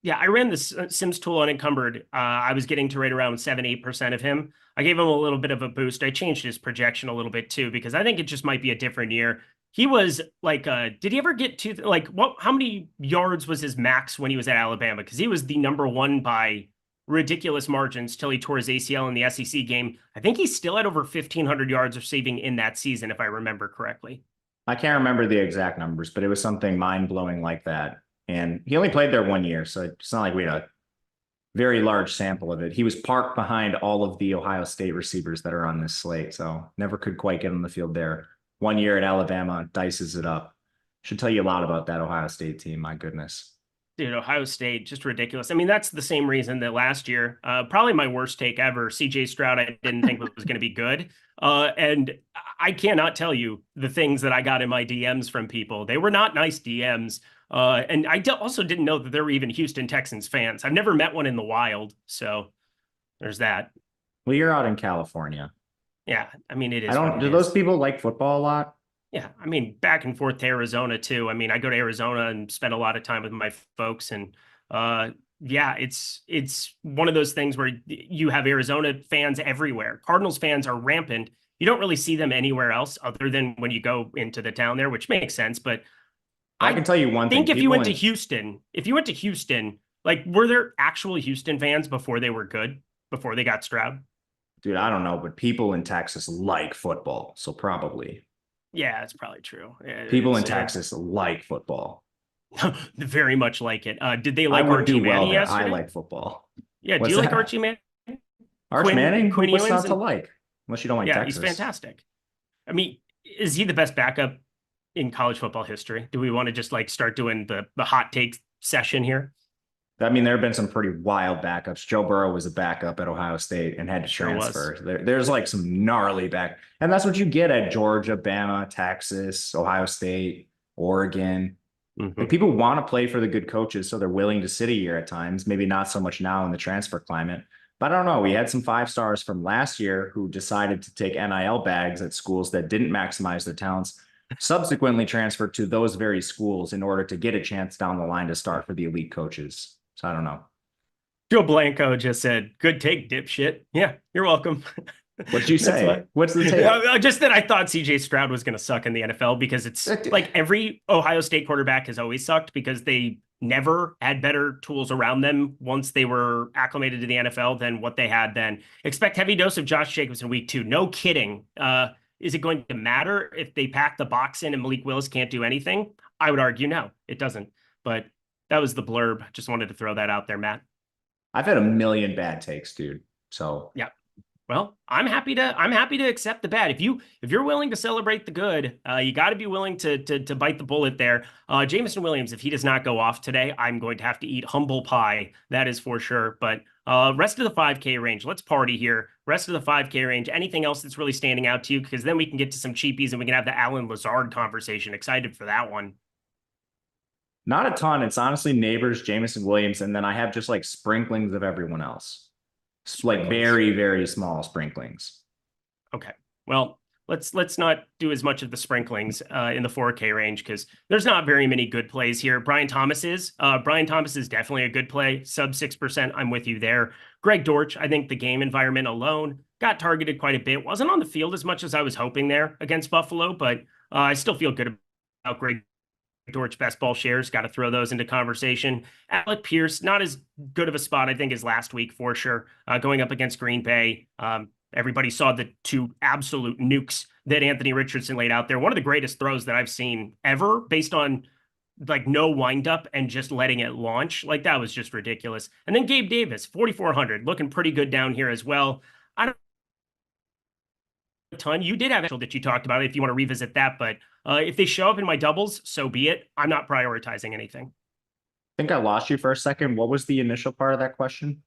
Yeah, I ran this Sims tool unencumbered. I was getting to right around 7-8% of him. I gave him a little bit of a boost. I changed his projection a little bit too, because I think it just might be a different year. He was like, did he ever get to like how many yards was his max when he was at Alabama? Because he was the #1 by ridiculous margins till he tore his ACL in the SEC game. I think he's still at over 1,500 yards receiving in that season, if I remember correctly. I can't remember the exact numbers, but it was something mind-blowing like that. And he only played there 1 year, so it's not like we had a very large sample of it. He was parked behind all of the Ohio State receivers that are on this slate, so never could quite get on the field there. 1 year at Alabama, dices it up. Should tell you a lot about that Ohio State team, my goodness. Dude, Ohio State, just ridiculous. I mean, that's the same reason that last year, probably my worst take ever, CJ Stroud, I didn't think was going to be good. And I cannot tell you the things that I got in my DMs from people. They were not nice DMs. And I also didn't know that there were even Houston Texans fans. I've never met one in the wild. So there's that. Well, you're out in California. Yeah. I mean, it is. Do those people like football a lot? Yeah, I mean, back and forth to Arizona too. I mean, I go to Arizona and spend a lot of time with my folks, and yeah, it's one of those things where you have Arizona fans everywhere. Cardinals fans are rampant. You don't really see them anywhere else other than when you go into the town there, which makes sense. But I can tell you one thing. I think if you went to Houston, like, were there actual Houston fans before they were good, before they got Stroud? Dude, I don't know, but people in Texas like football, so probably. Yeah, it's probably true. Yeah, people in Texas like football. Very much like it. Did they like Archie Manning yesterday? I like football. Yeah, do you like Archie Manning? Archie Manning? Quinn What's not to like? Unless you don't like Texas. Yeah, he's fantastic. I mean, is he the best backup in college football history? Do we want to just like start doing the hot take session here? I mean, there have been some pretty wild backups. Joe Burrow was a backup at Ohio State and had to transfer. There's like some gnarly back. And that's what you get at Georgia, Bama, Texas, Ohio State, Oregon. Mm-hmm. And people want to play for the good coaches, so they're willing to sit a year at times. Maybe not so much now in the transfer climate. But I don't know. We had some 5-stars from last year who decided to take NIL bags at schools that didn't maximize their talents, subsequently transferred to those very schools in order to get a chance down the line to start for the elite coaches. So I don't know. Joe Blanco just said, "Good take, dipshit." Yeah, you're welcome. What'd you say? What's the take? Just that I thought CJ Stroud was going to suck in the NFL because it's like every Ohio State quarterback has always sucked because they never had better tools around them once they were acclimated to the NFL than what they had then. Expect heavy dose of Josh Jacobs in week 2. No kidding. Is it going to matter if they pack the box in and Malik Willis can't do anything? I would argue no, it doesn't. But that was the blurb. Just wanted to throw that out there, Matt. I've had a million bad takes, dude. So yeah. Well, I'm happy to accept the bad. If you're willing to celebrate the good, you got to be willing to bite the bullet there. Jameson Williams, if he does not go off today, I'm going to have to eat humble pie. That is for sure. But rest of the 5K range, let's party here. Rest of the 5K range. Anything else that's really standing out to you? Because then we can get to some cheapies and we can have the Allen Lazard conversation. Excited for that one. Not a ton. It's honestly Neighbors, Jamison Williams, and then I have just like sprinklings of everyone else. Like very, very small sprinklings. Okay. Well, let's not do as much of the sprinklings in the 4K range because there's not very many good plays here. Brian Thomas is definitely a good play. Sub 6%. I'm with you there. Greg Dortch, I think the game environment alone got targeted quite a bit. Wasn't on the field as much as I was hoping there against Buffalo, but I still feel good about Greg Dortch best ball shares. Got to throw those into conversation. Alec Pierce, not as good of a spot, I think, as last week for sure. Going up against Green Bay. Everybody saw the two absolute nukes that Anthony Richardson laid out there. One of the greatest throws that I've seen ever based on like no windup and just letting it launch. Like that was just ridiculous. And then Gabe Davis, 4,400, looking pretty good down here as well. I don't a ton. You did have a that you talked about if you want to revisit that, but if they show up in my doubles, so be it. I'm not prioritizing anything. I think I lost you for a second. What was the initial part of that question?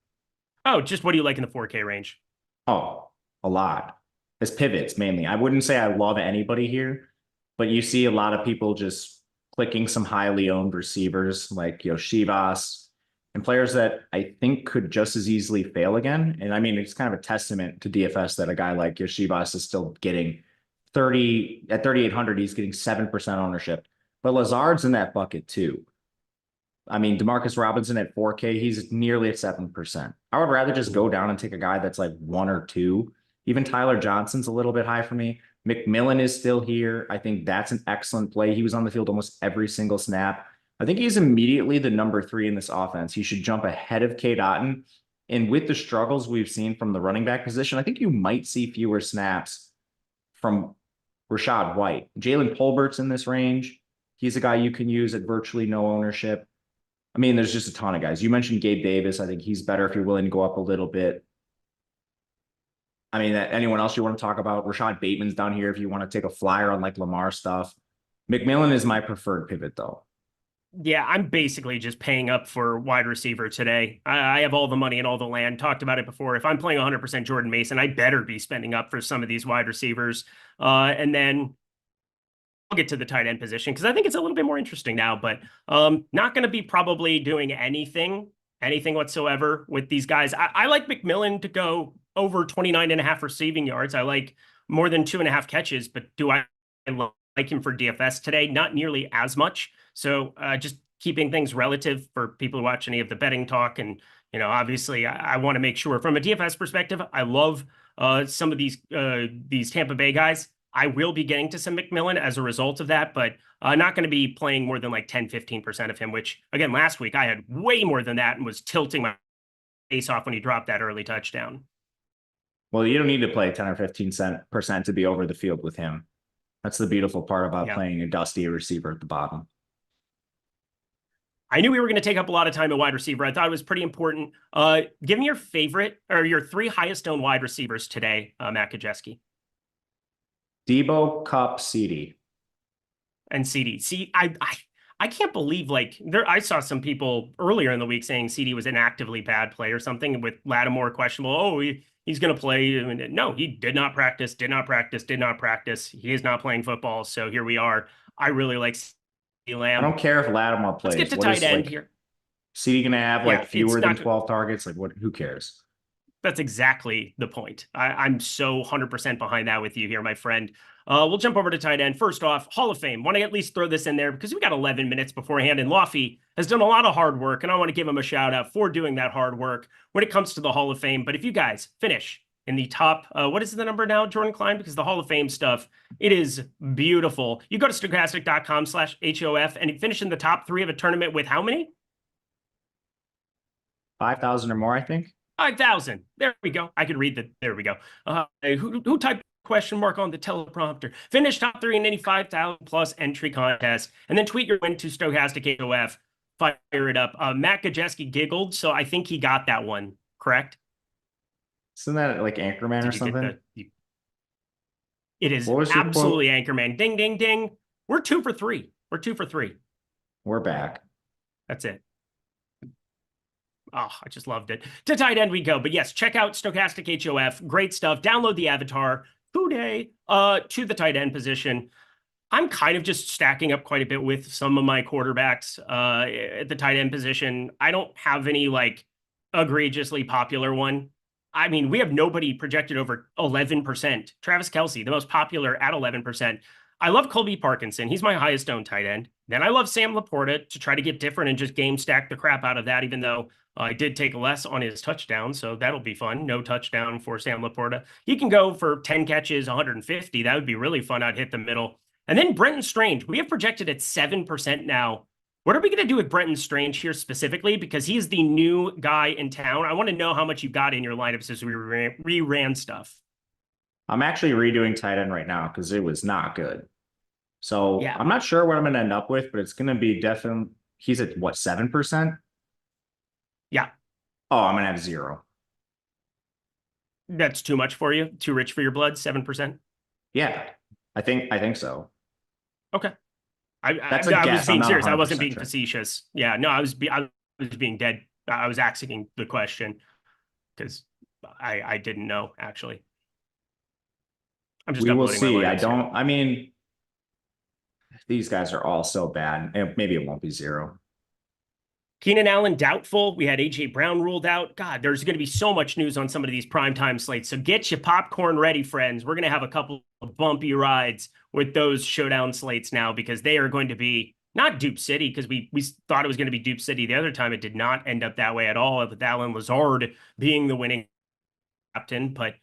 Oh, just what do you like in the 4K range? Oh, a lot. As pivots mainly. I wouldn't say I love anybody here, but you see a lot of people just clicking some highly owned receivers like Yoshivas and players that I think could just as easily fail again. And I mean, it's kind of a testament to DFS that a guy like Yoshivas is still getting 30 at 3,800. He's getting 7% ownership, but Lazard's in that bucket too. I mean, Demarcus Robinson at 4K, he's nearly at 7%. I would rather just go down and take a guy that's like 1 or 2. Even Tyler Johnson's a little bit high for me. McMillan is still here. I think that's an excellent play. He was on the field almost every single snap. I think he's immediately the number 3 in this offense. He should jump ahead of Cade Otton. And with the struggles we've seen from the running back position, I think you might see fewer snaps from Rachaad White. Jalen Tolbert's in this range. He's a guy you can use at virtually no ownership. I mean, there's just a ton of guys. You mentioned Gabe Davis. I think he's better if you're willing to go up a little bit. I mean, anyone else you want to talk about? Rashad Bateman's down here if you want to take a flyer on like Lamar stuff. McMillan is my preferred pivot, though. Yeah, I'm basically just paying up for wide receiver today. I have all the money and all the land. Talked about it before. If I'm playing 100% Jordan Mason, I better be spending up for some of these wide receivers. And then I'll get to the tight end position because I think it's a little bit more interesting now, but not going to be probably doing anything whatsoever with these guys. I like McMillan to go over 29.5 receiving yards. I like more than 2.5 catches, but do I like him for DFS today? Not nearly as much. So just keeping things relative for people who watch any of the betting talk. And, you know, obviously I want to make sure from a DFS perspective, I love some of these Tampa Bay guys. I will be getting to some McMillan as a result of that, but not going to be playing more than like 10, 15% of him, which again, last week I had way more than that and was tilting my face off when he dropped that early touchdown. Well, you don't need to play 10 or 15% to be over the field with him. That's the beautiful part about playing a dusty receiver at the bottom. I knew we were going to take up a lot of time at wide receiver. I thought it was pretty important. Give me your favorite or your 3 highest owned wide receivers today, Matt Kajeski. Debo, Kupp, CD. And CD. See, I can't believe like I saw some people earlier in the week saying CD was an actively bad play or something with Lattimore questionable. Oh, he's going to play. No, he did not practice. He is not playing football. So here we are. I really like CD Lamb. I don't care if Lattimore plays. Let's get to tight end here. CD going to have like fewer than 12 targets? Like what? Who cares? That's exactly the point. I'm so 100% behind that with you here, my friend. We'll jump over to tight end. First off, Hall of Fame. Want to at least throw this in there because we got 11 minutes beforehand, and Lofty has done a lot of hard work, and I want to give him a shout out for doing that hard work when it comes to the Hall of Fame. But if you guys finish in the top, what is the number now, Jordan Klein? Because the Hall of Fame stuff, it is beautiful. You go to stokastic.com/HOF and finish in the top 3 of a tournament with how many? 5,000 or more, I think. 5,000. There we go. I could read that. There we go. Who typed question mark on the teleprompter? Finish top 3 in any 5,000 plus entry contest, and then tweet your win to Stokastic HOF. Fire it up. Matt Kajeski giggled, so I think he got that one correct. Isn't that like Anchorman or something? It is absolutely Anchorman. Ding, ding, ding. We're 2 for 3. We're back. That's it. Oh, I just loved it. To tight end we go. But yes, check out Stokastic HOF. Great stuff. Download the avatar today to the tight end position. I'm kind of just stacking up quite a bit with some of my quarterbacks at the tight end position. I don't have any like egregiously popular one. I mean, we have nobody projected over 11%. Travis Kelce, the most popular at 11%. I love Colby Parkinson. He's my highest owned tight end. Then I love Sam Laporta to try to get different and just game stack the crap out of that, even though I did take less on his touchdown. So that'll be fun. No touchdown for Sam Laporta. He can go for 10 catches, 150. That would be really fun. I'd hit the middle. And then Brenton Strange, we have projected at 7% now. What are we going to do with Brenton Strange here specifically? Because he's the new guy in town. I want to know how much you got in your lineups as we re-ran stuff. I'm actually redoing tight end right now because it was not good. So Yeah. I'm not sure what I'm going to end up with, but it's going to be definitely, he's at what, 7%? Yeah. Oh, I'm going to have 0. That's too much for you? Too rich for your blood? 7%? Yeah, I think so. Okay. I That's a was guess. I'm being not serious. I 100% wasn't being sure. facetious. Yeah, no, I was being dead. I was asking the question because I didn't know actually. I'm just We will uploading my see. lineups here. I mean, these guys are all so bad. And maybe it won't be 0. Keenan Allen doubtful. We had AJ Brown ruled out. God, there's going to be so much news on some of these primetime slates. So get your popcorn ready, friends. We're going to have a couple of bumpy rides with those showdown slates now because they are going to be not Dupe City because we thought it was going to be Dupe City the other time. It did not end up that way at all with Alan Lazard being the winning captain. But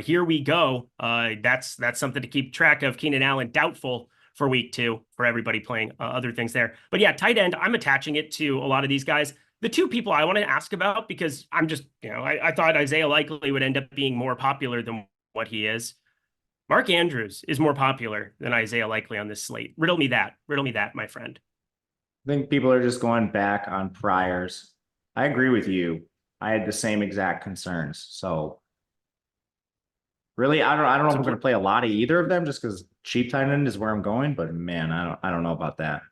here we go. That's something to keep track of. Keenan Allen doubtful for week 2 for everybody playing other things there. But yeah, tight end, I'm attaching it to a lot of these guys. The two people I want to ask about, because I'm just, I thought Isaiah Likely would end up being more popular than what he is. Mark Andrews is more popular than Isaiah Likely on this slate. Riddle me that, my friend. I think people are just going back on priors. I agree with you. I had the same exact concerns. So really, I don't know if I'm going to play a lot of either of them just because cheap tight end is where I'm going. But man, I don't know about that.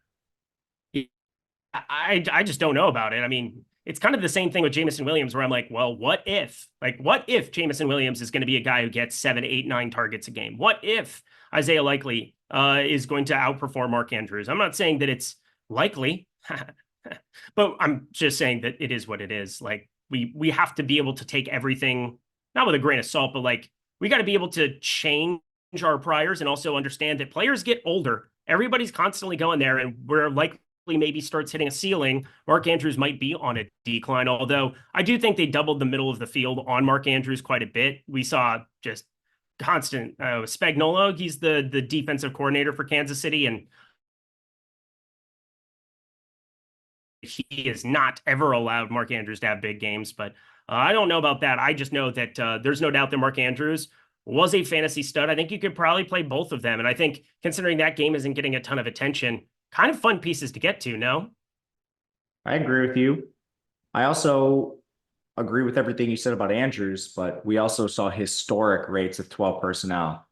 I just don't know about it. I mean, it's kind of the same thing with Jameson Williams, where I'm like, well, what if Jameson Williams is going to be a guy who gets 7, 8, 9 targets a game? What if Isaiah Likely is going to outperform Mark Andrews? I'm not saying that it's likely, but I'm just saying that it is what it is. Like we have to be able to take everything, not with a grain of salt, but like we got to be able to change our priors and also understand that players get older. Everybody's constantly going there, and we're likely maybe starts hitting a ceiling. Mark Andrews might be on a decline, although I do think they doubled the middle of the field on Mark Andrews quite a bit. We saw just constant Spagnuolo. He's the defensive coordinator for Kansas City, and he has not ever allowed Mark Andrews to have big games. But I don't know about that. I just know that there's no doubt that Mark Andrews was a fantasy stud. I think you could probably play both of them. And I think considering that game isn't getting a ton of attention, kind of fun pieces to get to, no? I agree with you. I also agree with everything you said about Andrews, but we also saw historic rates of 12 personnel.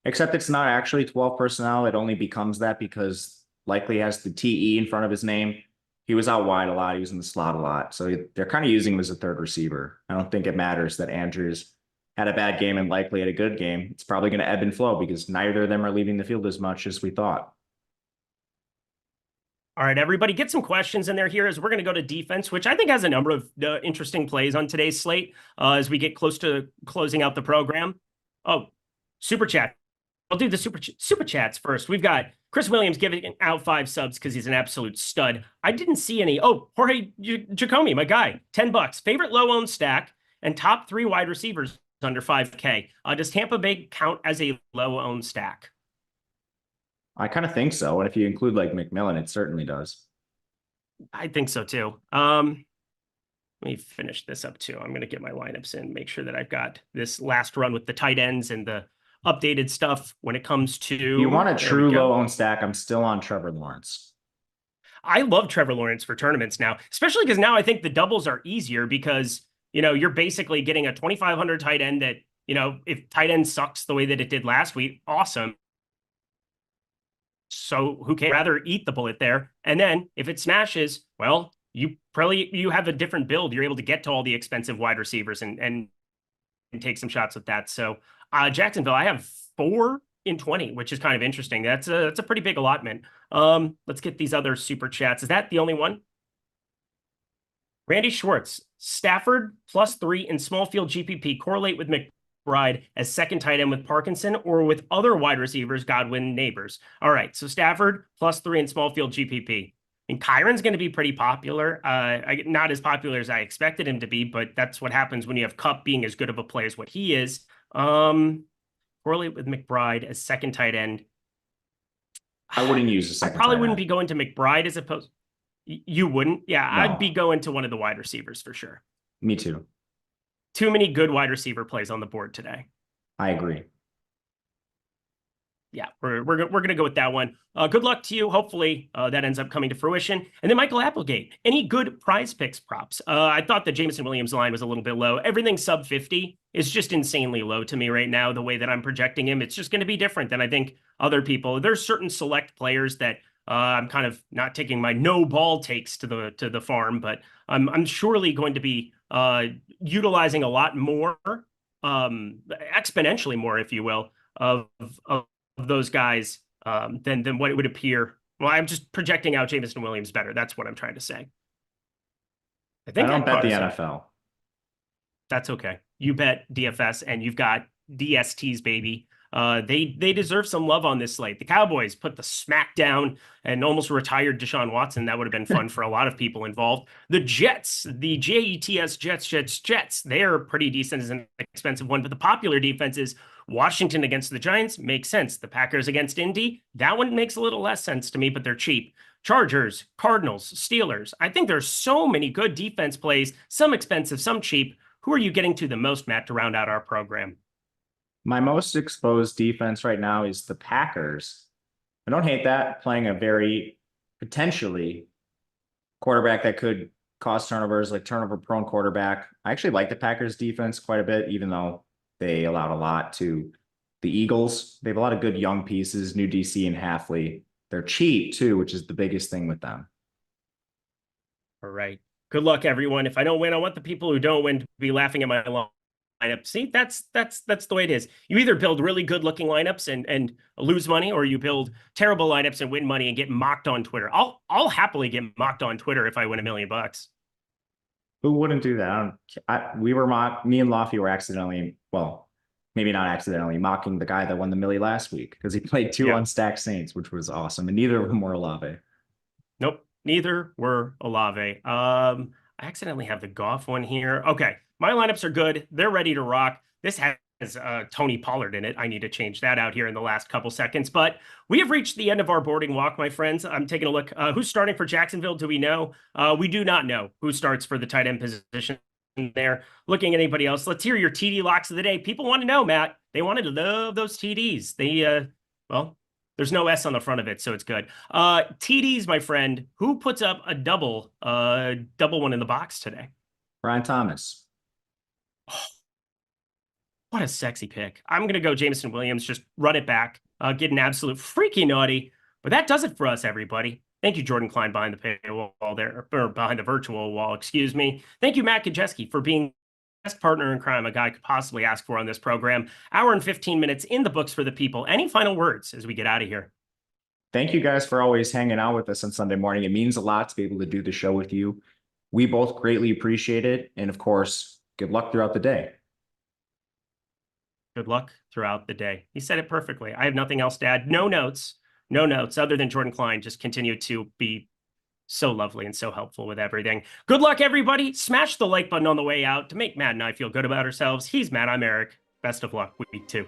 Except it's not actually 12 personnel. It only becomes that because Likely has the TE in front of his name. He was out wide a lot. He was in the slot a lot. So they're kind of using him as a third receiver. I don't think it matters that Andrews had a bad game and Likely had a good game. It's probably going to ebb and flow because neither of them are leaving the field as much as we thought. All right, everybody, get some questions in there here as we're going to go to defense, which I think has a number of interesting plays on today's slate as we get close to closing out the program. Oh, super chat. I'll do the super chats first. We've got Chris Williams giving out 5 subs because he's an absolute stud. I didn't see any. Oh, Jorge Jacomi, my guy, $10. Favorite low-owned stack and top 3 wide receivers under 5K. Does Tampa Bay count as a low-owned stack? I kind of think so. And if you include like McMillan, it certainly does. I think so too. Let me finish this up too. I'm going to get my lineups in, make sure that I've got this last run with the tight ends and the updated stuff when it comes to... You want a true low-owned stack? I'm still on Trevor Lawrence. I love Trevor Lawrence for tournaments now, especially because now I think the doubles are easier because, you're basically getting a 2,500 tight end that, if tight end sucks the way that it did last week, awesome. So who can rather eat the bullet there? And then if it smashes, well, you have a different build. You're able to get to all the expensive wide receivers and take some shots with that. So Jacksonville, I have 4 in 20, which is kind of interesting. That's a pretty big allotment. Let's get these other super chats. Is that the only one? Randy Schwartz, Stafford +3 in small field GPP correlate with McBride as second tight end with Parkinson or with other wide receivers, Godwin, Neighbors. All right, so Stafford +3 in small field GPP. And Kyron's going to be pretty popular. Not as popular as I expected him to be, but that's what happens when you have Kupp being as good of a play as what he is. Correlate with McBride as second tight end. I wouldn't use a second. I probably wouldn't be going to McBride as opposed. You wouldn't? Yeah, no. I'd be going to one of the wide receivers for sure. Me too. Too many good wide receiver plays on the board today. I agree. Yeah, we're going to go with that one. Good luck to you. Hopefully that ends up coming to fruition. And then Michael Applegate, any good prize picks props? I thought the Jameson Williams line was a little bit low. Everything sub 50 is just insanely low to me right now. The way that I'm projecting him, it's just going to be different than I think other people. There's certain select players that I'm kind of not taking my no ball takes to the farm, but I'm surely going to be utilizing a lot more, exponentially more, if you will, of those guys than what it would appear. Well, I'm just projecting out Jameson Williams better. That's what I'm trying to say. I don't bet the NFL. That's okay. You bet DFS, and you've got DSTs, baby. They deserve some love on this slate. The Cowboys put the smack down and almost retired Deshaun Watson. That would have been fun for a lot of people involved. The Jets, the Jets, Jets. They're pretty decent as an expensive one, but the popular defense is Washington against the Giants makes sense. The Packers against Indy, that one makes a little less sense to me, but they're cheap. Chargers, Cardinals, Steelers. I think there's so many good defense plays, some expensive, some cheap. Who are you getting to the most, Matt, to round out our program? My most exposed defense right now is the Packers. I don't hate that, playing a very potentially quarterback that could cause turnovers, like turnover-prone quarterback. I actually like the Packers defense quite a bit, even though they allowed a lot to the Eagles. They have a lot of good young pieces, new DC and Halfley. They're cheap too, which is the biggest thing with them. All right. Good luck, everyone. If I don't win, I want the people who don't win to be laughing at my lineup. See, that's the way it is. You either build really good looking lineups and lose money, or you build terrible lineups and win money and get mocked on Twitter. I'll happily get mocked on Twitter if I win $1 million. Who wouldn't do that? Me and Lofty were accidentally, well, maybe not accidentally, mocking the guy that won the Millie last week because he played two unstacked Saints, which was awesome. And neither of them were Olave. Nope, neither were Olave. I accidentally have the Goff one here. Okay, my lineups are good. They're ready to rock. This has Tony Pollard in it. I need to change that out here in the last couple seconds. But we have reached the end of our boarding walk, my friends. I'm taking a look. Who's starting for Jacksonville? Do we know? We do not know who starts for the tight end position there. Looking at anybody else, let's hear your TD locks of the day. People want to know, Matt. They wanted to love those TDs. Well, there's no S on the front of it, so it's good. TDs, my friend. Who puts up a double one in the box today? Brian Thomas. Oh, what a sexy pick. I'm going to go Jameson Williams, just run it back, get an absolute freaky naughty. But that does it for us, everybody. Thank you, Jordan Klein, behind the paywall there, or behind the virtual wall, excuse me. Thank you, Matt Kajeski, for being the best partner in crime a guy could possibly ask for on this program. Hour and 15 minutes in the books for the people. Any final words as we get out of here? Thank you guys for always hanging out with us on Sunday morning. It means a lot to be able to do the show with you. We both greatly appreciate it. And of course, good luck throughout the day. Good luck throughout the day. He said it perfectly. I have nothing else to add. No notes other than Jordan Klein. Just continue to be so lovely and so helpful with everything. Good luck, everybody. Smash the like button on the way out to make Matt and I feel good about ourselves. He's Matt. I'm Eric. Best of luck week 2.